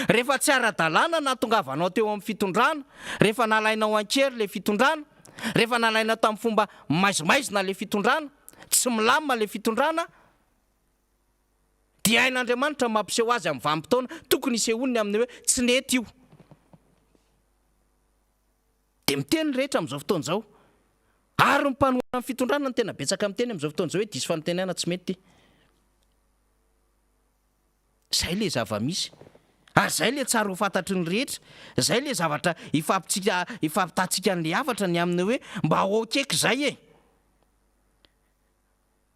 Speaker 6: rehefa tsy ara-dalàna na tongavanao teo amin'ny fitondrana rehefa nalainao ankery le fitondrana rehefa nalaina tamin'ny fomba maizimaizina le fitondrana tsy milamina le fitondrana dia hain'Andriamanitra mampiseho azy amin'ny vanim-potoana tokony isehoniny amin'ny hoe tsy nety io de miteny rehetra amin'izao fotoana izao ary mipanohana amin'ny fitondrana ny tena betsaka miteny amin'izao fotoana izao hoe diso fanonteniana tsy mety zay le zava-misy ary zay le tsara ho fantatry ny rehetra zay le zavatra ifampitantsika n'le havatra ny amin'ny hoe mba okaiky zay e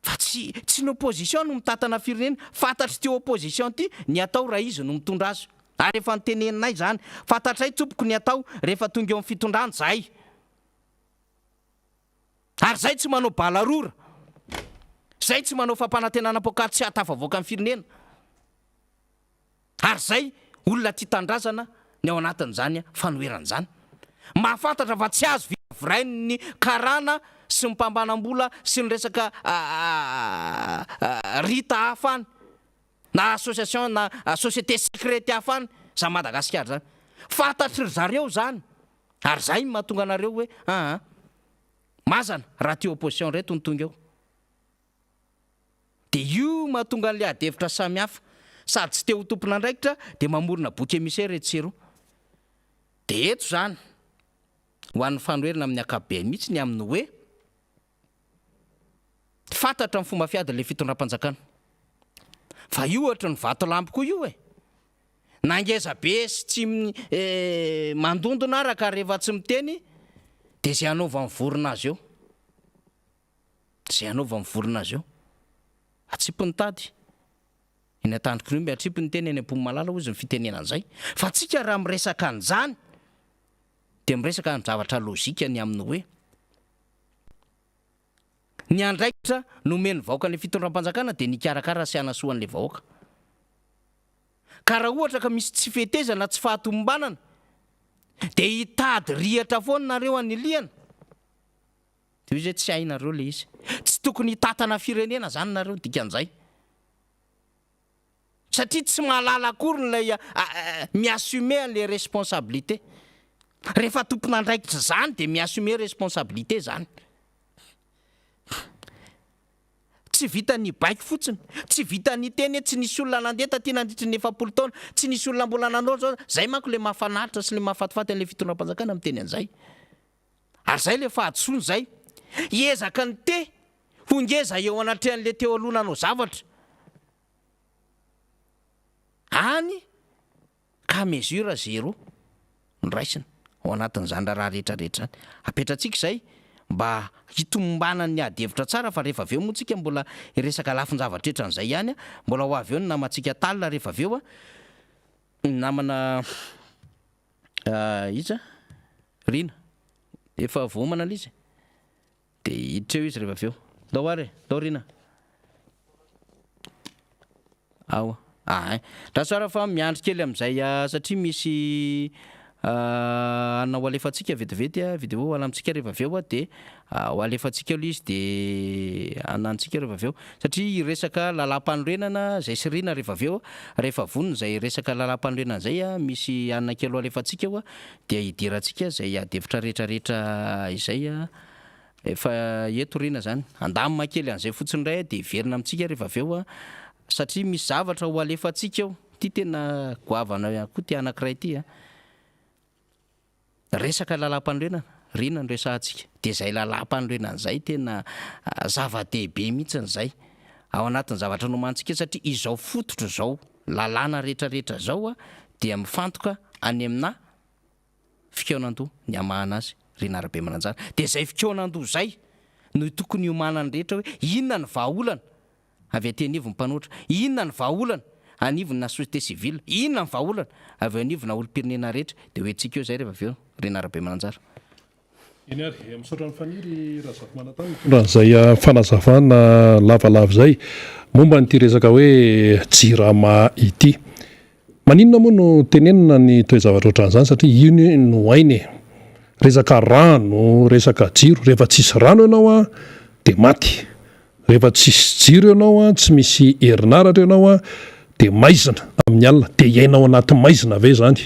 Speaker 6: fa tsy ny opposition no mitatana firenena fantatry ty opposition ty ny atao raha izy no mitondra azy ary efa niteneninay zany fantatray tompoko ny atao rehefa tonga eo amin'ny fitondrana zay ary zay tsy manao balarora zay tsy manao fampanantenana pokaly tsy hatafavoaka amin'ny firenena ary zay olona tia tandrazana ny ao anatin'izany fanoheran'izany mahafantatra fa tsy azo virainy ny karana sy ny mpambanam-bola sy ny resaka rita hafany na association na société secrète hafany za Madagasikara zany fantatry zareo zany ary zay mahatonga anareo hoe mazana raha ty opposition reto ny tonga eo de io mahatonga an'le adevitra samihafa sady tsy te ho tompon'andraikitra de mamorona boky emisy retsero de eto zany ho an'ny fanoherina amin'ny akabeany mihitsy ny amin'ny hoe fantatra amin'ny fomba fiady le fitondram-panjakana fa io ohatra ny vatolampy koa io nangeza be sy tsy mandondona araka rehefa tsy miteny de zay anaova mivorona azy eo atsipony tady eny atandroko ny omby atsipony teny eny am-pomy malala ozy ny fitenena an'izay fa tsika raha miresaka an'izany de miresaka ny zavatra lôzika ny amin'ny hoe ny andraikitra nomeny vahoaka ny fitondram-panjakana de nikarakara sy anasoan'le vahoaka ka raha ohatra ka misy tsy fetezana tsy fahatombanana de hitady rihatra foana nareo aniliana de io zay tsy hainareo le izy tsy tokony hitatana firenena zany nareo dikan'izay satria tsy mahalala akory nylay miassume an'le responsabilité rehefa tompon'andraikitra zany de miassume responsabilité zany tsy vita ny baiko fotsiny tsy vita ny teny tsy nisy olona nandeha taty nandritry ny 7 taona tsy nisy olona mbola nanao zao zay manko le mahafanaritra sy le mahafatifaty an'le fitondram-panjakana miteny an'izay ary zay le fahatsony zay hiezaka ny te hongeza eo anatrehan'le teo aloha nanao zavatra any ka mesure zéro nraisina ao anatin'izany raha rehetrarehetra zany apetratsika zay mba hitombanany ny adevitra tsara fa rehefa aveo moa tsika mbola iresaka lafin-javatra etran'izay ihany mbola ho aveo ny namantsika talina rehefa aveo namana iza rina efa vomana lizy de hiditra eo izy rehefa aveo dao ary dao rina ao raha tsara fa miandry kely am'izay satria misy anao alefatsika vetivety video alamitsika rehefa aveo de ho alefatsika alo izy de anantsika rehefa aveo satria resaka lalam-panorenana zay sy rina rehefa aveo rehefa vonona zay resaka lalam-panorenana zay misy anakelo alefatsika eo de hidirantsika zay adevitra rehetrarehetra izay efa eto rina zany andamina kely an'izay fotsiny ray de verina amitsika rehefa aveo satria misy zavatra ho alefatsika eo ty tena goavana koa ty anankiray ty resaka lalam-panorenana rina ny resahantsika de zay lalam-panorenan'izay tena zava-dehibe mihitsy n'izay ao anatin'ny zavatra nomantsika satria izao fototra zao lalàna rehetrarehetra zao dia mifantoka any amina fikeonandoha ny amahana azy rina arabe mananjara de zay fikeonandoha zay no tokony homanany rehetra hoe inona ny vahaolana avy atenivo ny mpanoatra inona ny vahaolana anivona société civile inona ny vahaolana avy anivona olo-pirenena rehetra de hoentsika eo zay rehefa aveo rina arabe mananjara
Speaker 1: eny ary misaotra ny faniry raha zafy manatany mitondran'izay fanazavana lavalava zay momba nyty resaka hoe jirama ity maninona moa no tenenina ny toe-zavatra ohatran'izany satria iny no hainy resaka rano resaka jiro rehefa tsisy rano ianao de maty rehefa tsisy jiro ianao tsy misy herinaratra ianao de maizina amin'ny alina de iainao anaty maizina ave zany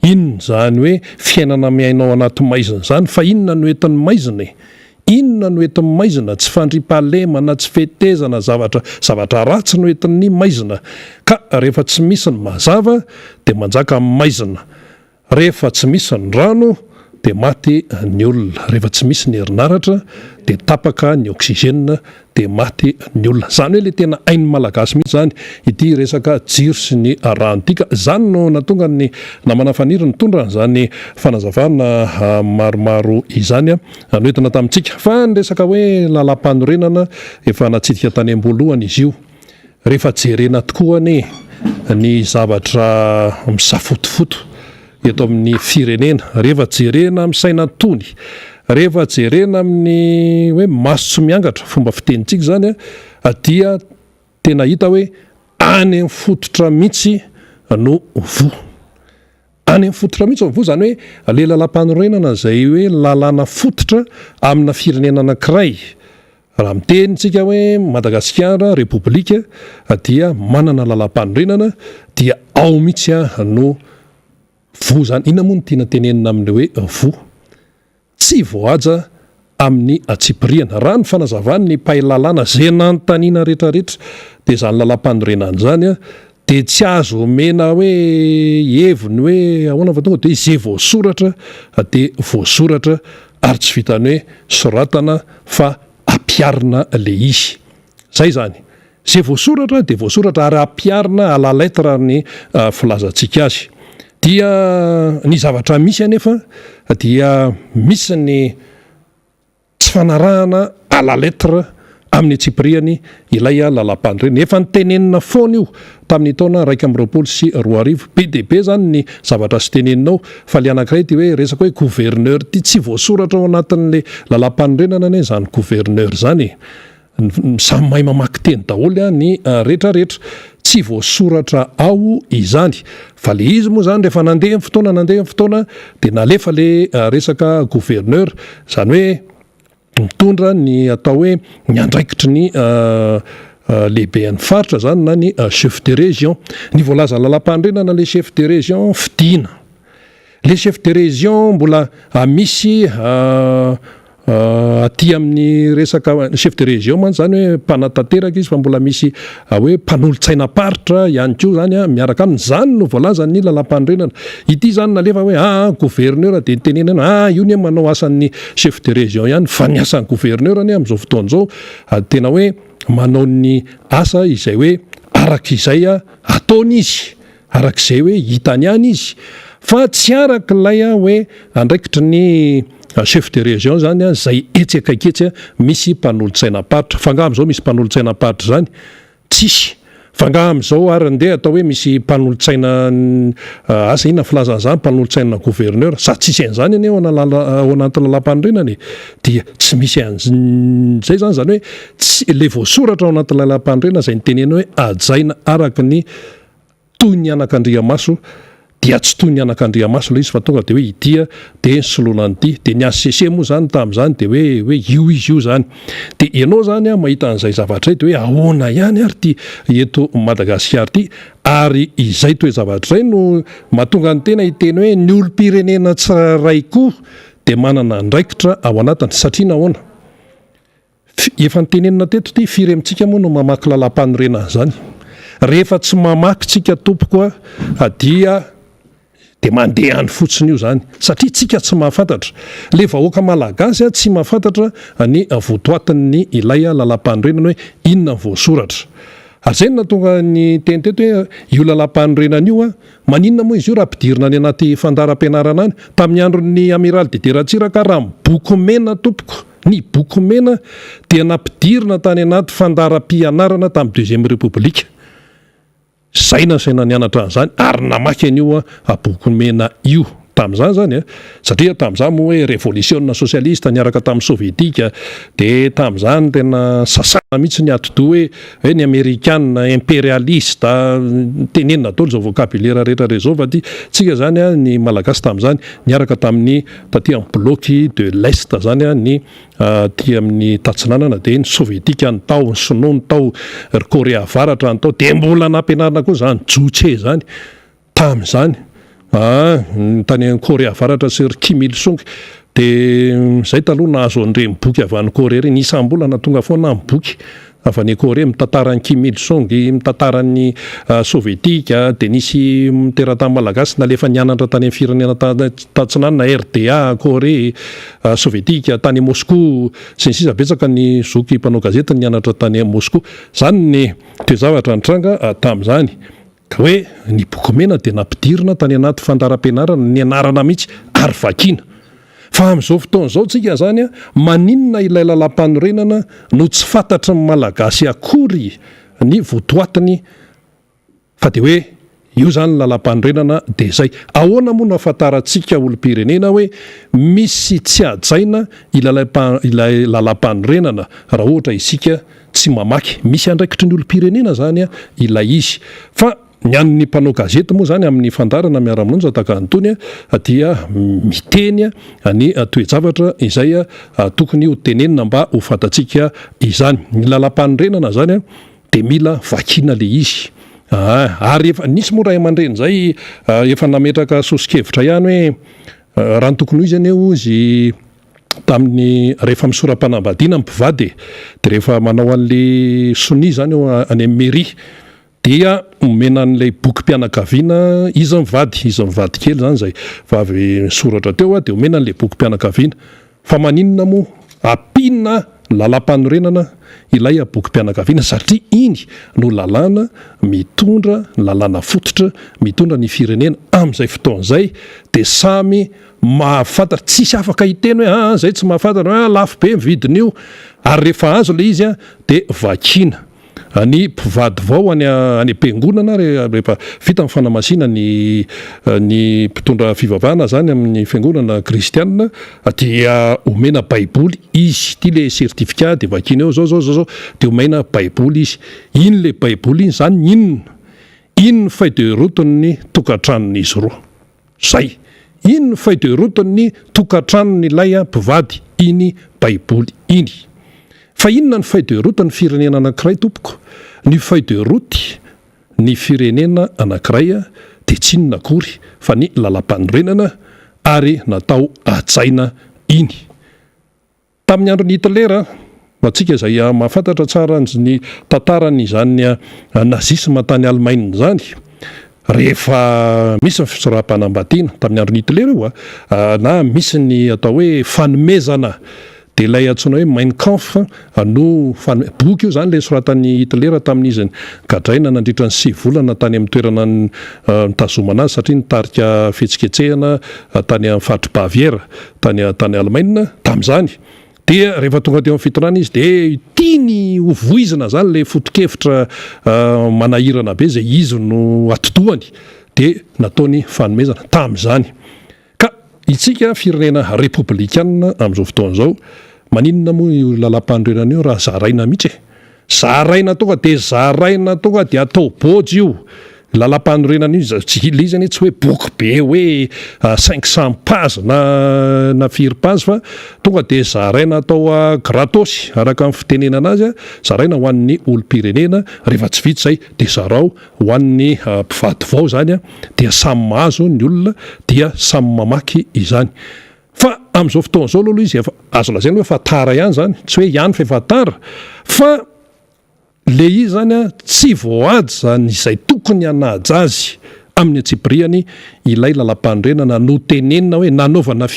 Speaker 1: inona zany hoe fiainana miainao anaty maizina zany fa inona no entin'ny maizina inona no entin'ny maizina tsy fandripahalemana tsy fetezana zavatra ratsy no entin'ny maizina ka rehefa tsy misy ny mazava de manjaka amin'ny maizina rehefa tsy misy ny rano de maty ny olona rehefa tsy misy ny herinaratra de tapaka ny oxygène de maty ny olona zany hoe le tena hain'ny malagasy mihitsy zany ity resaka jiro sy ny rano ity ka zany no natonga ny namana faniry nitondra zany fanazavana maromaro izany noentina tamintsika fa ny resaka hoe lalam-panorenana efa natsidika tany am-boalohany izy io rehefa jerena tokoa ny zavatra misafotofoto eto amin'ny firenena rehefa jerena amin'ny saina tony rehefa jerena amin'ny hoe maso tsy miangatra fomba fitenitsika zany dia tena hita hoe any amin'ny fototra mihitsy no vo any amin'ny fototra mihitsy no vo zany hoe le lalam-panorenana zay hoe lalàna fototra amina firenena anankiray raha mitenytsika hoe Madagasikara repoblika dia manana lalam-panorenana dia ao mihitsy no vo zany inona moa no tiana tenenina amin'le hoe vo tsy voaja amin'ny atsipiriana raha ny fanazavany ny pailalàna zay nanontaniana rehetrarehetra dia zany lalam-panorenana zany a dia tsy azo omena hoe heviny hoe ahoana fa tonga dia izay voasoratra dia voasoratra ary tsy vitany hoe soratana fa ampiarina le izy zay zany zay voasoratra dia voasoratra ary ampiarina à la lettre ny filazantsika azy dia ny zavatra misy anefa dia misy ny tsy fanarahana à la lettre amin'ny tsipiriany ilay lalam-panorenana efa nytenenina foana io tamin'ny taona 2024 be dia be zany ny zavatra sy teneninao fa le anankiray ty hoe resaka hoe gouverneur ty tsy voasoratra ao anatin'le lalam-panorenana ane zany gouverneur zany samy mahay mamaky teny daholo ny rehetrarehetra tsy voasoratra ao izany fa le izy moa zany rehefa nandeha ny fotoana dia nalefa le resaka gouverneur zany hoe mitondra ny atao hoe ny andraikitry ny lehibe ny faritra zany na ny chef de région ny voalaza lalam-panorenana le chef de région fidina le chef de région mbola misy aty amin'ny resaka chef de région man zany hoe mpanatanteraka izy fa mbola misy hoe mpanolotsaina-paritra ihany koa zany miaraka aminy zany no voalaza ny lalam-panorenana ity zany nalefa hoe gouverneur dia nitenenana io ny manao asan'ny chef de région ihany fa ny asan'ny gouverneur any amin'izao fotoan'izao tena hoe manao ny asa izay hoe arak'izay ataony izy arak'izay hoe hitany any izy fa tsy arak'ilay hoe andraikitry ny chef de région zany zay etsekaiketsy misy mpanolotsaina-paritra fa nga am'izao misy mpanolotsaina-paritra zany tsisy fa nga am'izao ary ndeha atao hoe misy mpanolotsaina asa inona filazan'izany mpanolotsaina gouverneur sa tsisy an'izany anie ao anaty lalam-panorenana dia tsy misy an'izay zany zany hoe tsy le voasoratra ao anaty lalam-panorenana zay nitenena hoe ajaina araka ny toy ny anak'Andriamaso dia tsy toy ny anak'Andriamaso ilay izy fa tonga dia hoe itia dia soloana an'ity dia ny ACC moa zany tamin'izany dia hoe io izy io zany dia ianao zany mahita an'izay zavatra dia hoe ahoana ihany ary ty eto Madagasikara ty ary izay toe zavatra izay no mahatonga ny tena hiteny hoe ny olom-pirenena tsirairay koa dia manana andraikitra ao anatiny satria nahoana efa nitenenina teto ty firy amintsika moa no mamaky lalam-panorenana zany rehefa tsy mamaky tsika tompoka dia mandeha any fotsiny io zany satria tsika tsy mahafantatra le vahoaka malagasy tsy mahafantatra ny votoatin'ny ilay lalam-panorenana hoe inona voasoratra ary zay natonga ny teny teto hoe io lalam-panorenana io maninona moa izy io raha ampidirina any anaty fandaram-pianarana any tamin'ny andron'ny amiral de Deratsiraka raha boky mena tompoko ny boky mena dia nampidirina tany anaty fandaram-pianarana tamin'ny deuxième république zay nasaina nianatra an'izany ary namaky an'io boky mena io tamin'izany zany satria tamin'izany moa hoe révolution socialiste niaraka tamin'ny sovietika dia tamin'izany tena sasana mihitsy ny atodoa hoe ny américaine impérialiste tenenina daholo zao vocabulaire rehetra rehetra zao fa ty tsika zany ny malagasy tamin'izany niaraka tamin'ny taty amin'ny bloc de l'est zany ny ty amin'ny tatsinanana dia ny sovietika ny tao ny sinoa ny tao Korea avaratra ny tao dia mbola nampianarina koa zany Juche zany tamin'izany tany Korea avaratra sy Kim Il Sung dia zay taloha nahazo an'ireny boky avy any Korea ireny isam-bolana tonga foana amin'ny boky avy any Korea mitantaran'ny Kim Il Sung mitantaran'ny sovietika dia nisy mitera-tany malagasy nalefa nianatra tany amin'ny firenena tatsinanana RDA Korea sovietika tany Moscou sy ny sisa betsaka ny zoky mpanao gazety nianatra tany Moscou zany ny toezavatra nitranga tamin'izany ka hoe ny boky mena dia nampidirina tany anaty fandaram-pianarana ny anarana mihitsy ary vakiana fa amin'izao fotoana izao tsika zany maninona ilay lalam-panorenana no tsy fantatry ny malagasy akory ny votoatiny fa dia hoe io zany lalam-panorenana dia zay ahoana moa no ahafantarantsika olom-pirenena hoe misy tsy ajaina ilay lalam-panorenana raha ohatra isika tsy mamaky misy andraikitry ny olom-pirenena zany ilay izy fa ny an'ny mpanao gazety moa zany amin'ny fandarana miara-monja tahaka antony dia miteny ny toejavatra izay tokony ho tenenina mba ho fantatsika izany ny lalam-panorenana zany dia mila vakiana le izy ary efa nisy moa ray aman-dreny zay efa nametraka sosikevitra ihany hoe raha ny tokony ho izy anie izy tamin'ny rehefa misoram-panambadiana mpivady de rehefa manao an'le soni zany eo any amin'ny mairie dia omena an'ilay boky mpianakaviana izy mivady kely zany zay vavy soratra teo de omena an'le boky mpianakaviana fa maninona moa apinina lalam-panorenana ilay boky mpianakaviana satria iny no lalàna mitondra lalàna fototra mitondra ny firenena amin'izay fotoan'izay de samy mahafantatra tsisy afaka hiteny hoe zay tsy mahafantatra lafo be mividiny io ary rehefa azo le izy de vakina ny mpivady vao any am-piangonana rehefa vita amin'ny fanamasina ny mpitondra fivavahana zany amin'ny fiangonana kristianina dia omena baiboly izy ty le certificat de vakina eo zao de omena baiboly izy iny le baiboly iny zany iny feuille de route ny tokantranon'izy roa zay iny ny feuille de route ny tokantranony ilay mpivady iny baiboly iny fa inona ny feuille de route ny firenena anankiray tompoko ny feuille de route ny firenena anankiray de tsy inona akory fa ny lalam-panorenana ary natao ajaina iny tamin'ny andron'ny Hitlera matsika izay mahafantatra tsara ny tantarany zany nazisma tany Allemagne zany rehefa misy ny fisoram-panambadiana tamin'ny andron'ny Hitlera io na misy ny atao hoe fanomezana de ilay antsoina hoe Mein Kampf no boky io zany le soratan'ny Hitlera tamin'izy gadraina nandritra ny 7 volana tany amin'ny toerana nitazomana azy satria nitarika fihetsiketsehana tany amin'ny faritry Baviera tany Allemagne tamin'izany dia rehefa tonga teo amin'ny fitondrana izy de tiany hovoizina zany le foto-kevitra manahirana be zay izy no atotoany de nataony fanomezana tamin'izany ka itsika firenena republikanina amin'izao fotoan'izao maninona moa io lalam-panorenana io raha zaraina mihitsy zaraina tonga de atao bôjy io lalam-panorenana io le izy tsy hoe boky be hoe 500 page na 4 page fa tonga de zaraina atao gratos araka amin'ny fitenenana azy zaraina ho an'ny olom-pirenena rehefa tsy vitsy zay de zarao ho an'ny mpivady vao zany dia samy mahazo ny olona dia samy mamaky izany fa amin'izao fotoan'izao aloha izy efa azo lazaina hoe efa tara ihany zany tsy hoe ihany fa efa tara fa le izy zany tsy voaja izay tokony hanaja azy amin'ny atsipriany ilay lalam-panorenana no tenenina hoe nanaovana